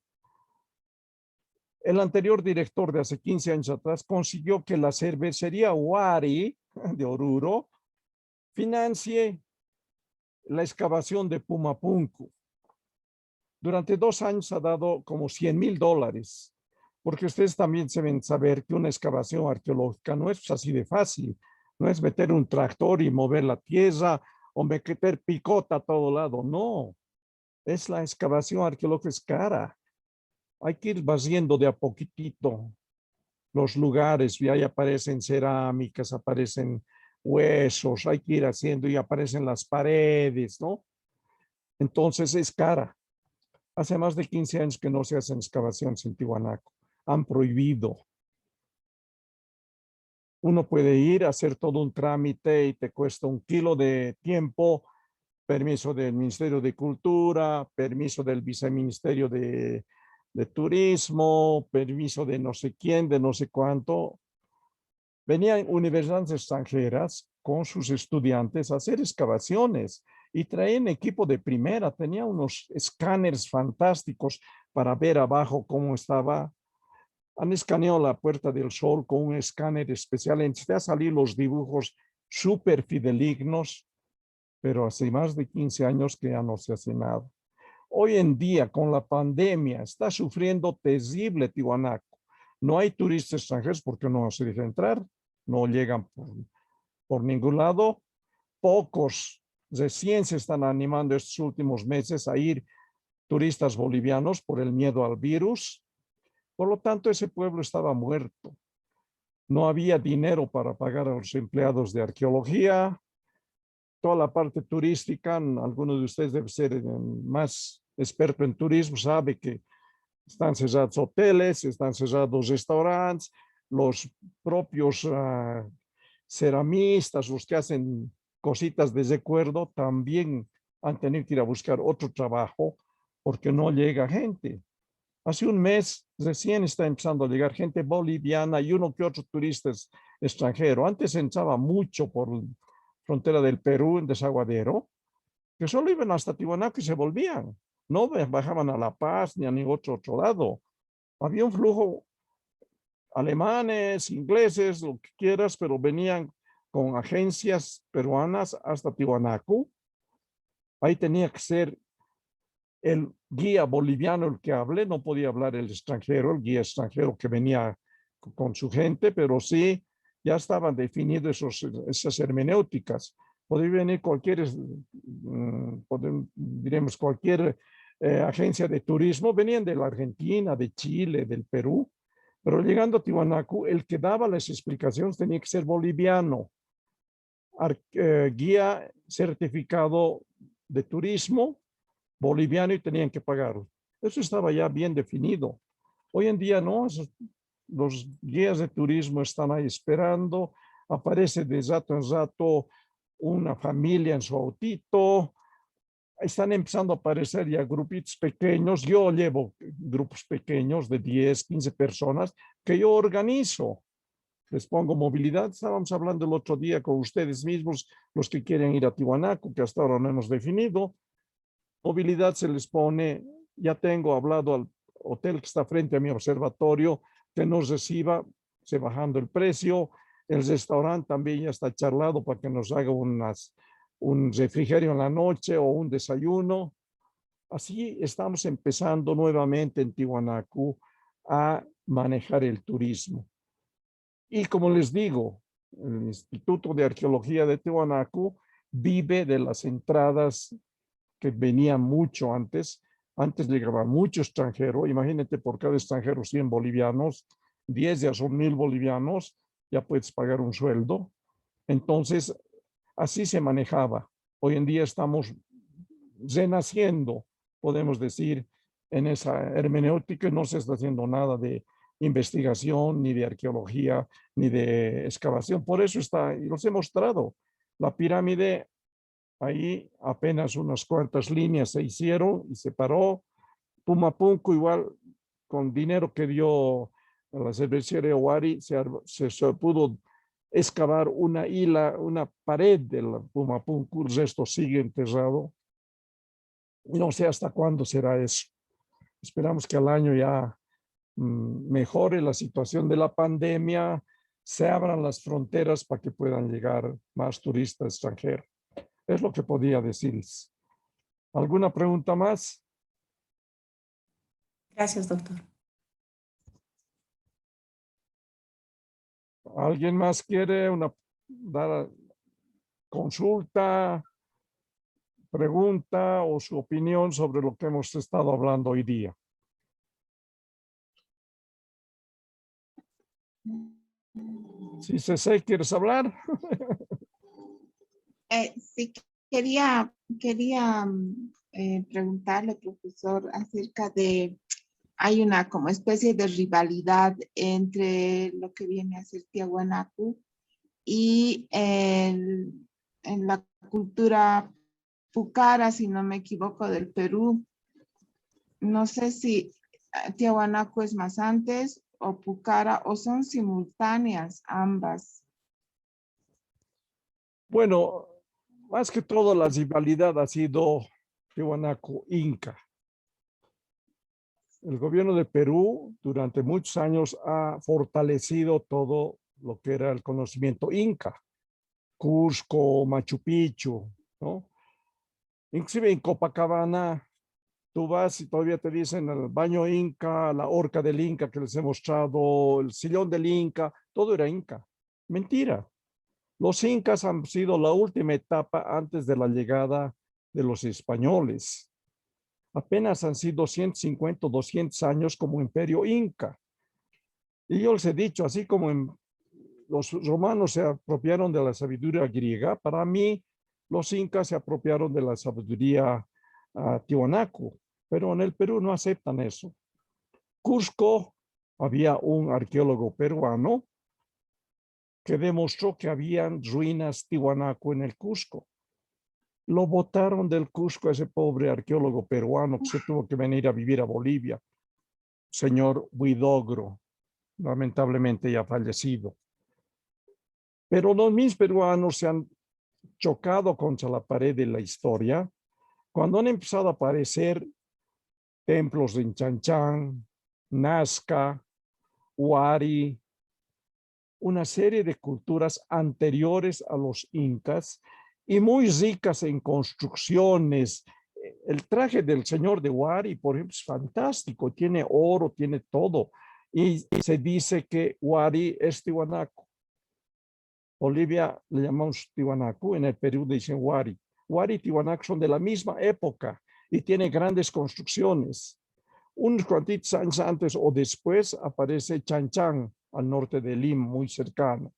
El anterior director de hace 15 años atrás consiguió que la cervecería Wari de Oruro financie la excavación de Pumapunku. Durante 2 años ha dado como $100,000, porque ustedes también deben saber que una excavación arqueológica no es así de fácil. No es meter un tractor y mover la tierra o meter picota a todo lado. No, es la excavación arqueológica es cara. Hay que ir vaciando de a poquitito los lugares y ahí aparecen cerámicas, aparecen huesos, hay que ir haciendo y aparecen las paredes, ¿no? Entonces es cara. Hace más de 15 años que no se hacen excavaciones en Tiwanaku. Han prohibido. Uno puede ir a hacer todo un trámite y te cuesta 1 kilo de tiempo, permiso del Ministerio de Cultura, permiso del Viceministerio de Turismo, permiso de no sé quién, de no sé cuánto. Venían universidades extranjeras con sus estudiantes a hacer excavaciones y traían equipo de primera. Tenía unos escáneres fantásticos para ver abajo cómo estaba. Han escaneado la Puerta del Sol con un escáner especial. Empecé a salir los dibujos súper fidelignos, pero hace más de 15 años que ya no se hace nada. Hoy en día, con la pandemia, está sufriendo terrible Tiwanaku. No hay turistas extranjeros porque no se deja entrar, no llegan por ningún lado. Pocos recién se están animando estos últimos meses a ir turistas bolivianos por el miedo al virus. Por lo tanto, ese pueblo estaba muerto. No había dinero para pagar a los empleados de arqueología. Toda la parte turística, algunos de ustedes debe ser más experto en turismo, sabe que están cerrados hoteles, están cerrados restaurantes, los propios ceramistas, los que hacen cositas de recuerdo, también han tenido que ir a buscar otro trabajo porque no llega gente. Hace un mes recién está empezando a llegar gente boliviana y uno que otro turista extranjero. Antes entraba mucho por la frontera del Perú, en Desaguadero, que solo iban hasta Tiwanaku y se volvían. No bajaban a La Paz ni a ningún otro lado. Había un flujo alemanes, ingleses, lo que quieras, pero venían con agencias peruanas hasta Tiwanaku. Ahí tenía que ser el guía boliviano el que hable, no podía hablar el extranjero, el guía extranjero que venía con su gente, pero sí ya estaban definidas esas hermenéuticas. Podría venir cualquier, diremos, cualquier agencia de turismo, venían de la Argentina, de Chile, del Perú, pero llegando a Tiwanaku, el que daba las explicaciones tenía que ser boliviano, guía certificado de turismo, boliviano, y tenían que pagarlo. Eso estaba ya bien definido. Hoy en día no, los guías de turismo están ahí esperando, aparece de rato en rato una familia en su autito, están empezando a aparecer ya grupitos pequeños. Yo llevo grupos pequeños de 10, 15 personas que yo organizo. Les pongo movilidad. Estábamos hablando el otro día con ustedes mismos, los que quieren ir a Tiwanaku, que hasta ahora no hemos definido. Movilidad se les pone, ya tengo hablado al hotel que está frente a mi observatorio, que nos reciba, se bajando el precio. El restaurante también ya está charlado para que nos haga un refrigerio en la noche o un desayuno. Así estamos empezando nuevamente en Tiwanaku a manejar el turismo. Y como les digo, el Instituto de Arqueología de Tiwanaku vive de las entradas que venían mucho antes. Antes llegaba mucho extranjero. Imagínate, por cada extranjero 100 bolivianos, 10 ya son 1000 bolivianos, ya puedes pagar un sueldo. Entonces, así se manejaba. Hoy en día estamos renaciendo, podemos decir, en esa hermenéutica. No se está haciendo nada de investigación, ni de arqueología, ni de excavación. Por eso está, y los he mostrado, la pirámide. Ahí apenas unas cuantas líneas se hicieron y se paró. Pumapunku igual, con dinero que dio la cervecería Owari, se pudo excavar una pared del Pumapunku. El resto sigue enterrado. No sé hasta cuándo será eso. Esperamos que al año ya mejore la situación de la pandemia, se abran las fronteras para que puedan llegar más turistas extranjeros. Es lo que podía decirles. ¿Alguna pregunta más? Gracias, doctor. ¿Alguien más quiere dar consulta, pregunta o su opinión sobre lo que hemos estado hablando hoy día? Si Ceci, ¿quieres hablar? Sí, quería preguntarle, profesor, acerca de, hay una como especie de rivalidad entre lo que viene a ser Tiahuanaco y en la cultura pucara, si no me equivoco, del Perú. No sé si Tiahuanaco es más antes o pucara o son simultáneas ambas. Bueno, más que todo la rivalidad ha sido Tiahuanaco-Inca. El gobierno de Perú durante muchos años ha fortalecido todo lo que era el conocimiento inca, Cusco, Machu Picchu, ¿no? Inclusive en Copacabana, tú vas y todavía te dicen el baño inca, la horca del inca que les he mostrado, el sillón del inca, todo era inca. Mentira. Los incas han sido la última etapa antes de la llegada de los españoles. Apenas han sido 150 o 200 años como imperio inca. Y yo les he dicho, así como los romanos se apropiaron de la sabiduría griega, para mí los incas se apropiaron de la sabiduría tiwanaku, pero en el Perú no aceptan eso. Cusco, había un arqueólogo peruano que demostró que habían ruinas tiwanaku en el Cusco. Lo botaron del Cusco ese pobre arqueólogo peruano que se tuvo que venir a vivir a Bolivia, señor Huidogro, lamentablemente ya fallecido. Pero los mismos peruanos se han chocado contra la pared de la historia cuando han empezado a aparecer templos en Chan, Nazca, Huari, una serie de culturas anteriores a los incas y muy ricas en construcciones. El traje del señor de Huari, por ejemplo, es fantástico, tiene oro, tiene todo. Y se dice que Huari es Tiwanaku. Bolivia le llamamos Tiwanaku, en el Perú dicen Huari. Huari y Tiwanaku son de la misma época y tiene grandes construcciones. Unos cuantitos años antes o después aparece Chan Chan, al norte de Lima, muy cercano.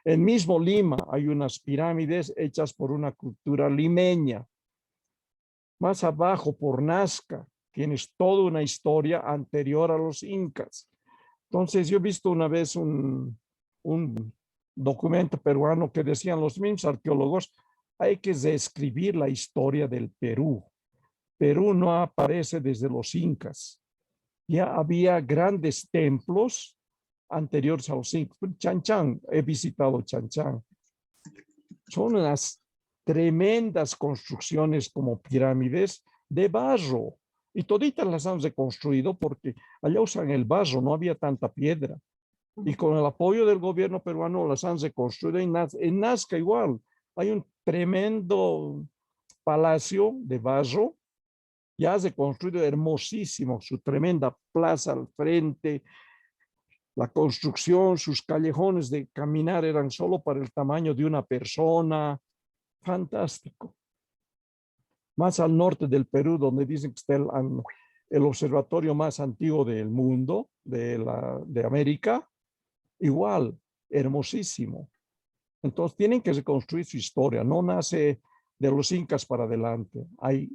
En mismo Lima hay unas pirámides hechas por una cultura limeña. Más abajo, por Nazca, tienes toda una historia anterior a los incas. Entonces, yo he visto una vez un documento peruano que decían los mismos arqueólogos, hay que reescribir la historia del Perú. Perú no aparece desde los incas. Ya había grandes templos anteriores a los incas. Chan Chan, he visitado Chan Chan. Son unas tremendas construcciones como pirámides de barro. Y toditas las han reconstruido porque allá usan el barro, no había tanta piedra. Y con el apoyo del gobierno peruano las han reconstruido. En Nazca igual, hay un tremendo palacio de barro, ya reconstruido, hermosísimo, su tremenda plaza al frente, la construcción, sus callejones de caminar eran solo para el tamaño de una persona, fantástico. Más al norte del Perú, donde dicen que está el observatorio más antiguo del mundo, de América, igual, hermosísimo. Entonces tienen que reconstruir su historia, no nace de los incas para adelante. Hay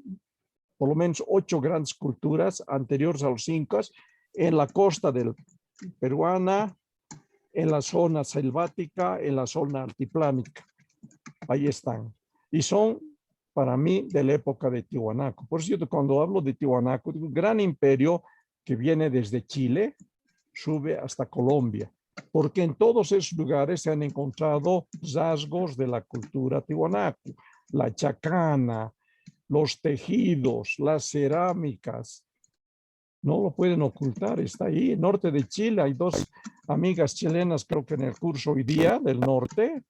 por lo menos 8 grandes culturas anteriores a los incas en la costa peruana, en la zona selvática, en la zona altiplánica. Ahí están. Y son, para mí, de la época de Tiwanaku. Por cierto, cuando hablo de Tiwanaku, un gran imperio que viene desde Chile, sube hasta Colombia, porque en todos esos lugares se han encontrado rasgos de la cultura Tiwanaku, la chacana, los tejidos, las cerámicas. No lo pueden ocultar, está ahí. Norte de Chile, hay 2 amigas chilenas, creo que en el curso hoy día del norte.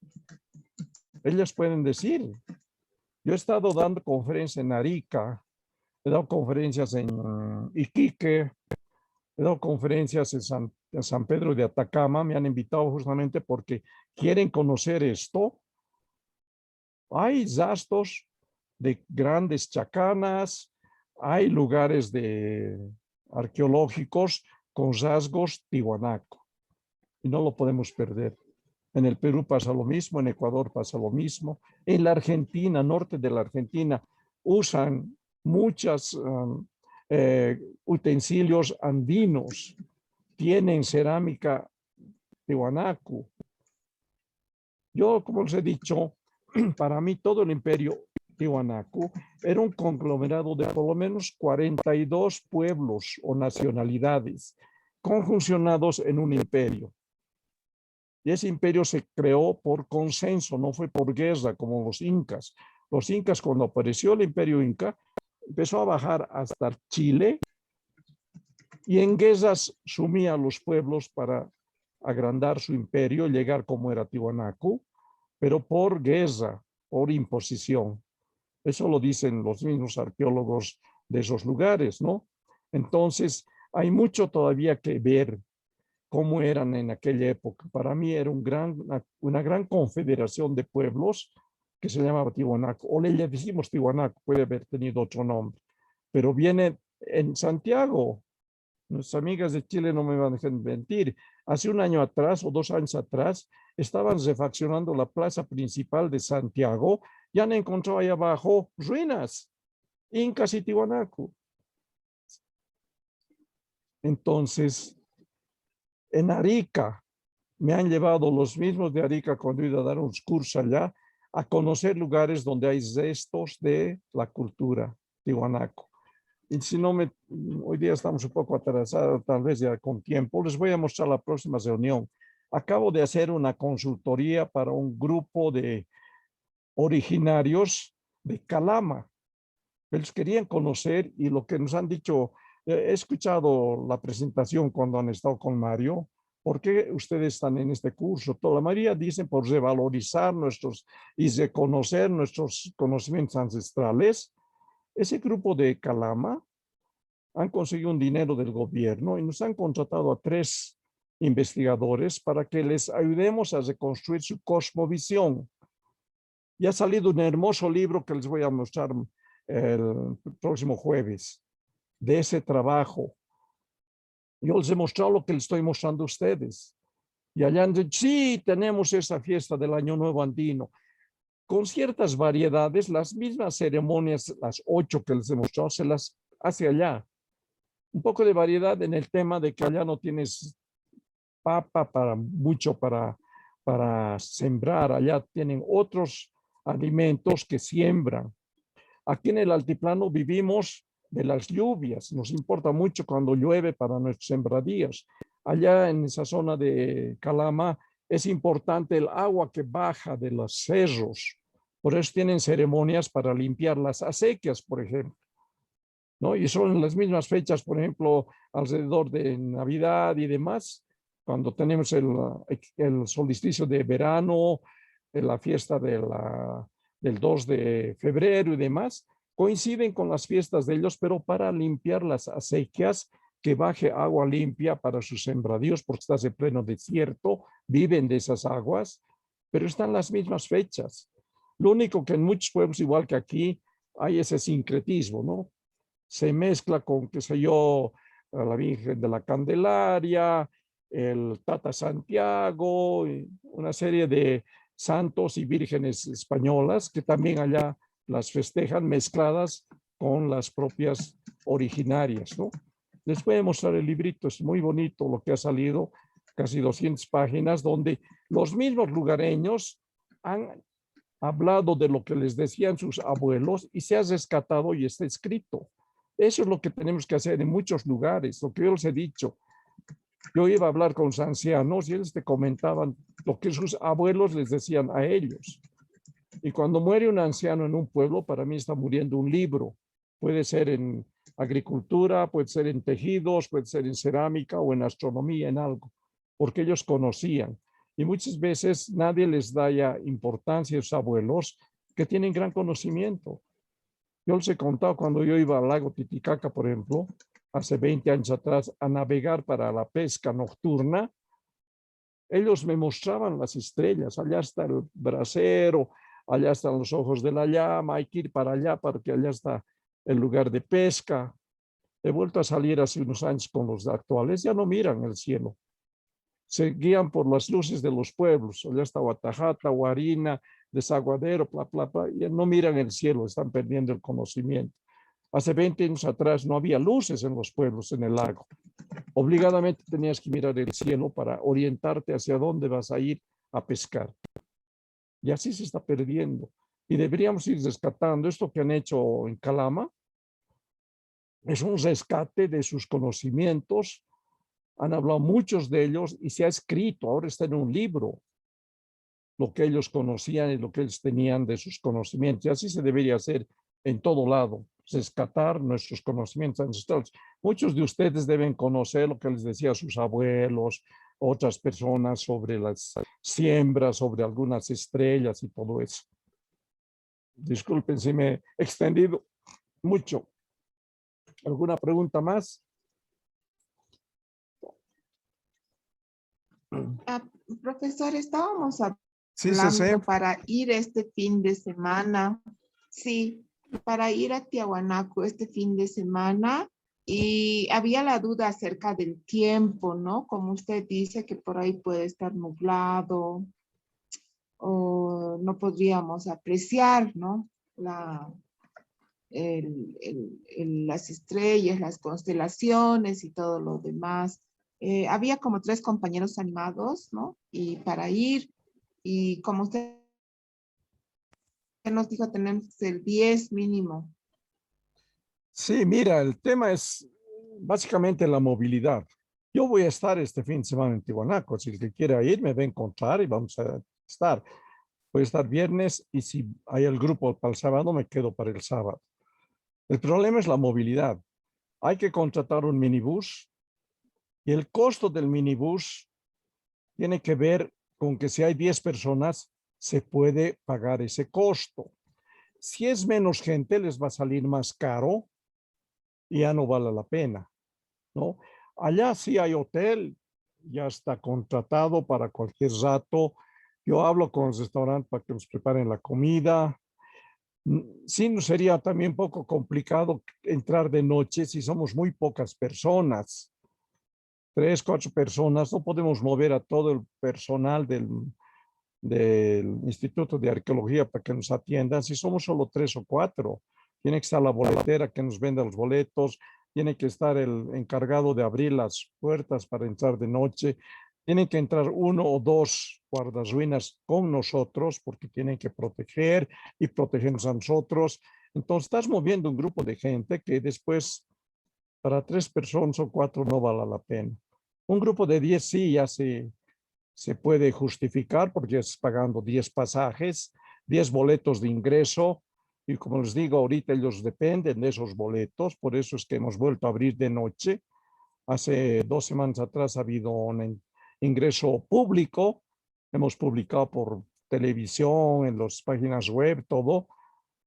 Ellas pueden decir. Yo he estado dando conferencias en Arica, he dado conferencias en Iquique, he dado conferencias en San Pedro de Atacama. Me han invitado justamente porque quieren conocer esto. Hay rastros de grandes chacanas, hay lugares arqueológicos con rasgos tiwanaku y no lo podemos perder. En el Perú pasa lo mismo, en Ecuador pasa lo mismo, en la Argentina, norte de la Argentina, usan muchos utensilios andinos tienen cerámica Tiwanaku. Yo, como les he dicho, para mí todo el imperio Tiwanaku era un conglomerado de por lo menos 42 pueblos o nacionalidades conjuncionados en un imperio. Y ese imperio se creó por consenso, no fue por guerra como los incas. Los incas, cuando apareció el imperio inca, empezó a bajar hasta Chile y en guerras sumía a los pueblos para agrandar su imperio, llegar como era Tiwanaku, pero por guerra, por imposición. Eso lo dicen los mismos arqueólogos de esos lugares, ¿no? Entonces, hay mucho todavía que ver cómo eran en aquella época. Para mí era una gran confederación de pueblos que se llamaba Tiwanaku, o le decimos Tiwanaku, puede haber tenido otro nombre, pero viene en Santiago. Nuestras amigas de Chile no me van a dejar mentir. Hace un año atrás o 2 años atrás estaban refaccionando la plaza principal de Santiago y han encontrado ahí abajo ruinas, incas y Tiwanaku. Entonces, en Arica, me han llevado los mismos de Arica cuando he ido a dar un curso allá, a conocer lugares donde hay restos de la cultura Tiwanaku. Y si no hoy día estamos un poco atrasados, tal vez ya con tiempo, les voy a mostrar la próxima reunión. Acabo de hacer una consultoría para un grupo de originarios de Calama. Ellos querían conocer y lo que nos han dicho, he escuchado la presentación cuando han estado con Mario. ¿Por qué ustedes están en este curso? Toda la mayoría dicen por revalorizar y reconocer nuestros conocimientos ancestrales. Ese grupo de Calama han conseguido un dinero del gobierno y nos han contratado a 3 investigadores para que les ayudemos a reconstruir su cosmovisión. Y ha salido un hermoso libro que les voy a mostrar el próximo jueves de ese trabajo. Yo les he mostrado lo que les estoy mostrando a ustedes. Y allá han dicho, sí, tenemos esa fiesta del Año Nuevo Andino, con ciertas variedades, las mismas ceremonias, las 8 que les he mostrado, se las hace allá. Un poco de variedad en el tema de que allá no tienes papa para sembrar, allá tienen otros alimentos que siembran. Aquí en el altiplano vivimos de las lluvias, nos importa mucho cuando llueve para nuestros sembradíos. Allá en esa zona de Calama es importante el agua que baja de los cerros, por eso tienen ceremonias para limpiar las acequias, por ejemplo, ¿no? Y son las mismas fechas, por ejemplo, alrededor de Navidad y demás, cuando tenemos el solsticio de verano, la fiesta del 2 de febrero y demás, coinciden con las fiestas de ellos, pero para limpiar las acequias, que baje agua limpia para sus sembradíos, porque estás en pleno desierto, viven de esas aguas, pero están las mismas fechas. Lo único que en muchos pueblos, igual que aquí, hay ese sincretismo, ¿no? Se mezcla con, qué sé yo, la Virgen de la Candelaria, el Tata Santiago, y una serie de santos y vírgenes españolas que también allá las festejan mezcladas con las propias originarias, ¿no? Les voy a mostrar el librito, es muy bonito lo que ha salido, casi 200 páginas, donde los mismos lugareños han hablado de lo que les decían sus abuelos y se ha rescatado y está escrito. Eso es lo que tenemos que hacer en muchos lugares, lo que yo les he dicho. Yo iba a hablar con los ancianos y ellos te comentaban lo que sus abuelos les decían a ellos. Y cuando muere un anciano en un pueblo, para mí está muriendo un libro. Puede ser en agricultura, puede ser en tejidos, puede ser en cerámica o en astronomía, en algo, porque ellos conocían. Y muchas veces nadie les da ya importancia a sus abuelos que tienen gran conocimiento. Yo les he contado cuando yo iba al lago Titicaca, por ejemplo, hace 20 años atrás, a navegar para la pesca nocturna, ellos me mostraban las estrellas. Allá está el brasero, allá están los ojos de la llama, hay que ir para allá porque allá está el lugar de pesca. He vuelto a salir hace unos años con los actuales, ya no miran el cielo. Se guían por las luces de los pueblos. Allá está Guatajata, Guarina, Desaguadero, y no miran el cielo, están perdiendo el conocimiento. Hace 20 años atrás no había luces en los pueblos, en el lago. Obligadamente tenías que mirar el cielo para orientarte hacia dónde vas a ir a pescar. Y así se está perdiendo. Y deberíamos ir rescatando esto que han hecho en Calama. Es un rescate de sus conocimientos. Han hablado muchos de ellos y se ha escrito, ahora está en un libro, lo que ellos conocían y lo que ellos tenían de sus conocimientos. Y así se debería hacer en todo lado, rescatar nuestros conocimientos ancestrales. Muchos de ustedes deben conocer lo que les decía a sus abuelos, otras personas sobre las siembras, sobre algunas estrellas y todo eso. Disculpen si me he extendido mucho. ¿Alguna pregunta más? Profesor, estábamos Sí, hablando para ir este fin de semana. Sí, para ir a Tiahuanaco este fin de semana. Y había la duda acerca del tiempo, ¿no? Como usted dice que por ahí puede estar nublado o no podríamos apreciar, ¿no? Las estrellas, las constelaciones y todo lo demás. Había como 3 compañeros animados, ¿no? Y para ir, y como usted nos dijo, tenemos el 10 mínimo. Sí, mira, el tema es básicamente la movilidad. Yo voy a estar este fin de semana en Tiahuanaco. Si el que quiera ir me va a encontrar y vamos a estar. Voy a estar viernes y si hay el grupo para el sábado, me quedo para el sábado. El problema es la movilidad. Hay que contratar un minibús y el costo del minibús tiene que ver con que si hay 10 personas, se puede pagar ese costo. Si es menos gente, les va a salir más caro y ya no vale la pena, ¿no? Allá sí hay hotel, ya está contratado para cualquier rato. Yo hablo con el restaurante para que nos preparen la comida. Sí, nos sería también un poco complicado entrar de noche si somos muy pocas personas. 3, 4 personas, no podemos mover a todo el personal del Instituto de Arqueología para que nos atiendan si somos solo 3 o 4. Tiene que estar la boletera que nos venda los boletos, tiene que estar el encargado de abrir las puertas para entrar de noche, tienen que entrar 1 o 2 guardarruinas con nosotros porque tienen que proteger y protegernos a nosotros. Entonces estás moviendo un grupo de gente que después para 3 personas o 4 no vale la pena. Un grupo de 10 sí ya se puede justificar porque es pagando 10 pasajes, 10 boletos de ingreso. Y como les digo, ahorita ellos dependen de esos boletos, por eso es que hemos vuelto a abrir de noche. Hace 2 semanas atrás ha habido un ingreso público, hemos publicado por televisión, en las páginas web, todo,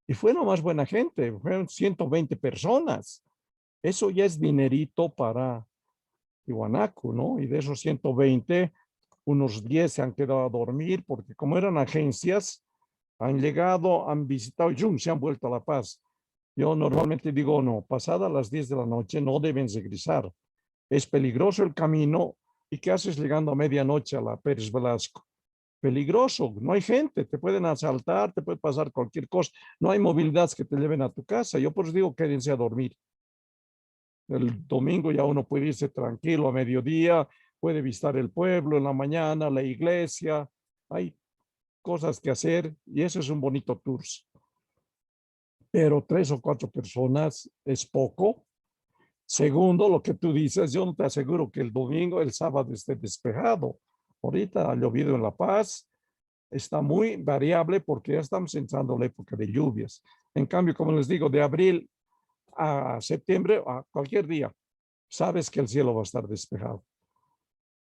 y fueron más buena gente, fueron 120 personas. Eso ya es dinerito para Tiahuanaco, ¿no? Y de esos 120, unos 10 se han quedado a dormir porque como eran agencias, han llegado, han visitado y se han vuelto a La Paz. Yo normalmente digo, no, pasadas las 10 de la noche no deben regresar. Es peligroso el camino. ¿Y qué haces llegando a medianoche a la Pérez Velasco? Peligroso, no hay gente, te pueden asaltar, te puede pasar cualquier cosa. No hay movilidades que te lleven a tu casa. Yo por eso digo, quédense a dormir. El domingo ya uno puede irse tranquilo a mediodía, puede visitar el pueblo en la mañana, la iglesia. Hay cosas que hacer y eso es un bonito tour. Pero 3 o 4 personas es poco. Segundo, lo que tú dices, yo no te aseguro que el domingo, el sábado esté despejado. Ahorita ha llovido en La Paz, está muy variable porque ya estamos entrando en la época de lluvias. En cambio, como les digo, de abril a septiembre, a cualquier día, sabes que el cielo va a estar despejado,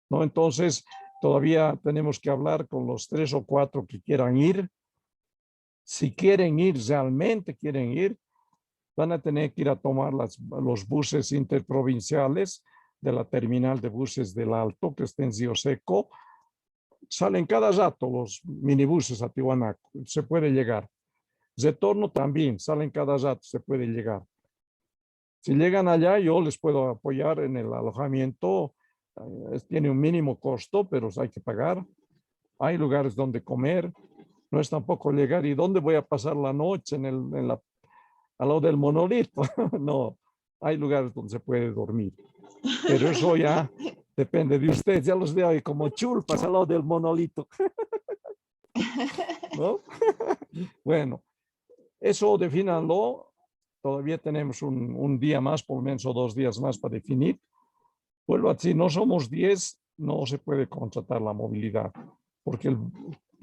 ¿no? Entonces, todavía tenemos que hablar con los 3 o 4 que quieran ir. Si quieren ir, realmente quieren ir, van a tener que ir a tomar los buses interprovinciales de la terminal de buses del Alto, que está en Río Seco. Salen cada rato los minibuses a Tiahuanaco, se puede llegar. Retorno también, salen cada rato, se puede llegar. Si llegan allá, yo les puedo apoyar en el alojamiento. Tiene un mínimo costo, pero hay que pagar. Hay lugares donde comer. No es tampoco llegar y dónde voy a pasar la noche en al lado del monolito. No, hay lugares donde se puede dormir. Pero eso ya depende de ustedes. Ya los veo ahí como chulpas al lado del monolito. ¿No? Bueno, eso defínanlo. Todavía tenemos un día más, por lo menos, o 2 días más para definir. Vuelvo a decir, no somos 10, no se puede contratar la movilidad, porque el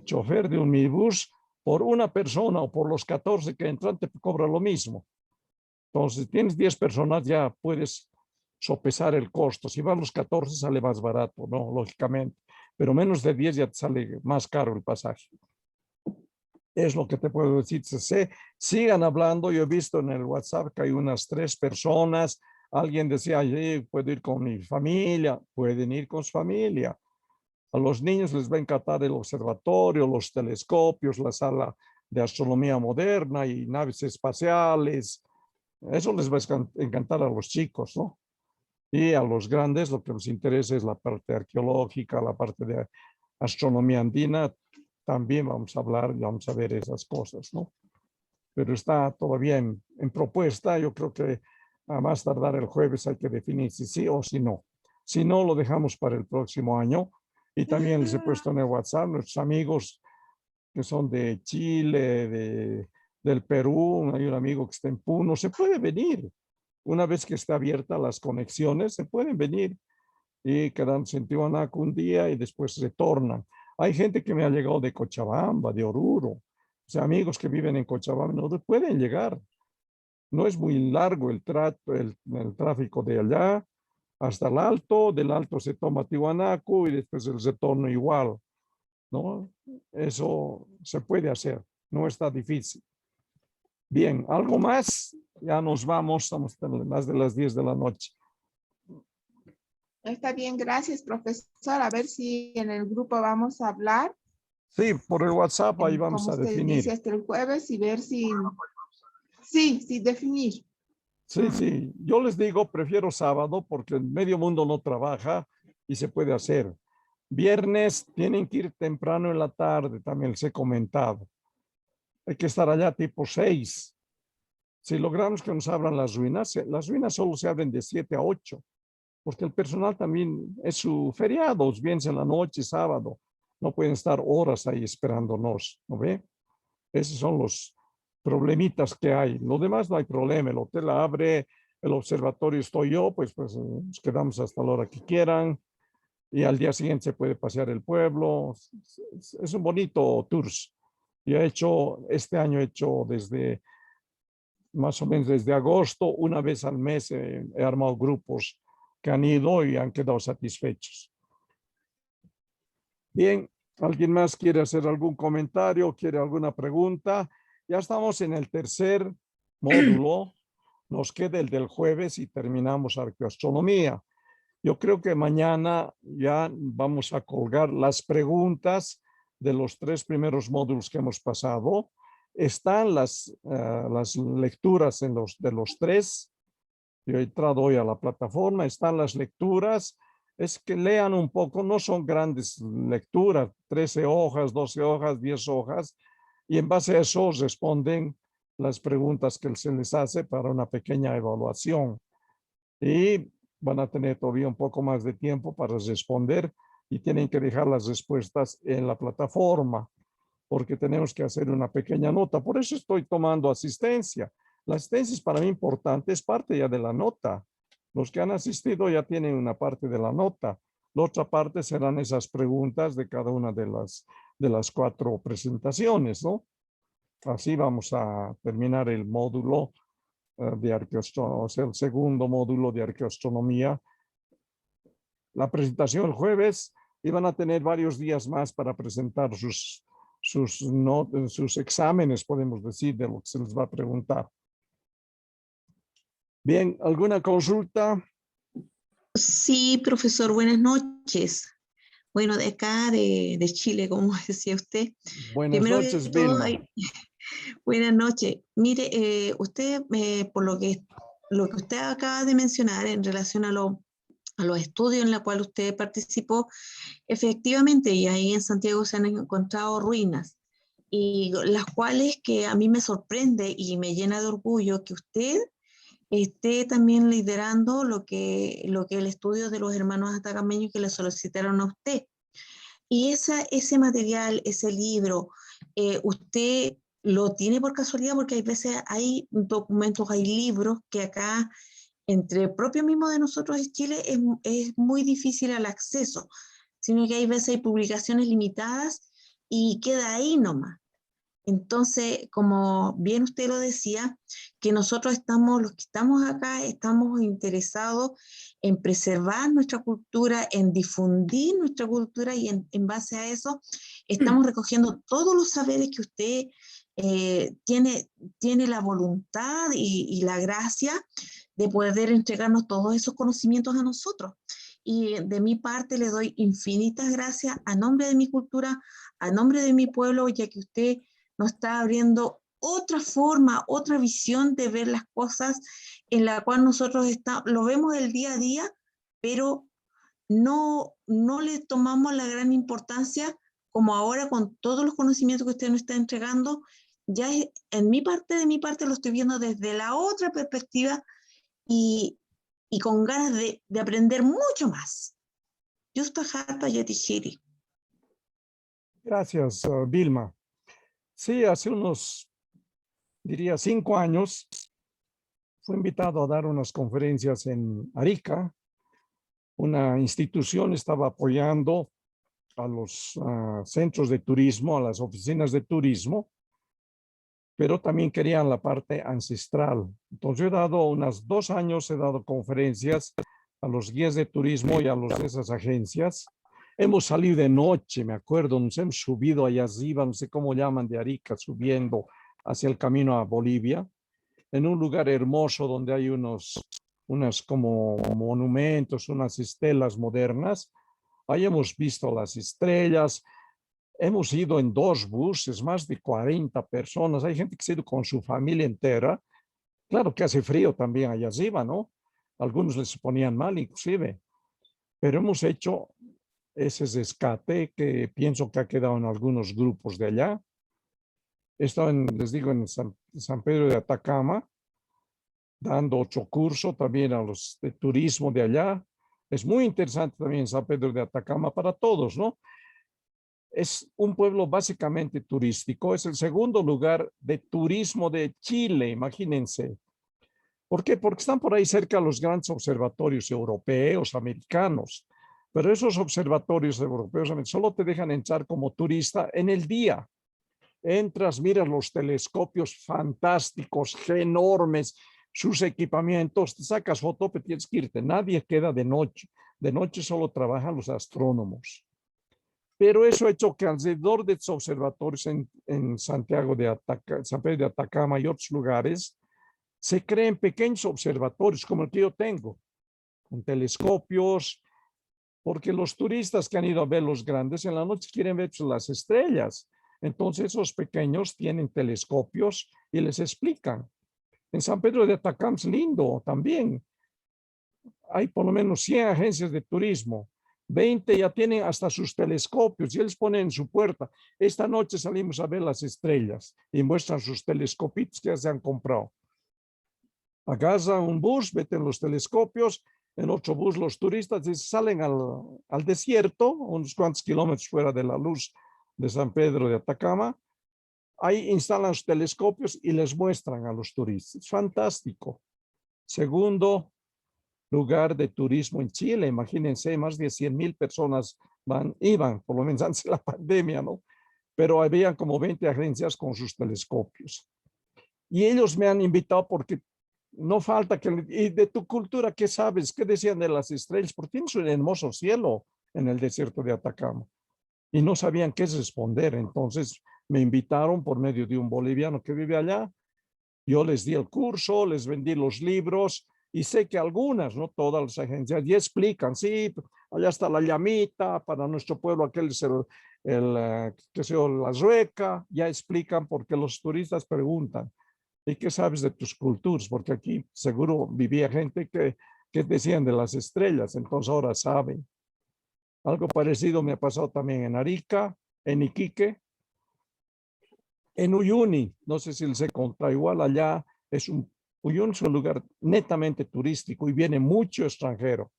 chofer de un minibús, por una persona o por los 14 que entran, te cobra lo mismo. Entonces, si tienes 10 personas, ya puedes sopesar el costo. Si van los 14, sale más barato, ¿no? Lógicamente. Pero menos de 10 ya te sale más caro el pasaje. Es lo que te puedo decir. Sigan hablando. Yo he visto en el WhatsApp que hay unas 3 personas. Alguien decía, puedo ir con mi familia. Pueden ir con su familia. A los niños les va a encantar el observatorio, los telescopios, la sala de astronomía moderna y naves espaciales. Eso les va a encantar a los chicos, ¿no? Y a los grandes lo que les interesa es la parte arqueológica, la parte de astronomía andina. También vamos a hablar y vamos a ver esas cosas, ¿no? Pero está todavía en propuesta. Yo creo que a más tardar el jueves hay que definir si sí o si no. Si no, lo dejamos para el próximo año. Y también les he puesto en el WhatsApp nuestros amigos que son de Chile, del Perú. Hay un amigo que está en Puno. Se puede venir. Una vez que está abierta las conexiones, se pueden venir y quedarse en Tiwanaku un día y después retornan. Hay gente que me ha llegado de Cochabamba, de Oruro. O sea, amigos que viven en Cochabamba no pueden llegar. No es muy largo el tráfico de allá hasta el Alto. Del Alto se toma Tiwanaku y después el retorno igual, ¿no? Eso se puede hacer. No está difícil. Bien, ¿algo más? Ya nos vamos, estamos más de las 10 de la noche. Está bien, gracias, profesor. A ver si en el grupo vamos a hablar. Sí, por el WhatsApp ahí vamos como a usted definir. dice, hasta el jueves y ver si... Sí, definir. Sí. Yo les digo, prefiero sábado porque el medio mundo no trabaja y se puede hacer. Viernes tienen que ir temprano en la tarde, también les he comentado. Hay que estar allá tipo 6. Si logramos que nos abran las ruinas solo se abren de 7 a 8, porque el personal también es su feriado, bien en la noche, sábado. No pueden estar horas ahí esperándonos, ¿no ve? Esos son los problemitas que hay. Lo demás no hay problema. El hotel abre, el observatorio estoy yo, pues nos quedamos hasta la hora que quieran y al día siguiente se puede pasear el pueblo. Es un bonito tour. Y este año he hecho desde más o menos desde agosto, una vez al mes he armado grupos que han ido y han quedado satisfechos. Bien, ¿alguien más quiere hacer algún comentario? ¿Quiere alguna pregunta? Ya estamos en el tercer módulo. Nos queda el del jueves y terminamos arqueoastronomía. Yo creo que mañana ya vamos a colgar las preguntas de los 3 primeros módulos que hemos pasado. Están las lecturas de los 3. Yo he entrado hoy a la plataforma, están las lecturas. Es que lean un poco, no son grandes lecturas, 13 hojas, 12 hojas, 10 hojas, y en base a eso responden las preguntas que se les hace para una pequeña evaluación. Y van a tener todavía un poco más de tiempo para responder y tienen que dejar las respuestas en la plataforma, porque tenemos que hacer una pequeña nota. Por eso estoy tomando asistencia. La asistencia es para mí importante, es parte ya de la nota. Los que han asistido ya tienen una parte de la nota. La otra parte serán esas preguntas de cada una de las 4 presentaciones, ¿no? Así vamos a terminar el módulo de arqueoastronomía, o sea, el segundo módulo de arqueoastronomía. La presentación el jueves y van a tener varios días más para presentar sus exámenes, podemos decir, de lo que se les va a preguntar. Bien, ¿alguna consulta? Sí, profesor, buenas noches. Bueno, de acá, de Chile, como decía usted. Buenas Primero noches, que todo, Vilma. buenas noches. Mire, usted, por lo que usted acaba de mencionar en relación a los estudios en los cuales usted participó, efectivamente, y ahí en Santiago se han encontrado ruinas. y las cuales que a mí me sorprende y me llena de orgullo que usted esté también liderando lo que el estudio de los hermanos atacameños que le solicitaron a usted. Y ese material, ese libro, ¿usted lo tiene por casualidad? Porque hay veces hay documentos, hay libros que acá, entre propio mismo de nosotros en Chile, es muy difícil el acceso, sino que hay veces hay publicaciones limitadas y queda ahí nomás. Entonces, como bien usted lo decía, que nosotros los que estamos acá, estamos interesados en preservar nuestra cultura, en difundir nuestra cultura y en base a eso estamos recogiendo todos los saberes que usted tiene la voluntad y la gracia de poder entregarnos todos esos conocimientos a nosotros. Y de mi parte le doy infinitas gracias a nombre de mi cultura, a nombre de mi pueblo, ya que usted nos está abriendo otra forma, otra visión de ver las cosas en la cual nosotros lo vemos el día a día, pero no le tomamos la gran importancia como ahora con todos los conocimientos que usted nos está entregando. Ya de mi parte lo estoy viendo desde la otra perspectiva y con ganas de aprender mucho más. Justo harta Yetishiri. Gracias, Vilma. Sí, hace unos, diría, 5 años, fui invitado a dar unas conferencias en Arica. Una institución estaba apoyando a los centros de turismo, a las oficinas de turismo, pero también querían la parte ancestral. Entonces yo he dado unos 2 años, he dado conferencias a los guías de turismo y a los de esas agencias. Hemos salido de noche, me acuerdo, nos hemos subido allá arriba, no sé cómo llaman, de Arica, subiendo hacia el camino a Bolivia, en un lugar hermoso donde hay unas como monumentos, unas estelas modernas. Ahí hemos visto las estrellas. Hemos ido en 2 buses, más de 40 personas. Hay gente que se ha ido con su familia entera. Claro que hace frío también allá arriba, ¿no? Algunos les ponían mal inclusive. Pero hemos hecho ese rescate que pienso que ha quedado en algunos grupos de allá. He estado, les digo, en San Pedro de Atacama, dando 8 cursos también a los de turismo de allá. Es muy interesante también San Pedro de Atacama para todos, ¿no? Es un pueblo básicamente turístico, es el segundo lugar de turismo de Chile, imagínense. ¿Por qué? Porque están por ahí cerca los grandes observatorios europeos, americanos. Pero esos observatorios europeos solo te dejan entrar como turista en el día. Entras, miras los telescopios fantásticos, enormes, sus equipamientos, te sacas foto, pero tienes que irte. Nadie queda de noche. De noche solo trabajan los astrónomos. Pero eso ha hecho que alrededor de estos observatorios en Santiago de San Pedro de Atacama y otros lugares, se creen pequeños observatorios como el que yo tengo, con telescopios, porque los turistas que han ido a ver los grandes en la noche quieren ver las estrellas. Entonces esos pequeños tienen telescopios y les explican. En San Pedro de Atacama es lindo también. Hay por lo menos 100 agencias de turismo. 20 ya tienen hasta sus telescopios y ellos ponen en su puerta. Esta noche salimos a ver las estrellas y muestran sus telescopios que ya se han comprado. Agarran un bus, meten los telescopios, en otro bus los turistas salen al desierto, unos cuantos kilómetros fuera de la luz de San Pedro de Atacama. Ahí instalan los telescopios y les muestran a los turistas. Es fantástico. Segundo lugar de turismo en Chile. Imagínense, más de 100,000 personas iban, por lo menos antes de la pandemia, ¿no? Pero había como 20 agencias con sus telescopios. Y ellos me han invitado porque no falta que... ¿Y de tu cultura qué sabes? ¿Qué decían de las estrellas? Porque tienes un hermoso cielo en el desierto de Atacama. Y no sabían qué responder. Entonces me invitaron por medio de un boliviano que vive allá. Yo les di el curso, les vendí los libros. Y sé que algunas, no todas las agencias, ya explican, sí, allá está la llamita, para nuestro pueblo aquel es la rueca, ya explican porque los turistas preguntan, ¿y qué sabes de tus culturas? Porque aquí seguro vivía gente que decían de las estrellas, entonces ahora saben. Algo parecido me ha pasado también en Arica, en Iquique. En Uyuni, no sé si les he contado, igual allá Uyuni es un lugar netamente turístico y viene mucho extranjero.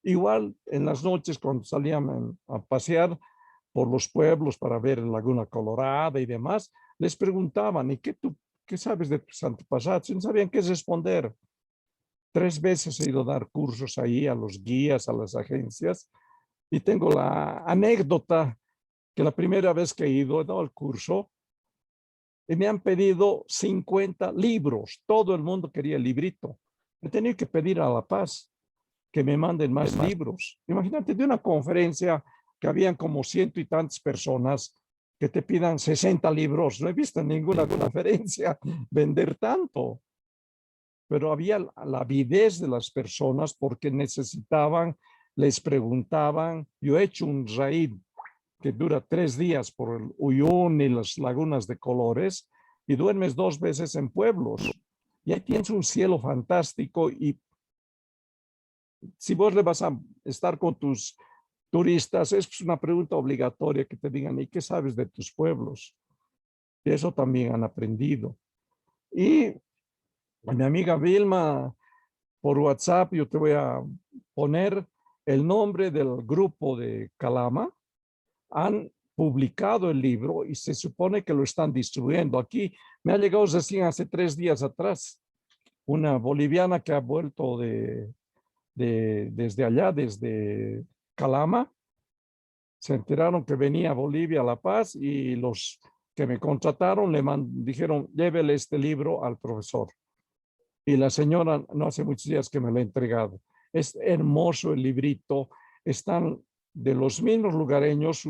Igual en las noches cuando salían a pasear por los pueblos para ver Laguna Colorada y demás, les preguntaban, ¿y qué sabes de tus antepasados? Y no sabían qué responder. 3 veces he ido a dar cursos ahí a los guías, a las agencias, y tengo la anécdota que la primera vez que he dado el curso, y me han pedido 50 libros. Todo el mundo quería el librito. He tenido que pedir a La Paz que me manden más libros. Imagínate de una conferencia que habían como 100 y tantas personas que te pidan 60 libros. No he visto en ninguna conferencia vender tanto. Pero había la avidez de las personas porque necesitaban, les preguntaban. Yo he hecho un raid que dura 3 días por el Uyuni y las lagunas de colores y duermes 2 veces en pueblos. Y ahí tienes un cielo fantástico y si vos le vas a estar con tus turistas, es una pregunta obligatoria que te digan, ¿y qué sabes de tus pueblos? Y eso también han aprendido. Y a mi amiga Vilma, por WhatsApp, yo te voy a poner el nombre del grupo de Calama. Han publicado el libro y se supone que lo están distribuyendo. Aquí me ha llegado recién hace 3 días atrás una boliviana que ha vuelto desde allá, desde Calama. Se enteraron que venía a Bolivia, a La Paz, y los que me contrataron dijeron, llévele este libro al profesor. Y la señora no hace muchos días que me lo ha entregado. Es hermoso el librito. Están de los mismos lugareños,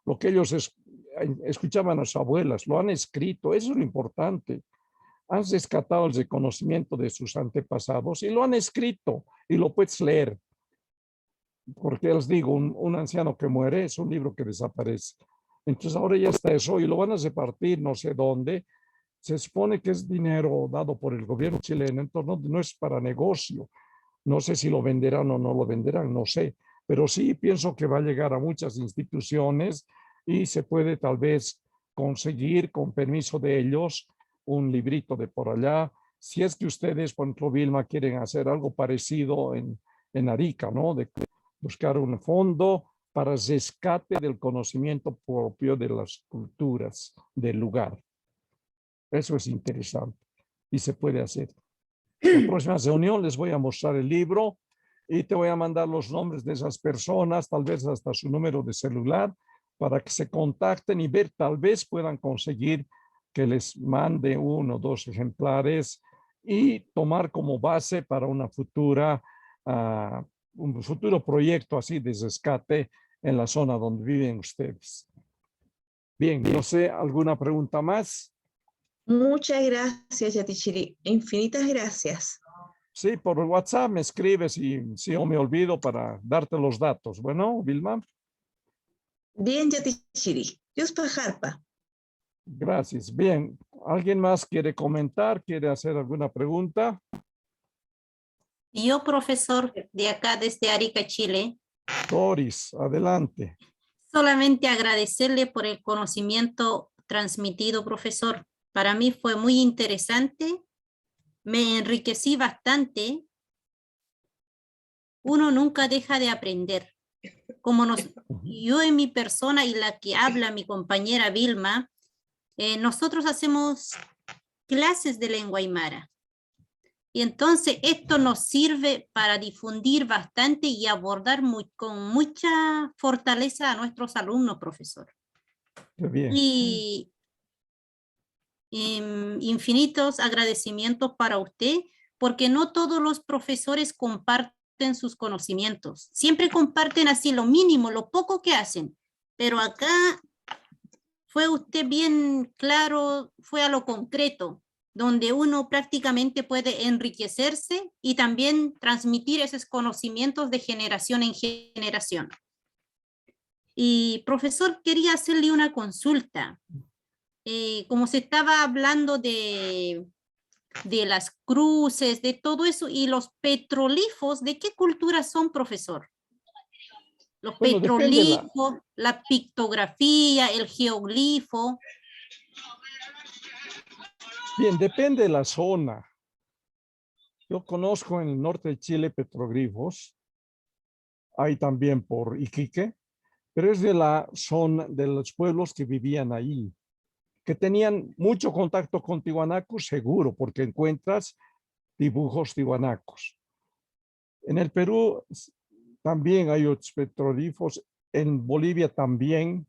lo que ellos escuchaban a sus abuelas, lo han escrito. Eso es lo importante. Han rescatado el reconocimiento de sus antepasados y lo han escrito y lo puedes leer. Porque les digo, un anciano que muere es un libro que desaparece. Entonces ahora ya está eso y lo van a repartir no sé dónde. Se supone que es dinero dado por el gobierno chileno, entonces no es para negocio. No sé si lo venderán o no lo venderán, no sé. Pero sí pienso que va a llegar a muchas instituciones y se puede tal vez conseguir con permiso de ellos un librito de por allá. Si es que ustedes, por ejemplo, Vilma, quieren hacer algo parecido en Arica, ¿no? De buscar un fondo para rescate del conocimiento propio de las culturas del lugar. Eso es interesante y se puede hacer. La próxima reunión les voy a mostrar el libro y te voy a mandar los nombres de esas personas, tal vez hasta su número de celular, para que se contacten y ver, tal vez puedan conseguir que les mande 1 o 2 ejemplares y tomar como base para una un futuro proyecto así de rescate en la zona donde viven ustedes. Bien, no sé, ¿alguna pregunta más? Muchas gracias, Yatichiri. Infinitas gracias. Sí, por WhatsApp me escribes y si yo me olvido para darte los datos. Bueno, Vilma. Bien, Yatichiri. Yuspa Jarpa. Gracias. Bien. ¿Alguien más quiere comentar? ¿Quiere hacer alguna pregunta? Yo, profesor, de acá desde Arica, Chile. Doris, adelante. Solamente agradecerle por el conocimiento transmitido, profesor. Para mí fue muy interesante. Me enriquecí bastante. Uno nunca deja de aprender. Yo en mi persona y la que habla mi compañera Vilma, nosotros hacemos clases de lengua aymara. Y entonces esto nos sirve para difundir bastante y abordar con mucha fortaleza a nuestros alumnos, profesor. Qué bien. Y infinitos agradecimientos para usted, porque no todos los profesores comparten sus conocimientos. Siempre comparten así lo mínimo, lo poco que hacen. Pero acá fue usted bien claro, fue a lo concreto, donde uno prácticamente puede enriquecerse y también transmitir esos conocimientos de generación en generación. Y profesor, quería hacerle una consulta. Como se estaba hablando de las cruces, de todo eso, y los petroglifos, ¿de qué cultura son, profesor? Los petroglifos, la pictografía, el geoglifo. Bien, depende de la zona. Yo conozco en el norte de Chile petroglifos. Hay también por Iquique, pero es de la zona de los pueblos que vivían ahí, que tenían mucho contacto con Tiwanaku, seguro, porque encuentras dibujos tiwanacos. En el Perú también hay otros petroglifos, en Bolivia también,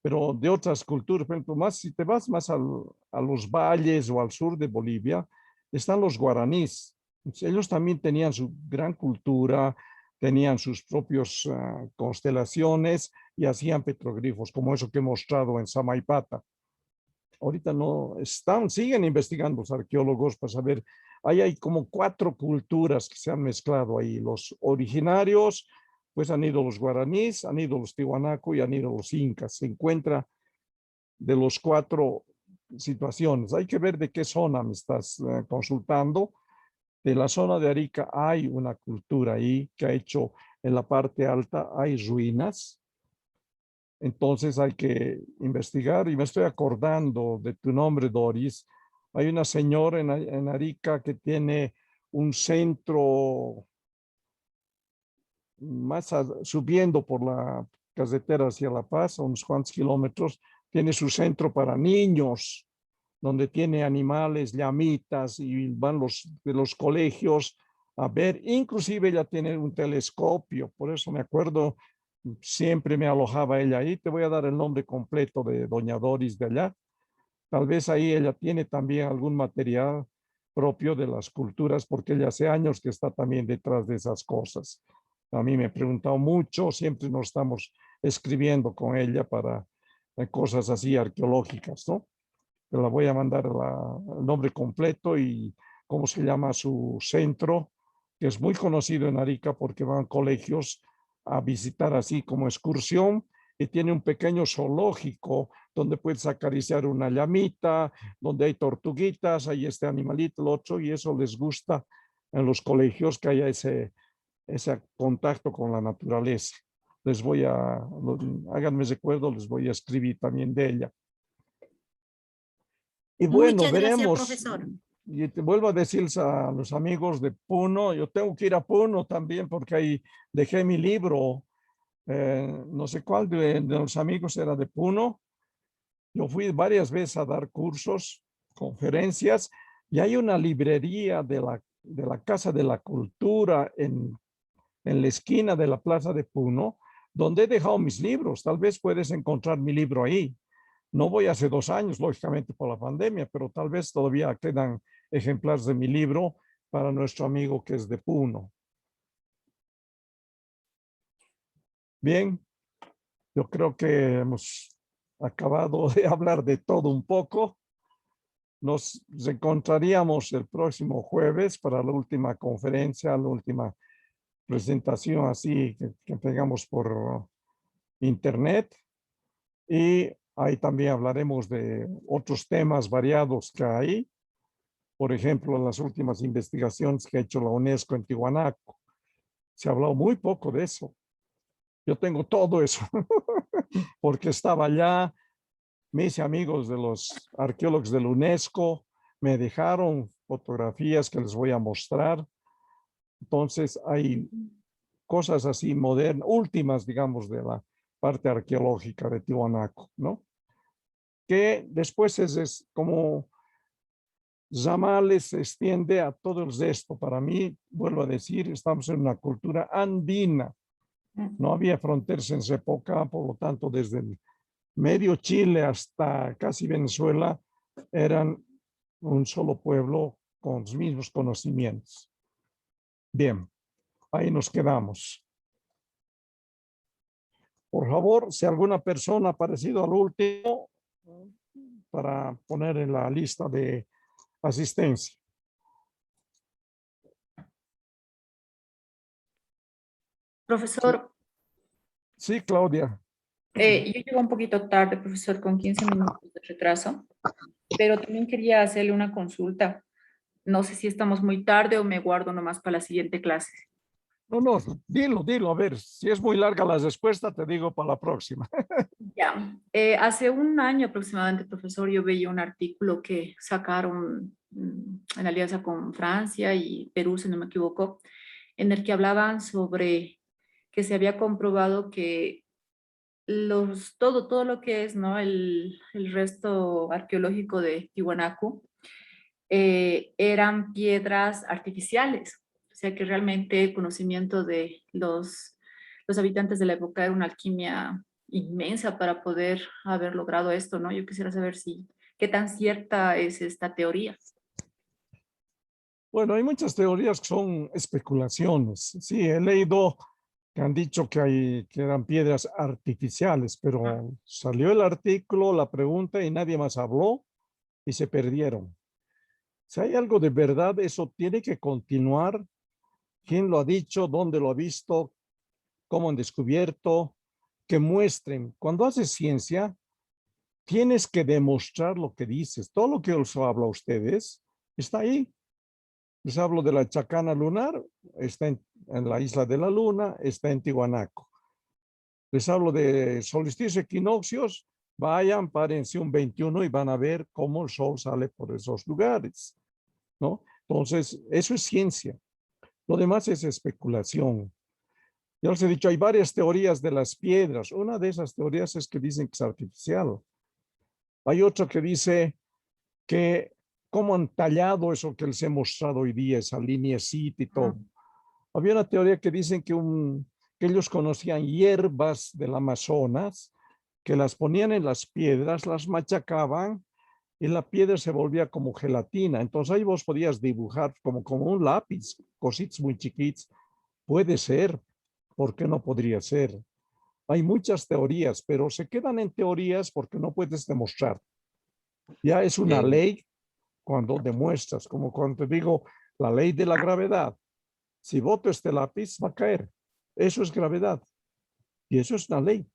pero de otras culturas. Por ejemplo, más, si te vas más a los valles o al sur de Bolivia, están los guaraníes. Ellos también tenían su gran cultura, tenían sus propias constelaciones y hacían petroglifos, como eso que he mostrado en Samaipata. Ahorita no están, siguen investigando los arqueólogos para saber, ahí hay como 4 culturas que se han mezclado ahí. Los originarios, pues han ido los guaraníes, han ido los tiwanaku y han ido los incas. Se encuentra de los 4 situaciones. Hay que ver de qué zona me estás consultando. De la zona de Arica hay una cultura ahí que ha hecho en la parte alta, hay ruinas. Entonces hay que investigar y me estoy acordando de tu nombre, Doris. Hay una señora en Arica que tiene un centro más subiendo por la carretera hacia La Paz, a unos cuantos kilómetros, tiene su centro para niños, donde tiene animales, llamitas, y van de los colegios a ver. Inclusive ella tiene un telescopio, por eso me acuerdo, siempre me alojaba ella ahí. Te voy a dar el nombre completo de doña Doris de allá. Tal vez ahí ella tiene también algún material propio de las culturas, porque ella hace años que está también detrás de esas cosas. A mí me he preguntado mucho, siempre nos estamos escribiendo con ella para cosas así arqueológicas, ¿no? Te la voy a mandar el nombre completo y cómo se llama su centro, que es muy conocido en Arica porque van colegios a visitar así como excursión, y tiene un pequeño zoológico donde puedes acariciar una llamita, donde hay tortuguitas, hay este animalito, el otro, y eso les gusta en los colegios, que haya ese contacto con la naturaleza. Les voy háganme recuerdo, les voy a escribir también de ella. Y bueno, Muchas gracias, veremos. profesor. Y te vuelvo a decirles a los amigos de Puno, yo tengo que ir a Puno también porque ahí dejé mi libro, no sé cuál de los amigos era de Puno. Yo fui varias veces a dar cursos, conferencias, y hay una librería de la Casa de la Cultura en la esquina de la Plaza de Puno, donde he dejado mis libros. Tal vez puedes encontrar mi libro ahí. No voy hace 2 años, lógicamente por la pandemia, pero tal vez todavía quedan ejemplares de mi libro para nuestro amigo que es de Puno. Bien, yo creo que hemos acabado de hablar de todo un poco. Nos encontraríamos el próximo jueves para la última conferencia, la última presentación así que tengamos por internet. Y ahí también hablaremos de otros temas variados que hay. Por ejemplo, las últimas investigaciones que ha hecho la UNESCO en Tiwanaku. Se ha hablado muy poco de eso. Yo tengo todo eso, porque estaba allá, mis amigos de los arqueólogos de la UNESCO me dejaron fotografías que les voy a mostrar. Entonces hay cosas así modernas, últimas, digamos, de la parte arqueológica de Tiwanaku, ¿no? Que después es como Zamales se extiende a todo el resto. Para mí, vuelvo a decir, estamos en una cultura andina. No había fronteras en esa época, por lo tanto, desde el medio Chile hasta casi Venezuela, eran un solo pueblo con los mismos conocimientos. Bien, ahí nos quedamos. Por favor, si alguna persona ha aparecido al último, para poner en la lista de asistencia. Profesor. Sí, Claudia. Yo llego un poquito tarde, profesor, con 15 minutos de retraso, pero también quería hacerle una consulta. No sé si estamos muy tarde o me guardo nomás para la siguiente clase. No, dilo, a ver, si es muy larga la respuesta, te digo para la próxima. Ya, hace un año aproximadamente, profesor, yo veía un artículo que sacaron en alianza con Francia y Perú, si no me equivoco, en el que hablaban sobre que se había comprobado que todo lo que es, ¿no? el resto arqueológico de Tiwanaku eran piedras artificiales. O sea que realmente el conocimiento de los habitantes de la época era una alquimia inmensa para poder haber logrado esto, ¿no? Yo quisiera saber qué tan cierta es esta teoría. Bueno, hay muchas teorías que son especulaciones. Sí, he leído que han dicho que eran piedras artificiales, pero salió el artículo, la pregunta y nadie más habló y se perdieron. Si hay algo de verdad, eso tiene que continuar. ¿Quién lo ha dicho? ¿Dónde lo ha visto? ¿Cómo han descubierto? Que muestren. Cuando haces ciencia, tienes que demostrar lo que dices. Todo lo que os hablo a ustedes está ahí. Les hablo de la chacana lunar, está en la isla de la luna, está en Tiwanaku. Les hablo de solsticio equinoccios, vayan, párense un 21 y van a ver cómo el sol sale por esos lugares, ¿no? Entonces, eso es ciencia. Lo demás es especulación. Ya les he dicho, hay varias teorías de las piedras. Una de esas teorías es que dicen que es artificial. Hay otra que dice que cómo han tallado eso que les he mostrado hoy día, esa lineecita y todo. Había una teoría que dicen que ellos conocían hierbas del Amazonas, que las ponían en las piedras, las machacaban y la piedra se volvía como gelatina. Entonces ahí vos podías dibujar como un lápiz, cositas muy chiquitas. Puede ser, ¿por qué no podría ser? Hay muchas teorías, pero se quedan en teorías porque no puedes demostrar. Ya es una ley cuando demuestras, como cuando te digo, la ley de la gravedad. Si boto este lápiz, va a caer. Eso es gravedad. Y eso es una ley.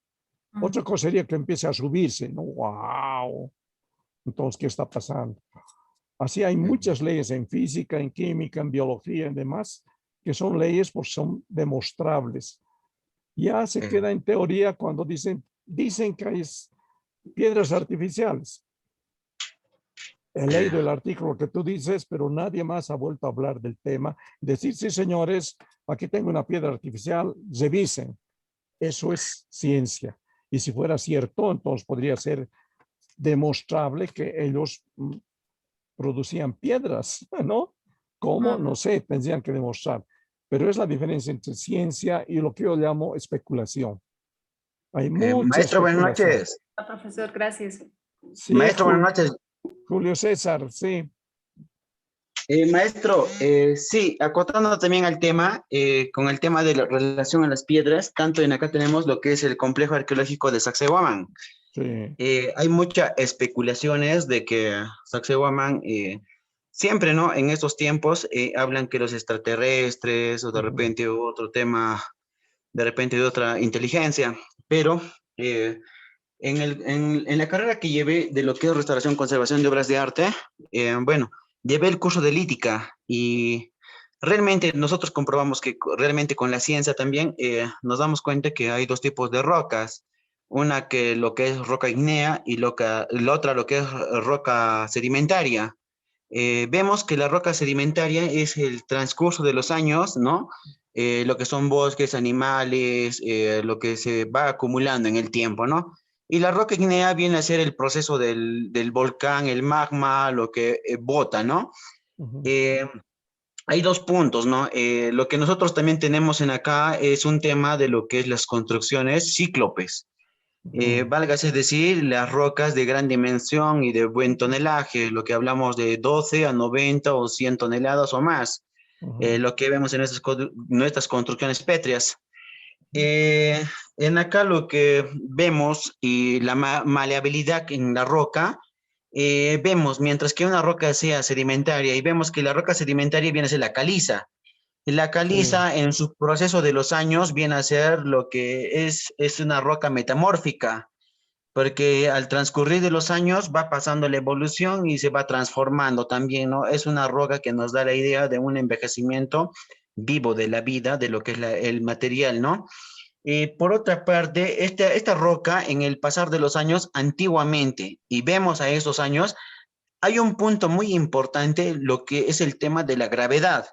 Otra cosa sería que empiece a subirse. ¿No? ¡Wow! Entonces, ¿qué está pasando? Así hay muchas leyes en física, en química, en biología y demás, que son leyes porque son demostrables. Ya se queda en teoría cuando dicen que hay piedras artificiales. He leído el artículo que tú dices, pero nadie más ha vuelto a hablar del tema. Decir, sí, señores, aquí tengo una piedra artificial, revisen. Eso es ciencia. Y si fuera cierto, entonces podría ser demostrable que ellos producían piedras, ¿no? ¿Cómo? No sé, tendrían que demostrar. Pero es la diferencia entre ciencia y lo que yo llamo especulación. Hay mucha maestro, buenas especulación. noches. Profesor, gracias. Sí, Maestro, buenas noches. Julio César, sí. Maestro, sí, acotando también al tema, con el tema de la relación a las piedras, tanto en acá tenemos lo que es el complejo arqueológico de Sacsayhuamán. Sí. Hay muchas especulaciones de que Sacsayhuamán, siempre, ¿no? En estos tiempos hablan que los extraterrestres o de repente otro tema, de repente de otra inteligencia, pero en la carrera que llevé de lo que es restauración, conservación de obras de arte, bueno, llevé el curso de lítica y realmente nosotros comprobamos que realmente con la ciencia también nos damos cuenta que hay dos tipos de rocas. Una que lo que es roca ígnea y la otra lo que es roca sedimentaria. Vemos que la roca sedimentaria es el transcurso de los años, ¿no? Lo que son bosques, animales, lo que se va acumulando en el tiempo, ¿no? Y la roca ígnea viene a ser el proceso del volcán, el magma, lo que bota, ¿no? Hay dos puntos, ¿no? Lo que nosotros también tenemos en acá es un tema de lo que es las construcciones cíclopes. Válgase decir, las rocas de gran dimensión y de buen tonelaje, lo que hablamos de 12 a 90 o 100 toneladas o más, lo que vemos en nuestras construcciones pétreas. En acá lo que vemos y la maleabilidad en la roca, vemos, mientras que una roca sea sedimentaria y vemos que la roca sedimentaria viene a ser la caliza. La caliza en su proceso de los años viene a ser lo que es una roca metamórfica, porque al transcurrir de los años va pasando la evolución y se va transformando también, ¿no? Es una roca que nos da la idea de un envejecimiento vivo de la vida, de lo que es el material, ¿no? Por otra parte, esta roca en el pasar de los años, antiguamente, y vemos a esos años, hay un punto muy importante, lo que es el tema de la gravedad.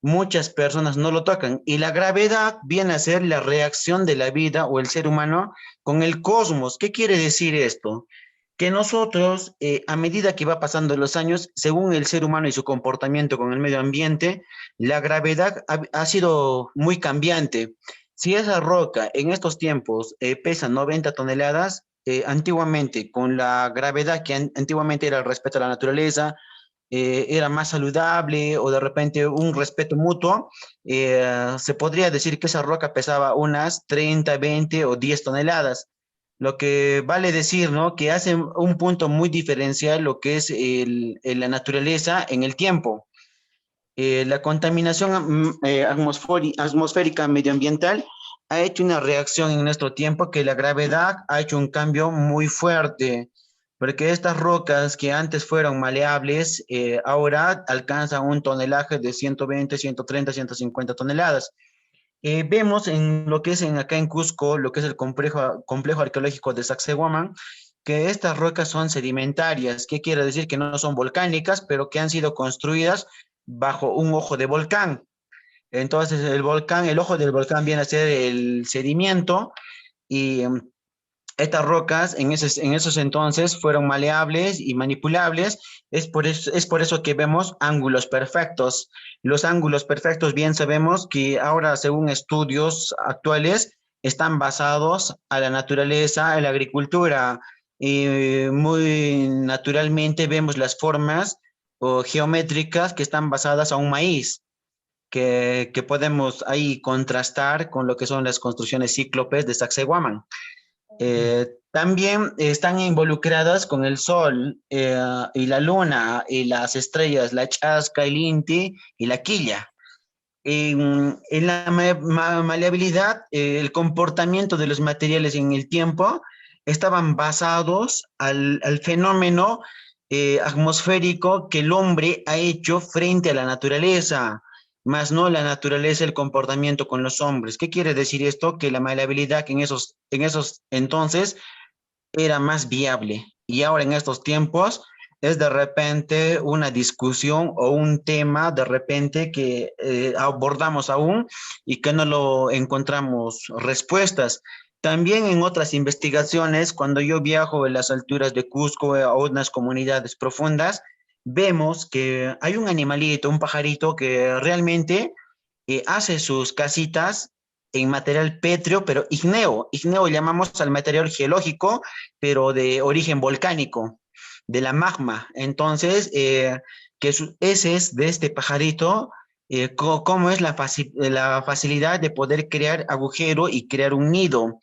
Muchas personas no lo tocan, y la gravedad viene a ser la reacción de la vida o el ser humano con el cosmos. ¿Qué quiere decir esto? Que nosotros, a medida que va pasando los años, según el ser humano y su comportamiento con el medio ambiente, la gravedad ha sido muy cambiante. Si esa roca en estos tiempos pesa 90 toneladas, antiguamente, con la gravedad que antiguamente era el respeto a la naturaleza, era más saludable, o de repente un respeto mutuo, se podría decir que esa roca pesaba unas 30, 20 o 10 toneladas. Lo que vale decir, ¿no? Que hace un punto muy diferencial lo que es la naturaleza en el tiempo. La contaminación atmosférica medioambiental ha hecho una reacción en nuestro tiempo, que la gravedad ha hecho un cambio muy fuerte, porque estas rocas que antes fueron maleables, ahora alcanzan un tonelaje de 120, 130, 150 toneladas. Vemos en lo que es acá en Cusco, lo que es el complejo arqueológico de Sacsayhuamán, que estas rocas son sedimentarias. ¿Qué quiere decir? Que no son volcánicas, pero que han sido construidas bajo un ojo de volcán. Entonces el ojo del volcán viene a ser el sedimento, y estas rocas en esos entonces fueron maleables y manipulables. Es por eso que vemos ángulos perfectos. Los ángulos perfectos, bien sabemos que ahora, según estudios actuales, están basados a la naturaleza, a la agricultura, y muy naturalmente vemos las formas geométricas que están basadas a un maíz, que podemos ahí contrastar con lo que son las construcciones cíclopes de Sacsayhuamán. También están involucradas con el Sol, y la Luna, y las estrellas, la Chasca, el Inti y la Quilla. En la maleabilidad, el comportamiento de los materiales en el tiempo estaban basados al fenómeno atmosférico que el hombre ha hecho frente a la naturaleza, más no la naturaleza, el comportamiento con los hombres. ¿Qué quiere decir esto? Que la maleabilidad en esos entonces era más viable, y ahora en estos tiempos es de repente una discusión o un tema de repente que abordamos aún y que no lo encontramos respuestas. También en otras investigaciones, cuando yo viajo en las alturas de Cusco a unas comunidades profundas, vemos que hay un animalito, un pajarito que realmente hace sus casitas en material pétreo, pero ígneo. Ígneo llamamos al material geológico, pero de origen volcánico, de la magma. Entonces, que sus heces de este pajarito, cómo es la facilidad de poder crear agujero y crear un nido.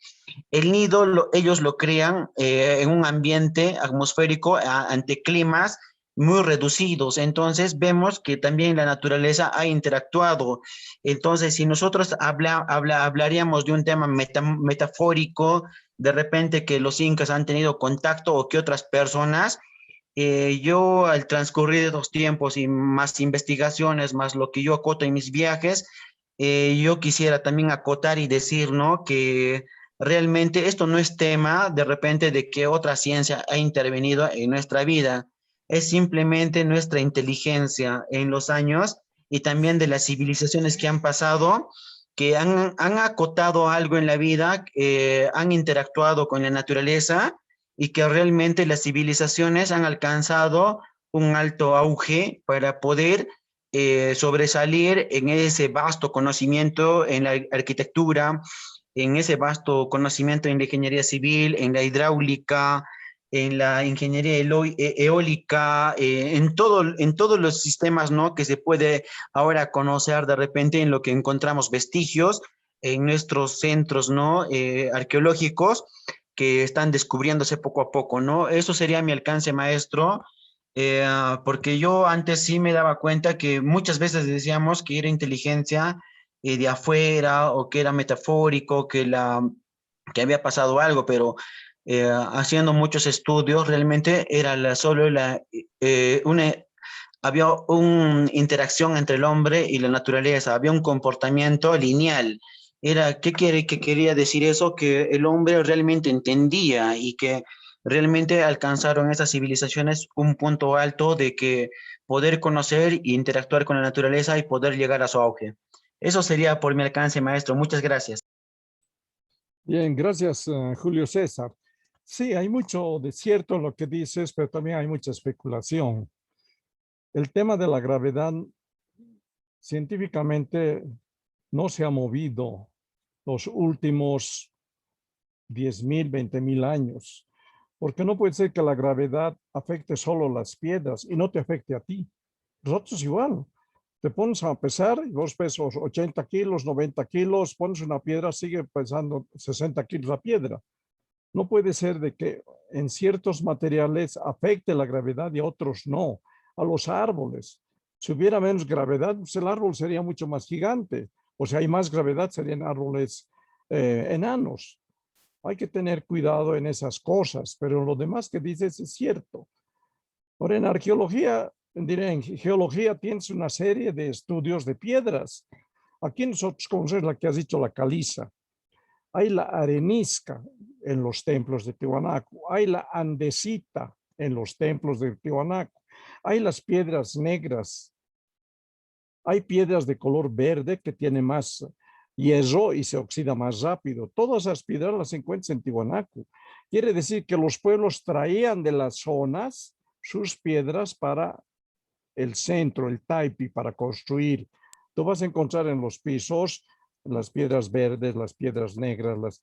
El nido ellos lo crean en un ambiente atmosférico ante climas muy reducidos. Entonces vemos que también la naturaleza ha interactuado. Entonces, si nosotros hablaríamos de un tema metafórico, de repente que los incas han tenido contacto o que otras personas, yo al transcurrir de los tiempos y más investigaciones, más lo que yo acoto en mis viajes, yo quisiera también acotar y decir, ¿no? Que realmente esto no es tema de repente de que otra ciencia ha intervenido en nuestra vida. Es simplemente nuestra inteligencia en los años y también de las civilizaciones que han pasado, que han acotado algo en la vida, han interactuado con la naturaleza, y que realmente las civilizaciones han alcanzado un alto auge para poder sobresalir en ese vasto conocimiento en la arquitectura, en ese vasto conocimiento en la ingeniería civil, en la hidráulica, en la ingeniería eólica, en todos los sistemas, ¿no? Que se puede ahora conocer de repente, en lo que encontramos vestigios en nuestros centros, ¿no? Arqueológicos, que están descubriéndose poco a poco, ¿no? Eso sería mi alcance, maestro, porque yo antes sí me daba cuenta que muchas veces decíamos que era inteligencia de afuera, o que era metafórico, que había pasado algo, pero haciendo muchos estudios realmente era solo había una interacción entre el hombre y la naturaleza, había un comportamiento lineal. ¿Qué quería decir eso? Que el hombre realmente entendía y que realmente alcanzaron esas civilizaciones un punto alto de que poder conocer e interactuar con la naturaleza y poder llegar a su auge. Eso sería por mi alcance, maestro. Muchas gracias. Bien, gracias, Julio César. Sí, hay mucho de cierto en lo que dices, pero también hay mucha especulación. El tema de la gravedad científicamente no se ha movido los últimos 10.000, 20.000 años, porque no puede ser que la gravedad afecte solo las piedras y no te afecte a ti. Nosotros igual. Te pones a pesar y vos pesas 80 kilos, 90 kilos, pones una piedra, sigue pesando 60 kilos la piedra. No puede ser de que en ciertos materiales afecte la gravedad y a otros no. A los árboles. Si hubiera menos gravedad, pues el árbol sería mucho más gigante. O si hay más gravedad, serían árboles enanos. Hay que tener cuidado en esas cosas, pero lo demás que dices es cierto. Ahora, en arqueología, diré, en geología tienes una serie de estudios de piedras. Aquí nosotros conocemos la que has dicho, la caliza. Hay la arenisca en los templos de Tiwanaku. Hay la andesita en los templos de Tiwanaku. Hay las piedras negras. Hay piedras de color verde que tienen más hierro y se oxida más rápido. Todas esas piedras las encuentras en Tiwanaku. Quiere decir que los pueblos traían de las zonas sus piedras para el centro, el taipi, para construir. Tú vas a encontrar en los pisos las piedras verdes, las piedras negras,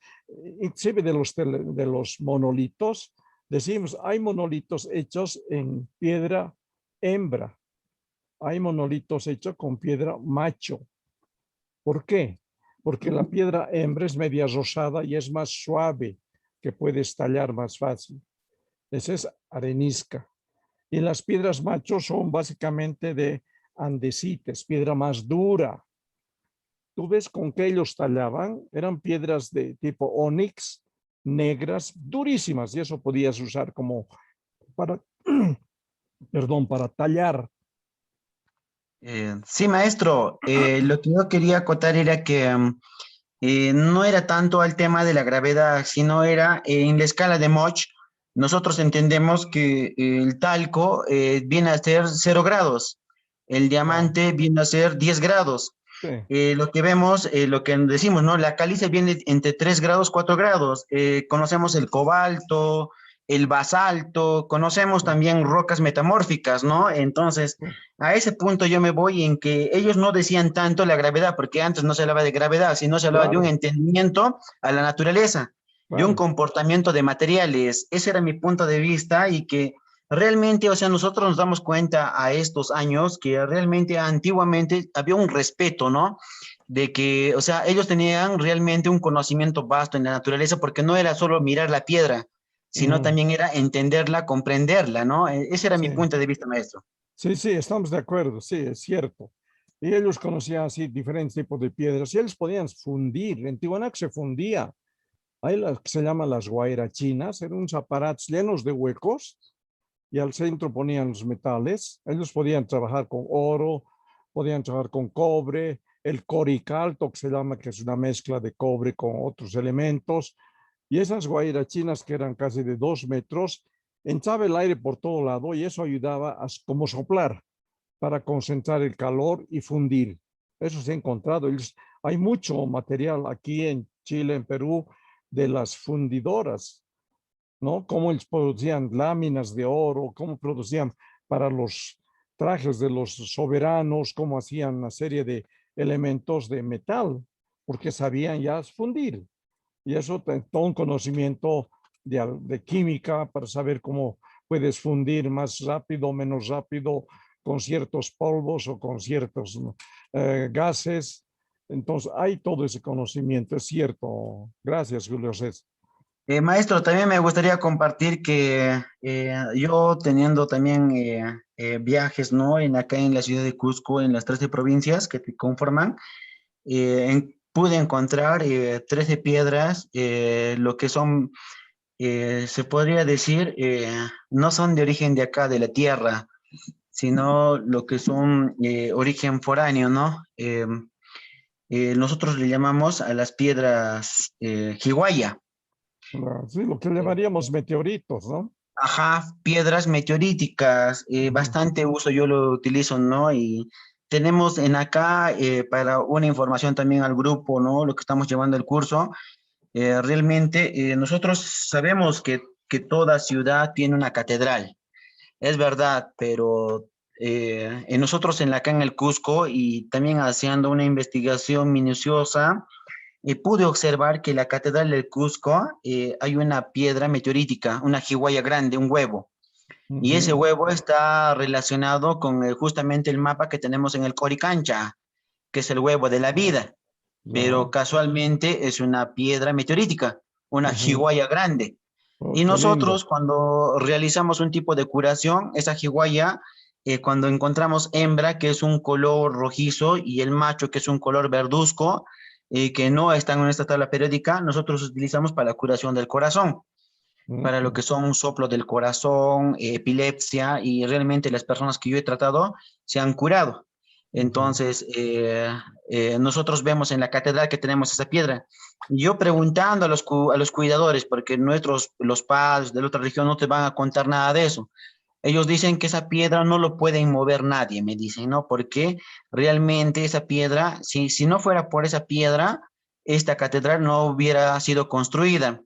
inclusive de los monolitos. Decimos, hay monolitos hechos en piedra hembra. Hay monolitos hechos con piedra macho. ¿Por qué? Porque la piedra hembra es media rosada y es más suave, que puedes tallar más fácil. Esa es arenisca. Y las piedras machos son básicamente de andesites, piedra más dura. Tú ves con qué ellos tallaban, eran piedras de tipo onix, negras, durísimas, y eso podías usar como para, perdón, para tallar. Sí, maestro. Lo que yo quería acotar era que no era tanto el tema de la gravedad, sino era en la escala de Mach. Nosotros entendemos que el talco viene a ser 0 grados, el diamante viene a ser 10 grados. Sí. Lo que vemos, lo que decimos, ¿no? La caliza viene entre 3 grados, 4 grados. Conocemos el cobalto, el basalto, conocemos también rocas metamórficas, ¿no? Entonces, a ese punto yo me voy en que ellos no decían tanto la gravedad, porque antes no se hablaba de gravedad, sino se hablaba de un entendimiento a la naturaleza, de un comportamiento de materiales. Ese era mi punto de vista y que realmente, o sea, nosotros nos damos cuenta a estos años que realmente antiguamente había un respeto, ¿no? De que, o sea, ellos tenían realmente un conocimiento vasto en la naturaleza porque no era solo mirar la piedra, sino también era entenderla, comprenderla, ¿no? Ese era mi punto de vista, maestro. Sí, sí, estamos de acuerdo, sí, es cierto. Y ellos conocían así diferentes tipos de piedras y ellos podían fundir. En Tiwanaku se fundía. Hay las que se llaman las guairachinas, eran unos aparatos llenos de huecos y al centro ponían los metales. Ellos podían trabajar con oro, podían trabajar con cobre, el coricalto que se llama, que es una mezcla de cobre con otros elementos. Y esas guairachinas que eran casi de 2 metros, entraba el aire por todo lado y eso ayudaba a como soplar para concentrar el calor y fundir. Eso se ha encontrado. Hay mucho material aquí en Chile, en Perú, de las fundidoras, ¿no? Cómo ellos producían láminas de oro, cómo producían para los trajes de los soberanos, cómo hacían una serie de elementos de metal, porque sabían ya fundir. Y eso, todo un conocimiento de química para saber cómo puedes fundir más rápido o menos rápido con ciertos polvos o con ciertos gases. Entonces, hay todo ese conocimiento, es cierto. Gracias, Julio César. Maestro, también me gustaría compartir que yo teniendo también viajes, ¿no? Acá en la ciudad de Cusco, en las 13 provincias que te conforman, pude encontrar 13 piedras, lo que son, se podría decir, no son de origen de acá, de la tierra. sino lo que son origen foráneo, ¿no? Nosotros le llamamos a las piedras Higuaya. Sí, lo que llamaríamos meteoritos, ¿no? Ajá, piedras meteoríticas, bastante uso yo lo utilizo, ¿no? Y tenemos en acá, para una información también al grupo, ¿no? Lo que estamos llevando el curso, realmente nosotros sabemos que toda ciudad tiene una catedral, es verdad, pero nosotros acá en el Cusco y también haciendo una investigación minuciosa, pude observar que la Catedral del Cusco hay una piedra meteorítica, una jiguaya grande, un huevo. Y ese huevo está relacionado con justamente el mapa que tenemos en el Coricancha, que es el huevo de la vida. Pero casualmente es una piedra meteorítica, una jiguaya grande. Oh, Y qué nosotros lindo. cuando realizamos un tipo de curación, esa jiguaya, cuando encontramos hembra, que es un color rojizo, y el macho, que es un color verduzco, que no están en esta tabla periódica, nosotros utilizamos para la curación del corazón, para lo que son un soplo del corazón, epilepsia, y realmente las personas que yo he tratado se han curado. Entonces, nosotros vemos en la catedral que tenemos esa piedra. Yo preguntando a los cuidadores, porque los padres de la otra región no te van a contar nada de eso. Ellos dicen que esa piedra no lo pueden mover nadie, me dicen, ¿no? Porque realmente esa piedra, si no fuera por esa piedra, esta catedral no hubiera sido construida.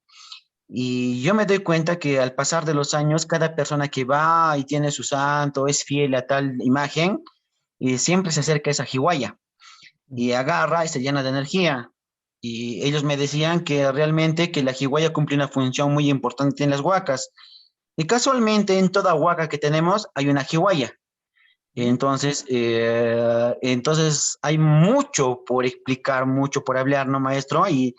Y yo me doy cuenta que al pasar de los años, cada persona que va y tiene su santo, es fiel a tal imagen, y siempre se acerca a esa jiguaya y agarra y se llena de energía. Y ellos me decían que realmente que la jiguaya cumple una función muy importante en las huacas. Y casualmente en toda huaca que tenemos hay una jiguaya. Entonces hay mucho por explicar, mucho por hablar, ¿no, maestro? Y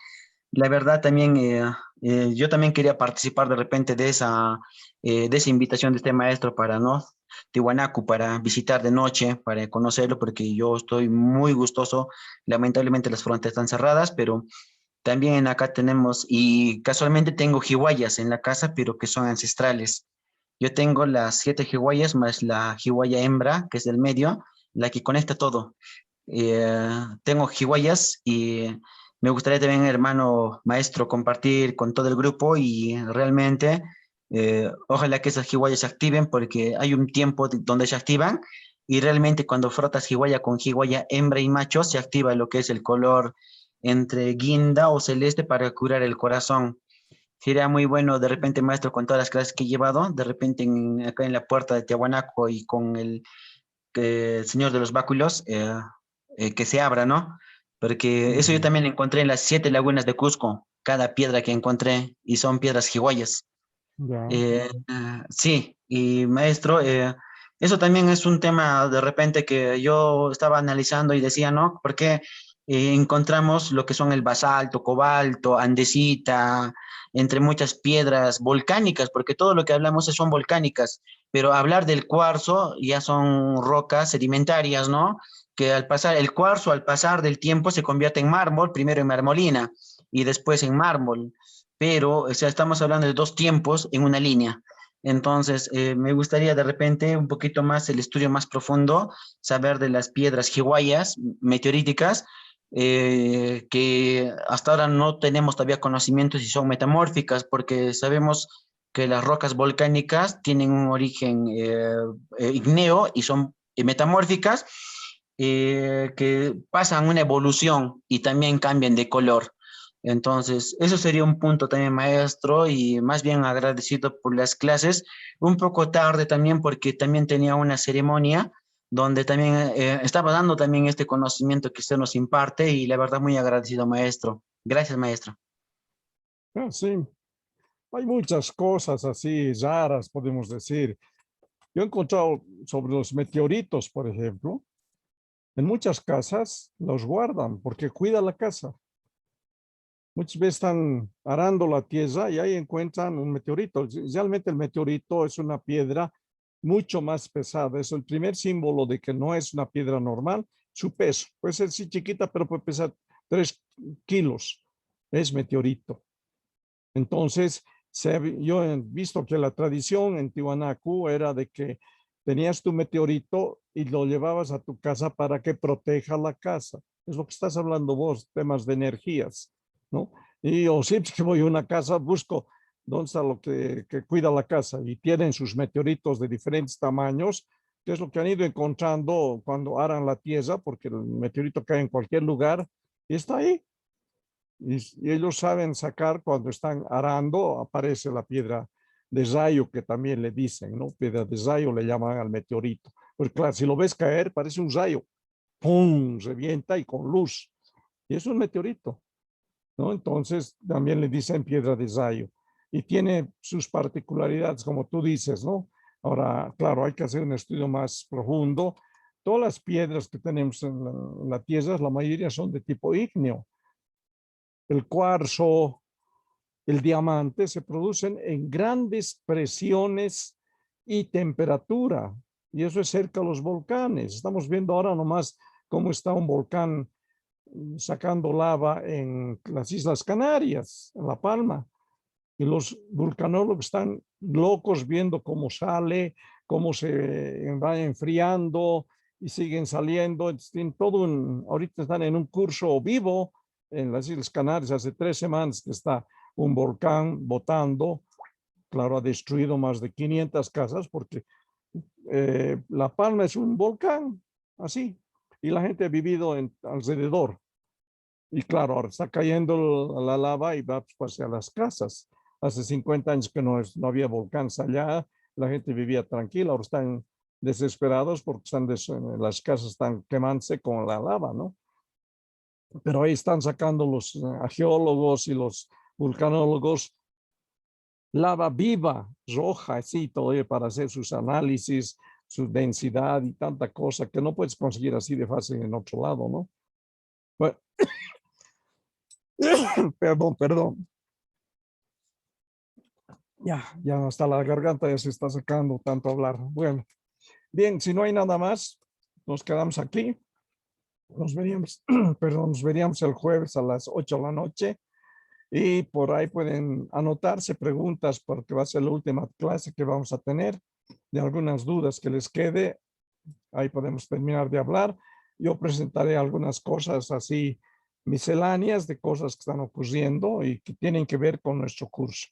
la verdad también, yo también quería participar de repente de esa invitación de este maestro para, ¿no? Tiwanaku, para visitar de noche, para conocerlo, porque yo estoy muy gustoso. Lamentablemente las fronteras están cerradas, pero también acá tenemos, y casualmente tengo jiwayas en la casa, pero que son ancestrales. Yo tengo las 7 jiwayas más la jiwaya hembra, que es del medio, la que conecta todo. Tengo jiwayas y me gustaría también, hermano maestro, compartir con todo el grupo y realmente ojalá que esas jiwayas se activen porque hay un tiempo donde se activan y realmente cuando frotas jiwaya con jiwaya hembra y macho se activa lo que es el color entre guinda o celeste para curar el corazón. Sería muy bueno de repente, maestro, con todas las clases que he llevado, de repente acá en la puerta de Tiahuanaco y con el señor de los báculos, que se abra, ¿no? Porque eso yo también encontré en las 7 lagunas de Cusco, cada piedra que encontré, y son piedras jiguayas. Sí, y maestro, eso también es un tema de repente que yo estaba analizando y decía, ¿no? Porque encontramos lo que son el basalto, cobalto, andesita, entre muchas piedras volcánicas, porque todo lo que hablamos son volcánicas, pero hablar del cuarzo ya son rocas sedimentarias, ¿no? Que al pasar el cuarzo, al pasar del tiempo, se convierte en mármol, primero en marmolina y después en mármol, pero o sea, estamos hablando de 2 tiempos en una línea. Entonces, me gustaría de repente un poquito más el estudio más profundo, saber de las piedras jiwayas meteoríticas, que hasta ahora no tenemos todavía conocimiento si son metamórficas, porque sabemos que las rocas volcánicas tienen un origen igneo y son metamórficas, que pasan una evolución y también cambian de color. Entonces, eso sería un punto también, maestro, y más bien agradecido por las clases. Un poco tarde también porque también tenía una ceremonia donde también estaba dando también este conocimiento que usted nos imparte y la verdad muy agradecido, maestro. Gracias, maestro. Sí, hay muchas cosas así raras, podemos decir. Yo he encontrado sobre los meteoritos, por ejemplo, en muchas casas los guardan porque cuida la casa. Muchas veces están arando la tierra y ahí encuentran un meteorito. Realmente el meteorito es una piedra mucho más pesada. Es el primer símbolo de que no es una piedra normal. Su peso puede ser sí chiquita, pero puede pesar 3 kilos. Es meteorito. Entonces, yo he visto que la tradición en Tiwanaku era de que tenías tu meteorito y lo llevabas a tu casa para que proteja la casa. Es lo que estás hablando vos, temas de energías, ¿no? Y yo siempre que voy a una casa busco dónde está lo que cuida la casa y tienen sus meteoritos de diferentes tamaños, que es lo que han ido encontrando cuando aran la tierra, porque el meteorito cae en cualquier lugar y está ahí. Y ellos saben sacar cuando están arando, aparece la piedra de rayo, que también le dicen, ¿no? Piedra de rayo le llaman al meteorito. Pues claro, si lo ves caer, parece un rayo. ¡Pum! Revienta y con luz. Y es un meteorito, ¿no? Entonces también le dicen piedra de rayo. Y tiene sus particularidades, como tú dices, ¿no? Ahora, claro, hay que hacer un estudio más profundo. Todas las piedras que tenemos en la Tierra, la mayoría son de tipo ígneo. El cuarzo, el diamante se producen en grandes presiones y temperatura. Y eso es cerca de los volcanes. Estamos viendo ahora nomás cómo está un volcán sacando lava en las Islas Canarias, en La Palma. Y los vulcanólogos están locos viendo cómo sale, cómo se va enfriando y siguen saliendo. Ahorita están en un curso vivo en las Islas Canarias. Hace 3 semanas que está un volcán botando. Claro, ha destruido más de 500 casas porque La Palma es un volcán, así. Y la gente ha vivido alrededor. Y claro, ahora está cayendo la lava y va pues, hacia las casas. Hace 50 años que no había volcanes allá, la gente vivía tranquila, ahora están desesperados porque las casas están quemándose con la lava, ¿no? Pero ahí están sacando los geólogos y los vulcanólogos lava viva, roja, así todavía para hacer sus análisis, su densidad y tanta cosa que no puedes conseguir así de fácil en otro lado, ¿no? Bueno, perdón. Ya hasta la garganta ya se está sacando tanto hablar. Bueno, bien, si no hay nada más, nos quedamos aquí. Nos veríamos, nos veríamos el jueves a las 8 de la noche y por ahí pueden anotarse preguntas porque va a ser la última clase que vamos a tener. De algunas dudas que les quede, ahí podemos terminar de hablar. Yo presentaré algunas cosas así misceláneas de cosas que están ocurriendo y que tienen que ver con nuestro curso.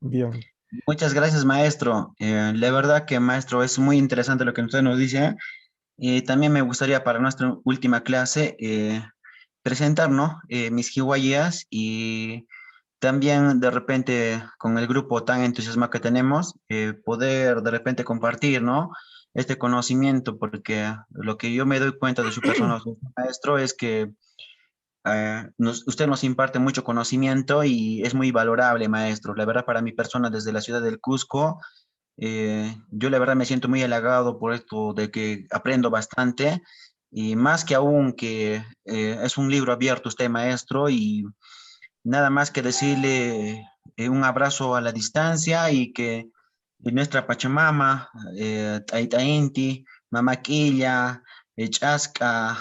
Bien. Muchas gracias, maestro. La verdad que, maestro, es muy interesante lo que usted nos dice. Y también me gustaría para nuestra última clase presentar, ¿no? Mis jiwayas y también de repente con el grupo tan entusiasmado que tenemos, poder de repente compartir, ¿no? Este conocimiento, porque lo que yo me doy cuenta de su persona, maestro, es que usted nos imparte mucho conocimiento y es muy valorable, maestro. La verdad, para mi persona desde la ciudad del Cusco, yo la verdad me siento muy halagado por esto de que aprendo bastante y más que aún que es un libro abierto usted, maestro, y nada más que decirle un abrazo a la distancia y que nuestra Pachamama, Taita Inti, Mamaquilla, Chasca,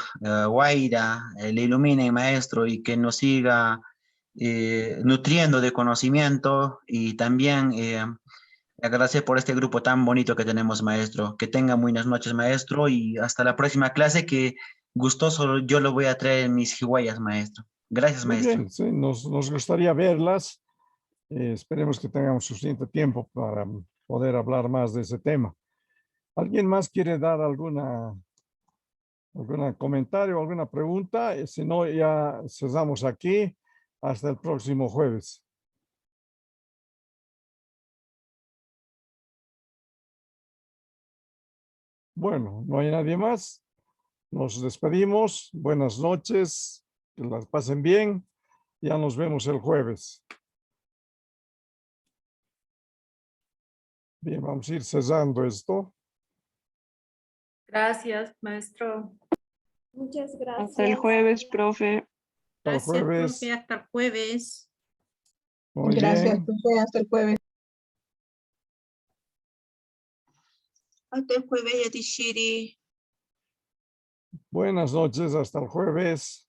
Guaira, le ilumine, maestro, y que nos siga nutriendo de conocimiento y también agradecer por este grupo tan bonito que tenemos, maestro. Que tenga buenas noches, maestro, y hasta la próxima clase que gustoso yo lo voy a traer en mis jiwayas, maestro. Gracias, Muy maestro. bien, sí, nos gustaría verlas. Esperemos que tengamos suficiente tiempo para poder hablar más de ese tema. ¿Alguien más quiere dar algún comentario, alguna pregunta? Si no, ya cesamos aquí hasta el próximo jueves. Bueno, no hay nadie más. Nos despedimos. Buenas noches. Que las pasen bien. Ya nos vemos el jueves. Bien, vamos a ir cesando esto. Gracias, maestro. Muchas gracias. Hasta el jueves, profe. Hasta el Gracias, jueves. profe. Hasta el jueves. Muy Gracias, bien. profe. Hasta el jueves. Hasta el jueves, Yatishiri. Buenas noches. Hasta el jueves.